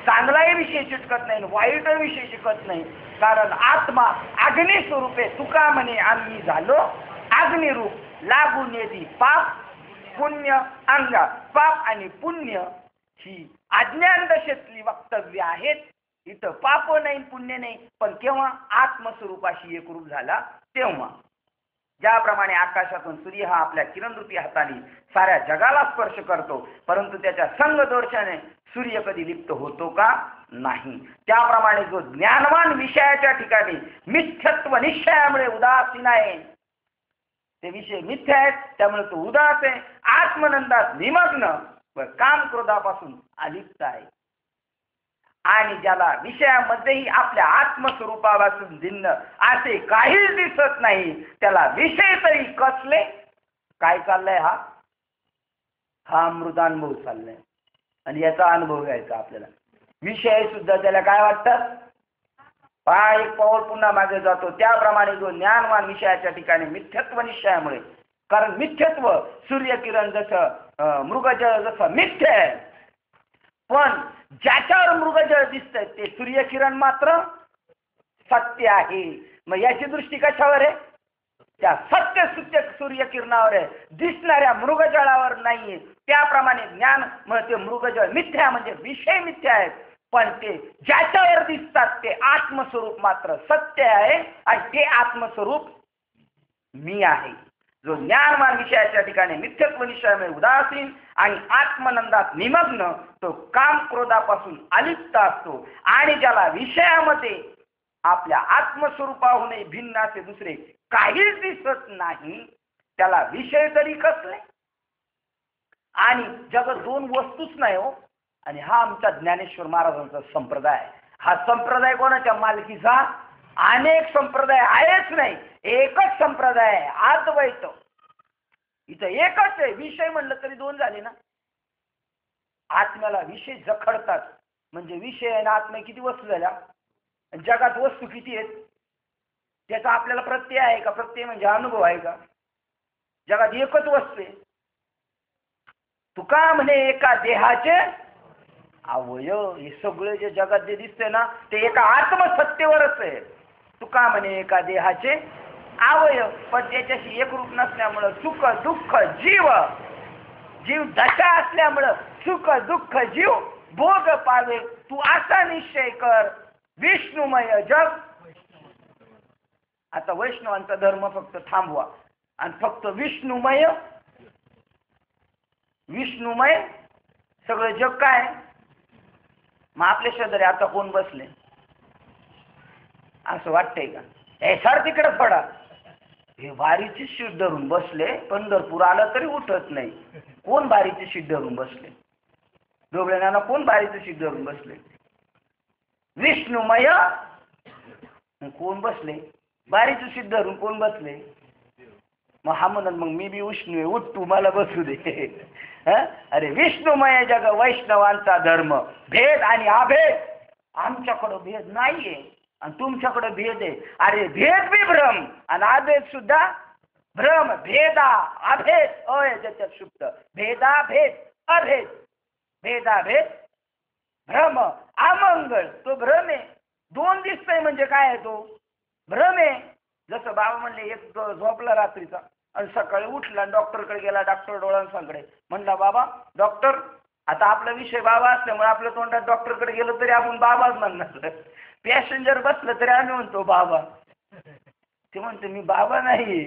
चांगलाही विषय चिटकत नाही, वाईटही विषय चिटकत नाही, कारण आत्मा अग्नी स्वरूप आहे. तुका म्हणे आम्ही झालो अग्निरूप, लागून येती पाप पुण्य अंगा. पाप आणि पुण्य ही अज्ञान दशेतली वक्तव्य आहेत. इथं पाप नाही पुण्य नाही, पण केव्हा आत्मस्वरूपाशी एकरूप झाला तेव्हा. ज्याप्रमाणे आकाशातून सूर्य हा आपल्या किरणरूपी हाताने साऱ्या जगाला स्पर्श करतो, परंतु त्याच्या संग दोषाने सूर्य कधी लिप्त होतो का? नाही. त्याप्रमाणे जो ज्ञानवान विषयाच्या ठिकाणी मिथ्यत्व निश्चयामुळे उदासीन आहे, ते विषय मिथ्या आहेत, त्यामुळे तो उदास आहे, आत्मनंदात निमग्न व काम क्रोधापासून अलिप्त आहे. आणि ज्याला विषयामध्येही आपल्या आत्मस्वरूपापासून भिन्न असे काहीच दिसत नाही, त्याला विषय तरी कसले काय चाललंय? हा अमृतानुभव चाललाय, आणि याचा अनुभव घ्यायचा आपल्याला. विषय सुद्धा त्याला काय वाटतात? एक पाऊल पुन्हा मागे जातो. त्याप्रमाणे जो ज्ञानवान विषयाच्या ठिकाणी मिथ्यत्व निश्चयामुळे, कारण मिथ्यत्व सूर्यकिरण जसं मृगजळ जसं मिथ्य आहे, पण ज्याच्यावर मृगजळ दिसतंय ते सूर्यकिरण मात्र सत्य आहे. मग याची दृष्टी कशावर आहे? त्या सत्य सत्य सूर्यकिरणावर आहे, दिसणाऱ्या मृगजळावर नाहीये. त्याप्रमाणे ज्ञान म्हणते मृगजळ मिथ्या म्हणजे विषय मिथ्या आहेत, पण ते ज्याच्यावर दिसतात ते आत्मस्वरूप मात्र सत्य आहे, आणि ते आत्मस्वरूप मी आहे. जो ज्ञानवान विषयाच्या ठिकाणी मिथ्यत्व निश्चयामुळे उदासीन आणि आत्मनंदात निमग्न, तो काम क्रोधापासून अलिप्त असतो. आणि ज्याला विषयामध्ये आपल्या आत्मस्वरूपाहूनही भिन्न असे दुसरे काहीच दिसत नाही, त्याला विषय तरी कसले? आणि जगत दोन वस्तूच नाही हो. आणि हा आमचा ज्ञानेश्वर महाराजांचा संप्रदाय. हा संप्रदाय कोणाच्या मालकीचा? अनेक संप्रदाय आहेच नाही, एकच संप्रदाय आहे, अद्वैत. इथं एकच आहे. विषय म्हणलं तरी दोन झाले ना. आत्म्याला विषय जखडतात, म्हणजे विषय आणि आत्मा किती वस्तू झाल्या? जगात वस्तू किती आहेत? त्याचा आपल्याला प्रत्यय आहे का? प्रत्यय म्हणजे अनुभव आहे का? जगात एकच वस्तू आहे. तुका म्हणे एका देहाचे अवयव. हे सगळे जे जगात जे दिसते ना, ते एका आत्मसत्तेवरच आहे. तुका म्हणे एका देहाचे अवयव, पण त्याच्याशी एकरूप नसल्यामुळं सुख दुःख जीव दशा असल्यामुळं सुख दुःख जीव भोग पावे. तू असा निश्चय कर, विष्णुमय जग. आता वैष्णवांचा धर्म फक्त थांबवा आणि फक्त विष्णुमय सगळं जग काय? मग आपल्या शेजारी आता कोण बसले असं वाटतंय का? हे सर तिकडे पडा. हे वारीची शीट धरून बसले, पंढरपूर आलं तरी उठत नाही. कोण वारीची शीट धरून बसले? डोबळेनाना कोण वारीची शीट धरून बसले? विष्णुमय. कोण बसले? वारीची शीट धरून कोण बसले? मग हा म्हणून मग मी बी विष्णू आहे, उठ तू मला बसू दे. अरे विष्णुमय जग वैष्णवांचा धर्म. भेद आणि अभेद. आमच्याकडं भेद नाहीये आणि तुमच्याकडे भेद आहे. अरे भेद बी भ्रम आणि अभेद सुद्धा भ्रम. भेदा अभेद अय त्याच्यात शुद्ध. भेदा भेद अभेद. भेदा भेद भ्रम. अमंगळ तो भ्रम आहे. दोन दिसतंय म्हणजे काय आहे? तो भ्रम आहे. जसं बाबा म्हणले एक झोपला रात्रीचा, आणि सकाळी उठला डॉक्टरकडे गेला. डॉक्टर डोळ्यांकडे म्हणला, बाबा डॉक्टर, आता आपला विषय बाबा असल्यामुळे आपल्या तोंडात डॉक्टरकडे गेलो तरी आपण बाबाच म्हणणार. पॅसेंजर बसलं तरी आम्ही म्हणतो बाबा. ते म्हणते मी बाबा नाही.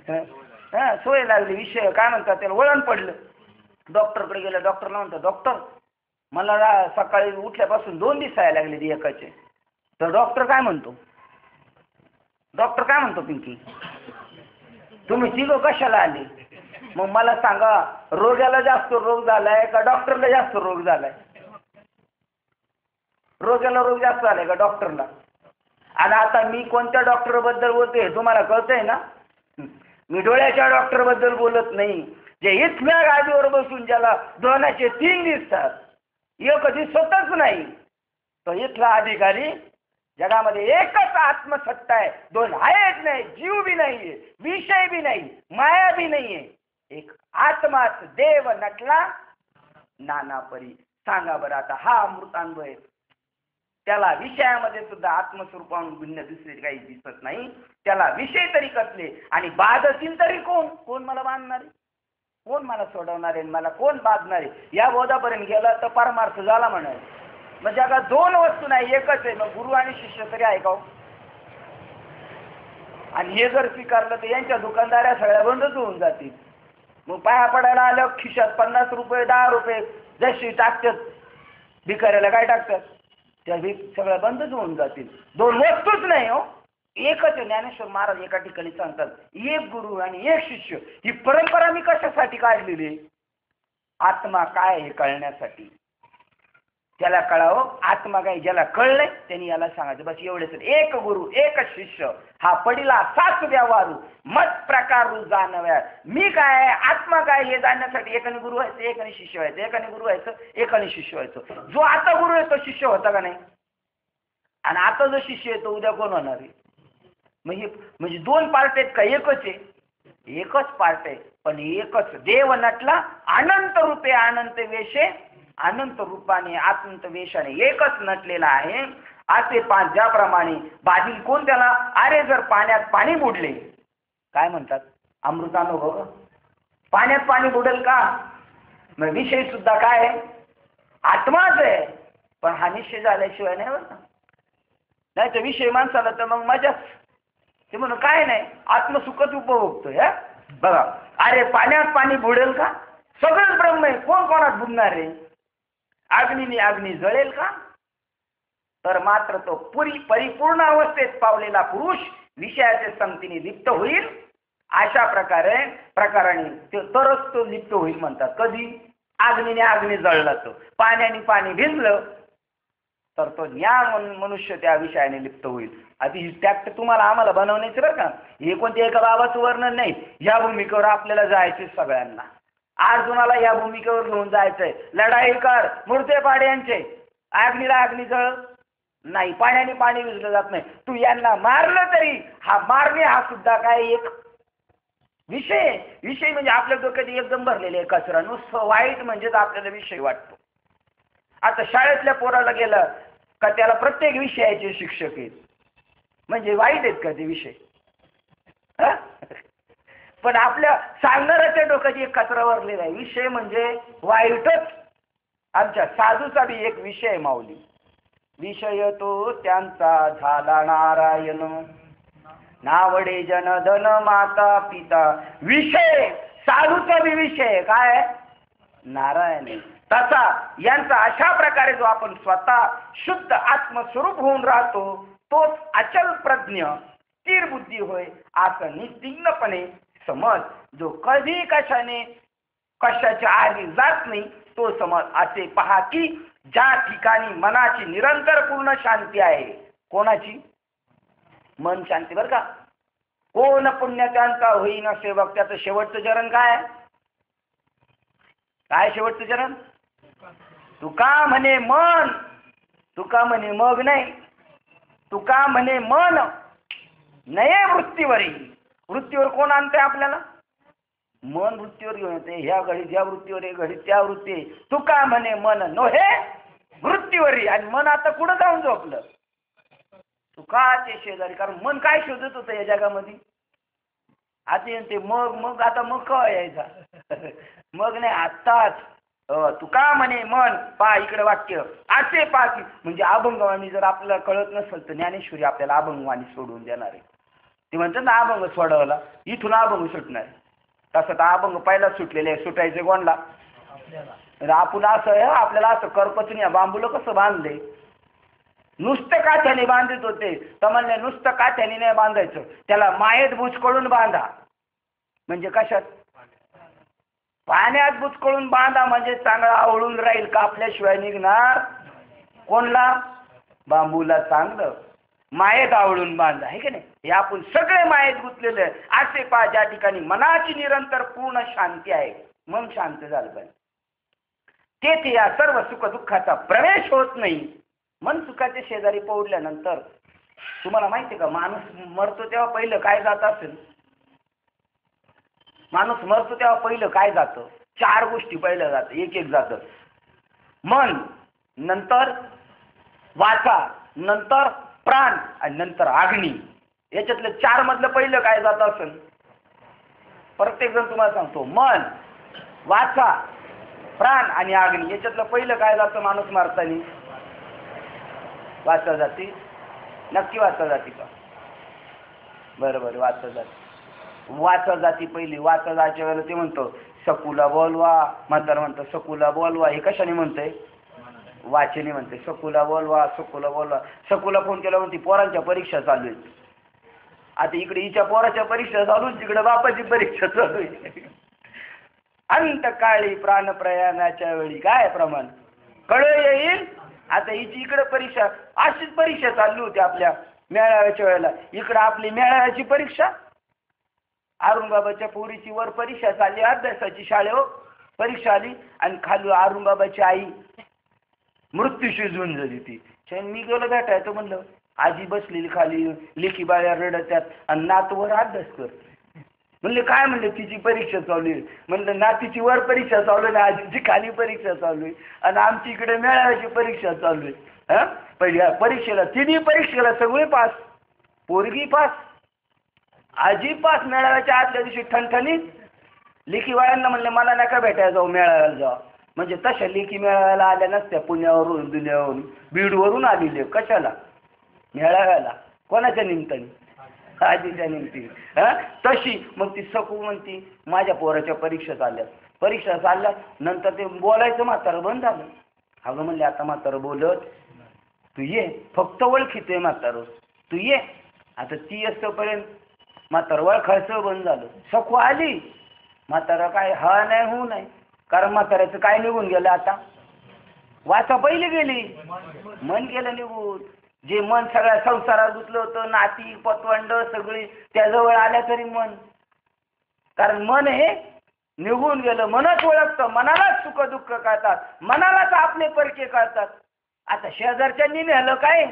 हा, सोय लागली, विषय काय म्हणतात त्याला वळण पडलं. डॉक्टरकडे गेलं. डॉक्टरला म्हणतो, डॉक्टर मला सकाळी उठल्यापासून 2 दिवस यायला लागले एकाचे. तर डॉक्टर काय म्हणतो, डॉक्टर काय म्हणतो, पिंकी तुम्ही तिघं कशाला आले? मग मला सांगा, रोग्याला जास्त रोग झालाय का डॉक्टरला जास्त रोग झालाय? रोग्याला रोग जास्त झालाय का डॉक्टरला? आणि आता मी कोणत्या डॉक्टर बद्दल बोलतोय तुम्हाला कळतंय ना? मी डोळ्याच्या डॉक्टर बद्दल बोलत नाही, जे इथल्या गादीवर बसून ज्याला दोनाचे 3 दिसतात, एक दिसतच नाही, तो इथला अधिकारी. जगामध्ये एकच आत्मसत्ता आहे, 2 आहेत नाही, जीव बी नाहीये, विषय बी नाही, माया बी नाहीये, एक आत्माच देव नटला नाना परी. सांगा बरं आता, हा अमृतानुभव आहे, त्याला विषयामध्ये सुद्धा आत्मस्वरूपाहून भिन्न दुसरे काही दिसत नाही. त्याला विषय तरी कसले आणि बाधतील तरी कोण? कोण मला बांधणारे, कोण मला सोडवणारे, मला कोण बांधणारे? या बोधापर्यंत गेला तर परमार्थ झाला म्हणाल. मग जगात 2 वस्तू नाही, एकच आहे. मग गुरु आणि शिष्य तरी आहे का? आणि हे जर स्वीकारलं तर यांच्या दुकानदाऱ्या सगळ्या बंदच होऊन जातील. मग पाया पडायला आलं खिशात 50 रुपये 10 रुपये जशी टाकतात, भिकाऱ्याला काय टाकतात, त्या सगळ्या बंदच होऊन जातील. 2 वस्तूच नाही हो, एकच आहे. ज्ञानेश्वर महाराज एका ठिकाणी सांगतात, एक गुरु आणि एक शिष्य. ही परंपरा मी कशासाठी काढलेली? आत्मा काय हे कळण्यासाठी. त्याला कळावं आत्मा काय, ज्याला कळलंय त्यांनी याला सांगायचं, बस एवढेच. एक गुरु एक शिष्य, हा पडिला साच व्यवहारू, मत प्रकार जाणव्या. मी काय आत्मा काय हे जाणण्यासाठी एकाने गुरु व्हायचं, एकाने शिष्य व्हायचं, एकाने गुरु व्हायचं, एकाने शिष्य व्हायचं. जो आता गुरु आहे तो शिष्य होता का नाही? आणि आता जो शिष्य आहे तो उद्या कोण होणार आहे? म्हणजे 2 पार्ट आहेत का? एकच आहे, एकच पार्ट आहे. पण एकच देव नटला अनंत रूपे अनंत वेशे, अनंत रूपाने अनंत वेशाने एकच नटलेला आहे. असे ज्याप्रमाणे बादल कोण त्याला, अरे जर पाण्यात पाणी बुडले, काय म्हणतात अमृतानुभव, पाण्यात पाणी बुडेल का? मग विषय सुद्धा काय आहे? आत्माच आहे. पण हा निश्चय झाल्याशिवाय नाही बरं. नाही तर विषय माणसाला तर मग मजाच. ते म्हणून काय नाही, आत्मसुखच उपभोगतोय. बघा, अरे पाण्यात पाणी बुडेल का? सगळंच ब्रह्म आहे, कोण कोणात बुडणार आहे? अग्नीने अग्नी जळेल का? तर मात्र तो परिपूर्ण अवस्थेत पावलेला पुरुष विषयाच्या संगतीने लिप्त होईल. अशा प्रकाराने तरच तो लिप्त होईल म्हणतात. कधी? अग्नीने अग्नी जळला, तो पाण्याने पाणी भिजलं तर तो ज्ञान मनुष्य त्या विषयाने लिप्त होईल. आधी त्याग तुम्हाला आम्हाला बनवण्याचं बरं का. हे कोणत्या एका बाबाचं वर्णन नाही. या भूमिकेवर आपल्याला जायचे सगळ्यांना. अर्जुनाला या भूमिकेवर घेऊन जायचंय. लढाई कर, मूर्ते पाड्यांचे, अग्नीला अग्नी जळ नाही, पाण्याने पाणी विजलं जात नाही. तू यांना मारलं तरी हा मारणे हा सुद्धा काय एक विषय. विषय म्हणजे आपल्या डोक्यात एकदम भरलेले आहे कचरा. नुसतं वाईट म्हणजेच आपल्याला विषय वाटतो. आता शाळेतल्या पोराला गेलं का त्याला प्रत्येक विषयाचे शिक्षक आहेत, म्हणजे वाईट आहेत का ते विषय? पण आपल्या सांगणाऱ्याच्या डोक्यात एक कचरा भरलेला आहे. विषय म्हणजे वाईटच. आमच्या साधूचा बी एक विषय माऊली. विषय तो त्यांचा झाला नारायण, नावडे जनधन माता पिता. विषय साधूचा बी विषय काय? नारायण. तसा यांचा अशा प्रकारे जो आपण स्वतः शुद्ध आत्मस्वरूप होऊन राहतो तोच अचल प्रज्ञ स्थिर बुद्धी होय असं निस्तिग्नपणे समज. जो कधी कशाच्या आधी जात नाही तो समज. असे पहा की ज्या ठिकाणी मनाची निरंतर पूर्ण शांती आहे. कोणाची? मन शांती बरं का. कोण पुण्यकांचा होईना सेवक. त्याचं शेवटचं चरण काय? काय शेवटचं चरण? तुका म्हणे मन, तुका म्हणे मग नाही, तुका म्हणे मन नये वृत्तीवरी. वृत्तीवर कोण आणते आपल्याला? मन वृत्तीवर घेऊन येते. ह्या घडीत या वृत्तीवर, एक घडीत त्या वृत्ती. तुका म्हणे मन नोहे वृत्तीवरी. आणि मन आता कुठं जाऊन झोपलं? तुकाचे शेजारी. कारण मन काय शोधत होतं या जगामध्ये? आता ते मग मग आता मग का यायचा मग नाही आत्ताच. तू का म्हणे मन पा इकडे वाक्य असे पा की म्हणजे अभंगवाणी जर आपल्याला कळत नसेल तर ज्ञानेश्वरी आपल्याला अभंगवाणी सोडून देणार आहे. ते म्हणतात ना अभंग सोडवला इथून अभंग सुटणार आहे. तसं तर अभंग पहिलाच सुटलेले आहे. सुटायचे कोणला आपण असं आहे आपल्याला असं करपच नाही. बांबूला कसं बांधले नुसतं काठ्याने बांधित होते तर म्हणले नुसतं काठ्याने नाही बांधायचं त्याला मायेत बुचकळून बांधा. म्हणजे कशात पाण्यात बुचकळून बांधा म्हणजे चांगला आवळून राहील. कापल्याशिवाय निघणार कोणला बांबूला चांगलं मायेत आवळून बांधा आहे की नाही. हे आपण सगळे मायेत गुंतलेले असे पहा ज्या ठिकाणी मनाची निरंतर पूर्ण शांती आहे मन शांत झालं पाहिजे तेथे या सर्व सुख दुःखाचा प्रवेश होत नाही. मन सुखाच्या शेजारी पडल्यानंतर तुम्हाला माहिती आहे का माणूस मरतो तेव्हा पहिलं काय जात असेल. माणूस मरतो तेव्हा पहिलं काय जातं. 4 गोष्टी पहिलं जातं एक एक जातं. मन नंतर वाचा नंतर प्राण आणि नंतर अग्नी. याच्यातलं 4 मधलं पहिलं काय जात असेल. प्रत्येक जण तुम्हाला सांगतो मन वाचा प्राण आणि अग्नी याच्यातलं पहिलं काय जातं. माणूस मारताना वाचा जाती. नक्की वाचा जाती का. बरोबर वाचा जाती. वाचा जाती पहिली. वाचा जायच्या वेळेला ते म्हणतो सकुला बोलवा. म्हातारा म्हणतो सकुला बोलवा. हे कशाने म्हणतंय वाचेने म्हणते सकुला बोलवा सकुला बोलवा. सकुला फोन केला म्हणते पोरांच्या परीक्षा चालू आहेत. आता इकडे हिच्या पोराच्या परीक्षा चालू तिकडे बापाची परीक्षा चालू आहे. अंतकाळी प्राणप्रयाणाच्या वेळी काय प्रमाण कळ येईल. आता हिची इकडे परीक्षा अशीच परीक्षा चालली होती आपल्या मेळाव्याच्या वेळेला. इकडे आपली मेळाव्याची परीक्षा अरुणबाबाच्या पोरीची वर परीक्षा चालली अभ्यासाची शाळेवर परीक्षा आली आणि खाली अरुणबाबाची आई मृत्यूशी झुंज झाली ती. मी गेलो भेटायचं म्हणलं आजी बसलेली खाली लेखी बाळ्या रडत्यात आणि नातूवर अभ्यास कर. म्हणले काय म्हणले तिची परीक्षा चालू आहे. म्हणलं नातीची वर परीक्षा चालू आहे आजीची खाली परीक्षा चालू आहे आणि आमची इकडे मेळाव्याची परीक्षा चालू आहे. पहिल्या परीक्षेला तिन्ही परीक्षेला सगळे पास. पोरगी पास आजी पास. मेळाव्याच्या आदल्या दिवशी ठणठणीत लेखी बाळ्यांना म्हणले मला नका भेटायला जाऊ मेळाव्याला जाऊ. म्हणजे तशा लेखी मेळाव्याला आल्या नसत्या पुण्यावरून दुनियावरून बीडवरून आलेले कशाला मेळाव्याला कोणाच्या निमित्ताने आजीच्या निमित्ताने. तशी मग ती सकू म्हणती माझ्या पोराच्या परीक्षा चालल्यात. परीक्षा चालल्या नंतर ते बोलायचं म्हातारं बंद झालं. अगं म्हणले आता म्हातारं बोलत तू ये फक्त ओळखीतोय म्हातारं तू ये. आता ती असतोपर्यंत म्हातारं ओळखायचं बंद झालं. सकू आली म्हातारा काय हा नाही हो नाही कारण म्हाताऱ्याचं काय निघून गेलं. आता वाचा पहिली गेली मन गेलं निघून. जे मन सगळ्या संसारात गुंतलं होतं नाती पतवंड सगळी त्याजवळ आल्या तरी मन कारण मन हे निघून गेलं. मनच ओळखतं मनालाच सुख दुःख कळतात मनालाच आपले परके कळतात. आता शेजारच्यांनी नेलं काय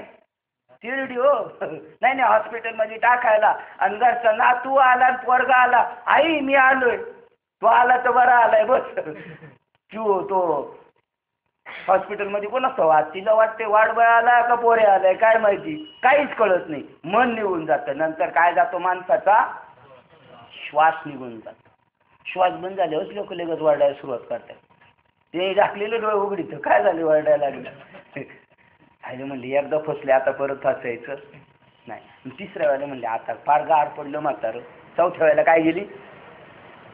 तिरडी हो नाही नाही हॉस्पिटलमध्ये टाकायला आणि घरचा नातू आला आणि पोरगा आला आई मी आलोय. तो आला तर बरा आलाय बस. तो हॉस्पिटलमध्ये कोण असतो वाद तिला वाटते वाढबळ आला का पोरे आलाय काय माहिती काहीच कळत नाही. मन निघून जातं. नंतर काय जातो माणसाचा श्वास निघून जातो. श्वास बंद झाल्यावर लोक लगेच वाढायला सुरुवात करतात. ते झाकलेले डोळे उघडीत काय झाले वाढायला लागले. आले म्हणले एकदा फसले आता परत फसायचं नाही. 3ऱ्या वेळेला म्हणले आता फार गार पडलं म्हातारं. 4थ्या वेळेला काय गेली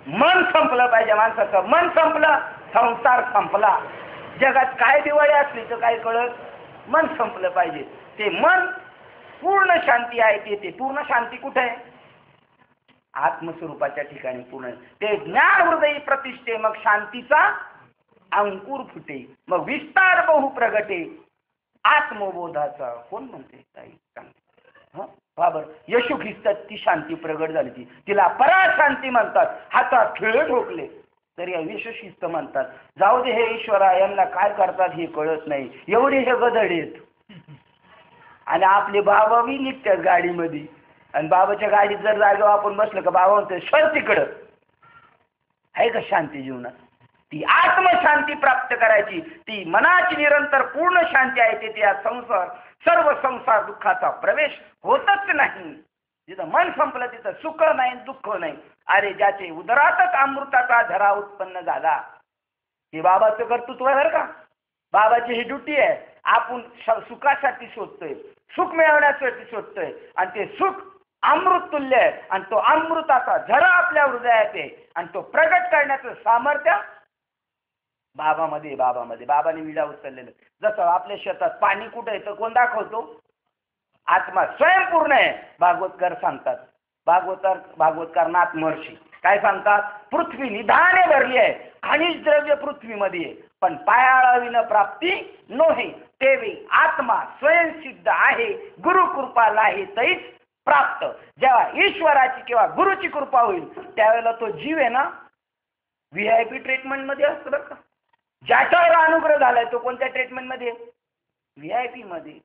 मन संपलं पाहिजे माणसाचं. मन संपलं संसार संपला. जगात काय दिवाळी असली तर काय कळत मन संपलं पाहिजे. ते मन पूर्ण शांती आहे. ते पूर्ण शांती कुठे आहे आत्मस्वरूपाच्या ठिकाणी पूर्ण. ते ज्ञान हृदयी प्रतिष्ठे मग शांतीचा अंकुर फुटे मग विस्तार बहु प्रगटे आत्मबोधाचा. कोण म्हणते काही सांग बाबर यशू ख्रिस्तात ती शांती प्रगट झाली. तिला पराशांती म्हणतात. हातात खिळे ठोकले तरी विश्वशिस्त म्हणतात. जाऊ दे हे ईश्वरा यांना काय करतात हे कळत नाही एवढे हे गधड आहेत. आणि आपले बाबा बी निघतात गाडीमध्ये आणि बाबाच्या गाडीत जर जागेवर आपण बसलं का बाबा म्हणतो सर तिकडं आहे का शांती जीवनात. ती आत्मशांती प्राप्त करायची ती मनाची निरंतर पूर्ण शांती आहे. ते या संसार सर्व संसार दुःखाचा प्रवेश होतच नाही. जिथं मन संपलं तिथं सुख नाही दुःख नाही. अरे ज्याचे उदरातच अमृताचा झरा उत्पन्न झाला, हे बाबाचं कर्तृत्व आहे बरं का. बाबाची ही ड्युटी आहे. आपण सुखासाठी शोधतोय, सुख मिळवण्यासाठी शोधतोय, आणि ते सुख अमृत तुल्य आहे, आणि तो अमृताचा झरा आपल्या हृदयात आहे, आणि तो प्रगट करण्याचं सामर्थ्य बाबामध्ये. बाबाने विडा उचललेलं. जसं आपल्या शेतात पाणी कुठं येतं कोण दाखवतो? आत्मा स्वयंपूर्ण आहे. भागवतकर सांगतात, भागवतकार नाथ महर्षी काय सांगतात? पृथ्वी निधाने भरली आहे, खनिज द्रव्य पृथ्वीमध्ये आहे, पण पायाळाविन प्राप्ती नोहे. तेवी आत्मा स्वयंसिद्ध आहे, गुरुकृपा लाहे तैच प्राप्त. जेव्हा ईश्वराची किंवा गुरुची कृपा होईल त्यावेळेला तो जीव आहे ना VIP ट्रीटमेंट मध्ये असतो बरं का. ज्याच्यावर अनुग्रह झालाय तो कोणत्या ट्रीटमेंट मध्ये? VIP मध्ये.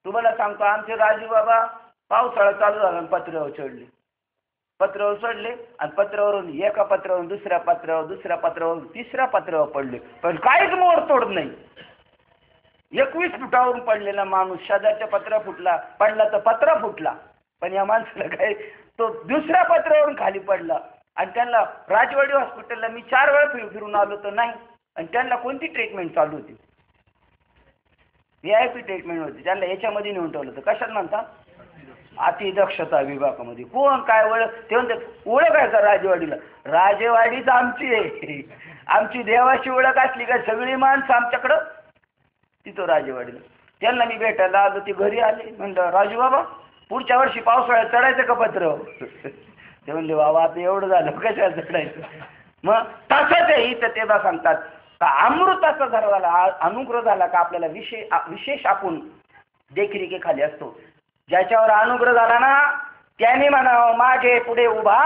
तुम्हाला सांगतो, आमचे राजू बाबा पावसाळा चालू झाला पत्र्यावर चढले, आणि पत्रावरून एका पत्रावरून दुसऱ्या पत्रावरून तिसऱ्या पत्रावर पडले, पण काहीच मोडतोड नाही. 21 फुटावरून पडलेला माणूस शेजारच्या पडला तर पत्रा फुटला, पण या माणसाला काय, तो दुसऱ्या पत्रावरून खाली पडला. आणि त्यांना राजवाडी हॉस्पिटलला मी 4 वेळा फिरून आलो तर नाही. आणि त्यांना कोणती ट्रीटमेंट चालू होती? VIP ट्रीटमेंट होती. त्यांना याच्यामध्ये नेऊन ठेवलं होतं. कशात म्हणतात? अतिदक्षता विभागामध्ये. कोण काय ओळख? ते म्हणतात ओळख आहे का राजवाडीला? राजवाडीच आमची आहे. आमची देवाची ओळख असली का सगळी माणसं आमच्याकडं तिथं राजवाडीला. त्यांना मी भेटायला आलो, ते घरी आले. म्हणलं राजू बाबा पुढच्या वर्षी पावसाळ्यात चढायचं का पत्र? ते म्हणले बाबा आता एवढं झालं कशाला चढायचं. मग तसंच आहे इथं. तेव्हा सांगतात का अमृताचा झाला अनुग्रह झाला का आपल्याला विशेष आपण देखरेखीखाली असतो. ज्याच्यावर अनुग्रह झाला ना त्याने म्हणावं मागे पुढे उभा,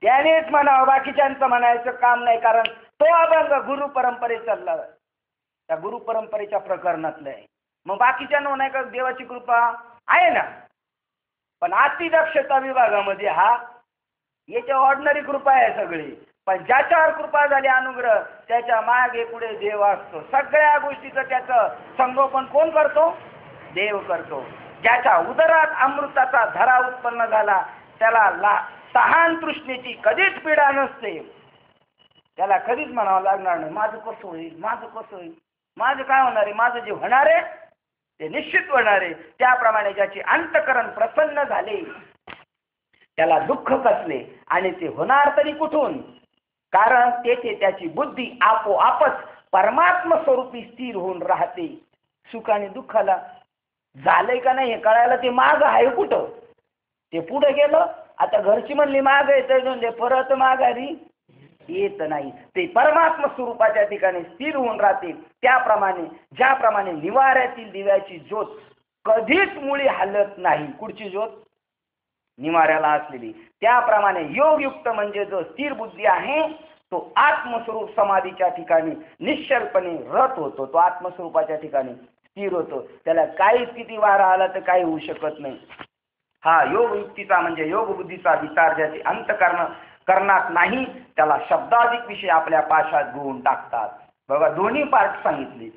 त्यानेच म्हणावं, बाकीच्यांचं म्हणायचं काम नाही. कारण तो अभंग गुरु परंपरेत चालला, त्या गुरु परंपरेच्या प्रकरणातलं आहे. मग बाकीच्यांना नाही का देवाची कृपा आहे ना, पण अतिदक्षता विभागामध्ये याच्या ऑर्डिनरी कृपा आहे सगळी. पण ज्याच्यावर कृपा झाली अनुग्रह त्याच्या मागे पुढे देव असतो. सगळ्या गोष्टीचं त्याचं संगोपन कोण करतो? देव करतो. ज्याच्या उदरात अमृताचा धरा उत्पन्न झाला त्याला तहान तृष्णेची कधीच पीडा नसते. त्याला कधीच म्हणावं लागणार नाही माझं कसं होईल, माझं काय होणार आहे. माझं जे होणार आहे ते निश्चित होणार आहे. त्याप्रमाणे ज्याचे अंतःकरण प्रसन्न झाले त्याला दुःख कसले, आणि ते होणार तरी कुठून? कारण तेथे त्याची बुद्धी आपोआपच परमात्म स्वरूपी स्थिर होऊन राहते. सुख आणि दुःखाला झालंय का नाही हे कळायला ते माग आहे कुठं? ते पुढे गेलं. आता घरची म्हणली माग येतं, परत माघारी येत नाही. ते परमात्म स्वरूपाच्या ठिकाणी स्थिर होऊन राहते. त्याप्रमाणे ज्याप्रमाणे निवाऱ्यातील दिव्याची ज्योत कधीच मुळी हलत नाही. कुठची ज्योत? निवाऱ्याला असलेली. त्याप्रमाणे योगयुक्त म्हणजे जो स्थिर बुद्धी आहे तो आत्मस्वरूप समाधीच्या ठिकाणी निश्चलपणे रत होतो. तो आत्मस्वरूपाच्या ठिकाणी स्थिर होतो. त्याला काहीच किती वारा आला तर काही होऊ शकत नाही. हा योगयुक्तीचा म्हणजे योगबुद्धीचा विचार ज्याचे अंतःकरणात नाही त्याला शब्दाधिक विषय आपल्या पाशात घेऊन टाकतात. बघा दोन्ही पार्ट सांगितले.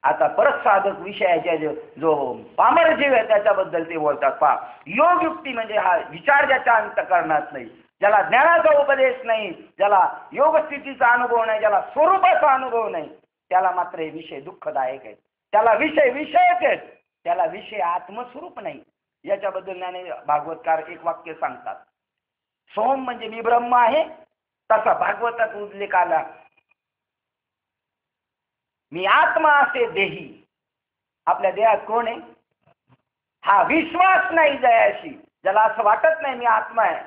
आता परत साधक विषयाच्या जो पामर जीव आहे त्याच्याबद्दल ते बोलतात. पहा, योगयुक्ती म्हणजे हा विचार ज्याच्या अंतःकरणात नाही, ज्याला ज्ञानाचा उपदेश नाही, ज्याला योगस्थितीचा अनुभव नाही, ज्याला स्वरूपाचा अनुभव नाही, त्याला मात्र हे विषय दुःखदायक आहेत. त्याला विषयच आहेत, त्याला विषय आत्मस्वरूप नाही. याच्याबद्दल ज्ञानी भागवतकार एक वाक्य सांगतात. सोम म्हणजे मी ब्रह्म आहे, तसा भागवतात उल्लेख आला मी आत्मा असे देही. आपल्या देहात कोण आहे? हा विश्वास नाही जयाशी, ज्याला असं वाटत नाही मी आत्मा आहे,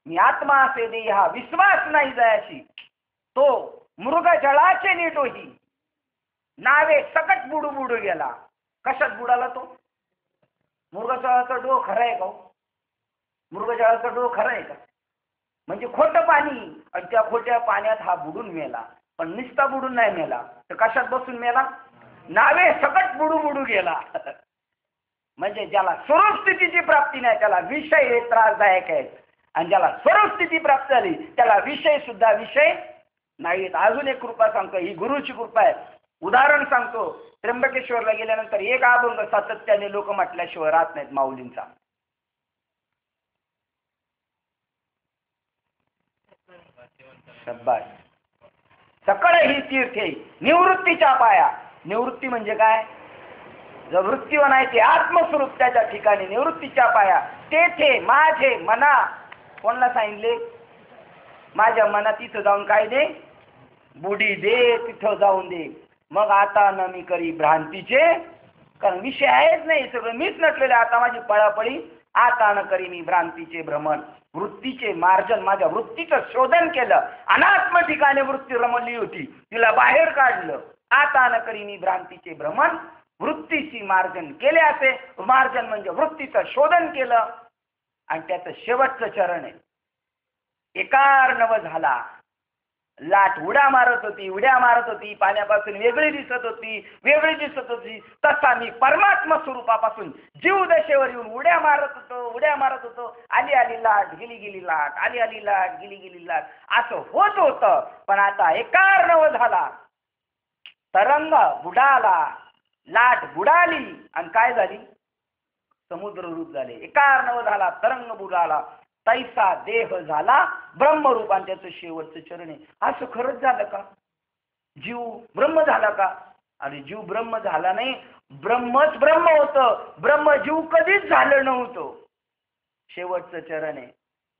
मी आत्मा असे देही, हा विश्वास नाही जयाशी, तो मृग जळाचे नीटोही नावे सकट बुडू बुडू गेला. कशात बुडाला तो? मृगजळाचा डो खरं आहे का? मृगजळाचा डो खरं आहे का? म्हणजे खोटं पाणी, आणि त्या खोट्या पाण्यात हा बुडून मेला. पण निस्ता बुडून नाही मेला तर कशात बसून मेला? नावे सकट बुडू बुडू गेला. म्हणजे ज्याला स्वरूप स्थितीची प्राप्ती नाही त्याला विषय हे त्रासदायक आहेत, आणि ज्याला स्वरूप स्थिती प्राप्त झाली त्याला विषय सुद्धा विषय नाहीत. अजून एक कृपा सांगतो, ही गुरुची कृपा आहे. उदाहरण सांगतो. त्र्यंबकेश्वरला गेल्यानंतर एक अभंग सातत्याने लोक म्हटल्याशिवाय राहत नाहीत माऊलींचा. शब्बास. सकळ ही तीर्थे निवृत्तीच्या पाया. निवृत्ती म्हणजे काय? जर वृत्ती म्हणायची आत्मस्वरूप त्याच्या ठिकाणी निवृत्तीच्या पाया. तेथे माझे मना, कोणाला सांगितले? माझ्या मनात तिथं जाऊन काय दे? बुडी दे, तिथं जाऊन दे. मग आता न मी करी भ्रांतीचे, कारण विषय आहेच नाही, सगळं मीच नटलेलं. आता माझी पळापळी, आता न करी मी भ्रांतीचे भ्रमण. वृत्तीचे मार्जन, माझ्या वृत्तीचं शोधन केलं. अनात्म ठिकाणी वृत्ती रमली होती, तिला बाहेर काढलं. आता न करी मी भ्रांतीचे भ्रमण, वृत्तीची मार्जन केले. असे मार्जन म्हणजे वृत्तीचं शोधन केलं. आणि त्याचं शेवटचं चरण आहे, एकारनव झाला. लाट उड्या मारत होती, उड्या मारत होती, पाण्यापासून वेगळी दिसत होती, वेगळी दिसत होती. तसा मी परमात्मा स्वरूपापासून जीव दशेवर येऊन उड्या मारत होतो, उड्या मारत होतो. आली आली लाट, गेली गेली लाट, आली आली लाट, गेली गेली लाट, असं होत होतं. पण आता एकारनव झाला. तरंग बुडाला, लाट बुडाली, आणि काय झाली? समुद्र रूप झाले. एकारनव झाला, तरंग बुडाला, तैसा देह झाला ब्रह्मरूप. आणि त्याचं शेवटचं चरण आहे. असं खरंच झालं का? जीव ब्रह्म झाला का? आणि जीव ब्रह्म झाला नाही, ब्रह्मच ब्रह्म होतं. ब्रह्म जीव कधीच झालं नव्हतं. शेवटचं चरण आहे,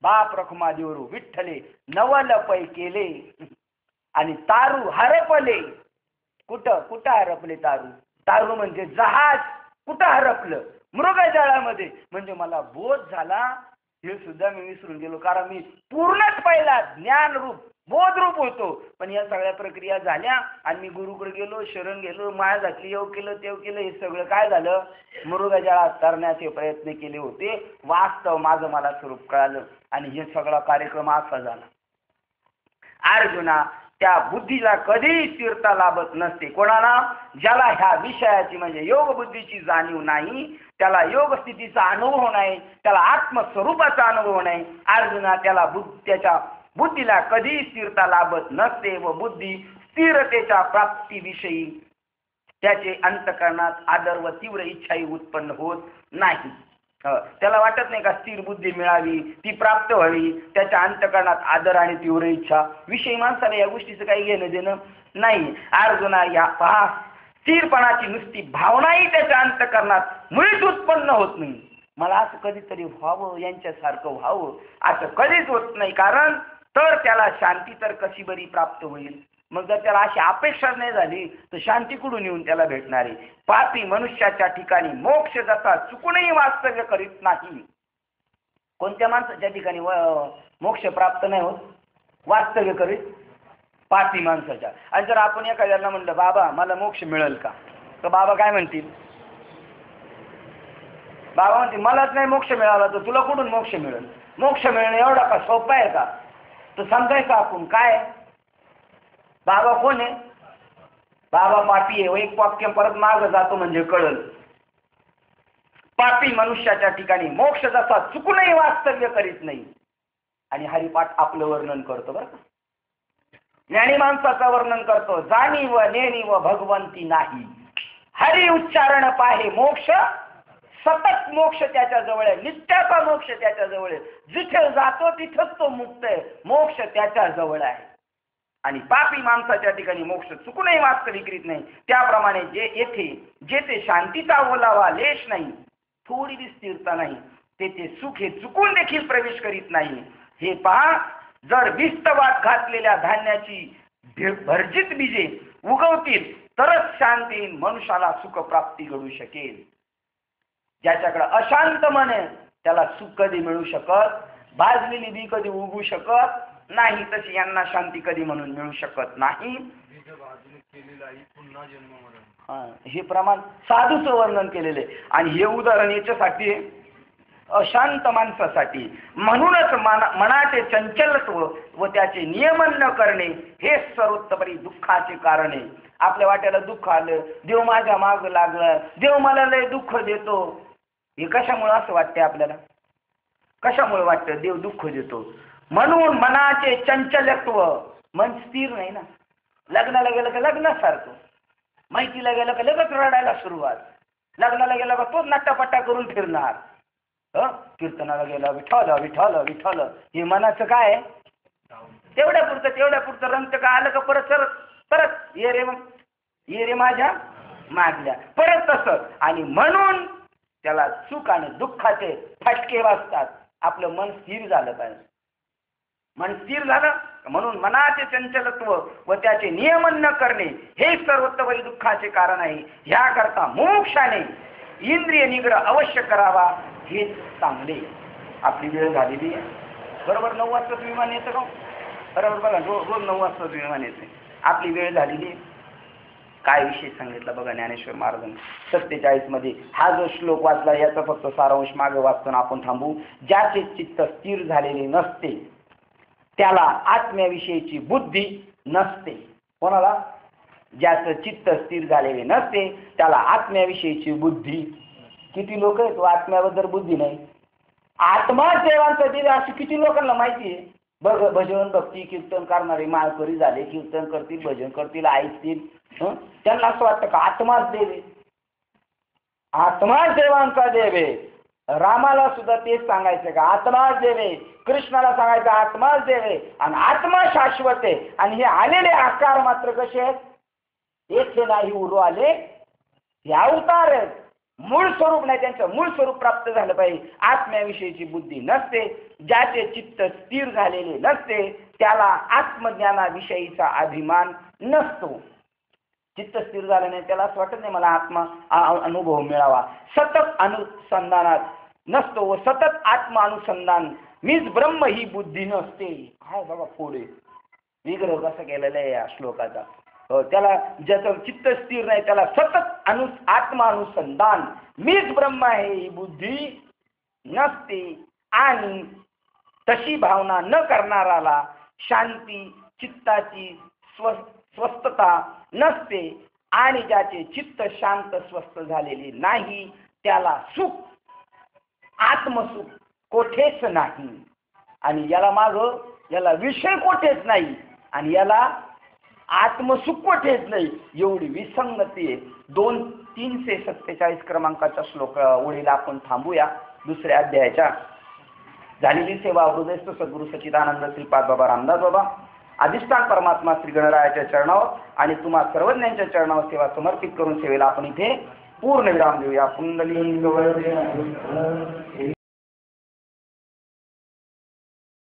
बाप रखुमा देवरू विठ्ठले नवल पै केले आणि तारू हरपले. कुठं कुठं हरपले तारू? तारू म्हणजे जहाज. कुठं हरपलं? मृगजळामध्ये. म्हणजे मला बोध झाला हे सुद्धा मी विसरून गेलो, कारण मी पूर्णच पहिला ज्ञानरूप बोधरूप होतो. पण या सगळ्या प्रक्रिया झाल्या आणि मी गुरुकडे गेलो, शरण गेलो, माया घातली, येऊ केलं तेव केलं. हे सगळं काय झालं? मृगजळात तरण्याचे प्रयत्न केले होते. वास्तव माझं मला स्वरूप कळालं आणि हे सगळा कार्यक्रम असा झाला. अर्जुना, त्या बुद्धीला कधी स्थिरता लाभत नसते. कोणाला? ज्याला ह्या विषयाची म्हणजे योग बुद्धीची जाणीव नाही, त्याला योग स्थितीचा अनुभव नाही, त्याला आत्मस्वरूपाचा अनुभव नाही. अर्जुना, त्याला त्याच्या बुद्धीला कधी स्थिरता लाभत नसते व बुद्धी स्थिरतेच्या प्राप्तीविषयी त्याचे अंतःकरणात आदर व तीव्र इच्छाही उत्पन्न होत नाही. त्याला वाटत नाही का स्थिर बुद्धी मिळावी, ती प्राप्त व्हावी, त्याच्या अंतःकरणात आदर आणि तीव्र इच्छा विषयी माणसाला या गोष्टीचं काही घेणं देणं नाही. अर्जुना, या पहा, स्थिरपणाची नुसती भावनाही त्याच्या अंतःकरणात मुळीच उत्पन्न होत नाही. मला असं कधीतरी व्हावं, यांच्यासारखं व्हावं, असं कधीच होत नाही. कारण तर त्याला शांती तर कशी बरी प्राप्त होईल? मग जर त्याला अशी अपेक्षा नाही झाली तर शांती कुठून येऊन त्याला भेटणार आहे? पापी मनुष्याच्या ठिकाणी मोक्ष जसा चुकूनही वास्तव्य करीत नाही. कोणत्या माणसाच्या ठिकाणी मोक्ष प्राप्त नाही होत? वास्तव्य करीत पापी माणसाच्या. आणि जर आपण एखाद्याला म्हणलं बाबा मला मोक्ष मिळेल का, तर बाबा काय म्हणतील? बाबा म्हणतील मलाच नाही मोक्ष मिळाला तर तुला कुठून मोक्ष मिळेल? मोक्ष मिळणं एवढा का सोपा आहे का? तर समजायचं आपण काय? बाबा कोण आहे? बाबा पापी आहे. एक वाक्य परत मागं जातो म्हणजे कळल. पापी मनुष्याच्या ठिकाणी मोक्ष जसा चुकूनही वास्तव्य करीत नाही. आणि हरिपाठ आपलं वर्णन करतो बरं का. ज्ञानी माणसाचं वर्णन करतो, जाणी व नेणी व भगवंती नाही, हरी उच्चारण पाहे मोक्ष, सतत मोक्ष त्याच्या जवळ आहे, नित्याचा मोक्ष त्याच्या जवळ आहे. जिथे जातो तिथंच तो मुक्त आहे, मोक्ष त्याच्या जवळ आहे. आणि पापी माणसाच्या ठिकाणी मोक्ष चुकूनही वास्तविक करीत नाही. त्याप्रमाणे जेथे शांतीचा ओलावा लेश नाही, थोडी बी स्थिरता नाही, तेथे सुख हे चुकून देखील प्रवेश करीत नाही. हे पहा, जर विस्तवात घातलेल्या धान्याची भरजीत बीजे उगवतील तरच शांती मनुष्याला सुख प्राप्ती घडू शकेल. ज्याच्याकडे अशांत मन आहे त्याला सुख कधी मिळू शकत, भाजलेली बी कधी उगू शकत नाही, तशी यांना शांती कधी म्हणून मिळू शकत नाही. हे प्रमाण साधूचं वर्णन केलेले. आणि हे उदाहरण याच्यासाठी अशांत माणसासाठी. म्हणूनच मनाचे चंचलत्व व त्याचे नियमन न करणे हे सर्वोत्तपरी दुःखाचे कारण आहे. आपल्या वाट्याला दुःख आलं, देव माझ्या माग लागला, देव मला लय दुःख देतो, हे कशामुळे असं वाटते आपल्याला? कशामुळे वाटतं देव दुःख देतो? म्हणून मनाचे चंचलत्व, मन स्थिर नाही ना. लग्नाला गेलं का लग्नासारखं, माहितीला गेलं का लगेच रडायला सुरुवात, लग्नाला गेलं का तोच नट्टापट्टा करून फिरणार, कीर्तनाला गेला विठ्ठल विठ्ठल विठ्ठल, हे मनाचं काय आहे? तेवढ्या पुरतं रंगत का आलं का परत ये रे मग, ये रे माझ्या मागल्या, परत तसं. आणि म्हणून त्याला सुख आणि दुःखाचे फटके वाजतात. आपलं मन स्थिर झालं पाहिजे. मन स्थिर झालं म्हणून मनाचे चंचलत्व व त्याचे नियमन न करणे हे सर्वोत्तम दुःखाचे कारण आहे. ह्याकरता मोक्षाने इंद्रिय निग्रह अवश्य करावा, हेच चांगले. आपली वेळ झालेली आहे. बरोबर 9 वाजता विमान येतं का? बरोबर बघा, रोज 9 वाजता विमान येते. आपली वेळ झालेली आहे. काय विषय सांगितला बघा ज्ञानेश्वर महाराजांनी 47 मध्ये. हा जो श्लोक वाचला याचा फक्त सारांश मागे वाचताना आपण थांबू. ज्याचे चित्त स्थिर झालेले नसते त्याला आत्म्याविषयीची बुद्धी नसते. कोणाला? ज्याचं चित्त स्थिर झालेले नसते त्याला आत्म्याविषयीची बुद्धी. किती लोक आहेत आत्म्याबद्दल बुद्धी नाही. आत्मा देवांचा दिला अशी किती लोकांना माहिती आहे? बघ, भजन भक्ती कीर्तन करणारे माळकरी झाले, कीर्तन करतील, भजन करतील, ऐकतील, त्यांना असं वाटतं का आत्माच देव आहे, आत्माच देवांचा देव आहे. रामाला सुद्धा तेच सांगायचं का आत्माच देव आहे, कृष्णाला सांगायचं आत्माच देव आहे आणि आत्मा शाश्वत आहे. आणि हे आलेले आकार मात्र कसे आहेत? येथे नाही उरू आले, हे अवतार आहेत. मूळ स्वरूप नाही, त्यांचं मूळ स्वरूप प्राप्त झालं पाहिजे. आत्म्याविषयीची बुद्धी नसते. ज्याचे चित्त स्थिर झालेले नसते त्याला आत्मज्ञानाविषयीचा अभिमान नसतो. चित्त स्थिर झालं नाही त्याला असं वाटत नाही मला आत्मा अनुभव मिळावा. सतत अनुसंधानात नसतो व सतत आत्मा अनुसंधान मीच ब्रह्म ही बुद्धी नसते. हाय बाबा पुढे विग्रह कसा केलेला आहे या श्लोकाचा. त्याला ज्याचं चित्त स्थिर नाही त्याला सतत आत्मा अनुसंधान मीच ब्रह्म आहे ही बुद्धी नसते. आणि तशी भावना न करणाराला शांती चित्ताची स्वस्थता नसते. आणि ज्याचे चित्त शांत स्वस्थ झालेले नाही त्याला सुख आत्मसुख कोठेच नाही. आणि याला विषय कोठेच नाही आणि याला आत्मसुख कोठेच नाही. एवढी विसंगती आहे. 347 क्रमांकाच्या श्लोक ओळीला आपण थांबूया. दुसऱ्या अध्यायाच्या झालेली सेवा हृदयस्थ सद्गुरू सच्चिदानंद श्रीपाद बाबा रामदास बाबा अधिष्ठान परमात्मा श्री गणरायाच्या चरणावर आणि तुम्हा सर्वज्ञांच्या चरणावर सेवा समर्पित करून सेवेला आपण इथे पूर्ण विराम देऊया. पुंडलिक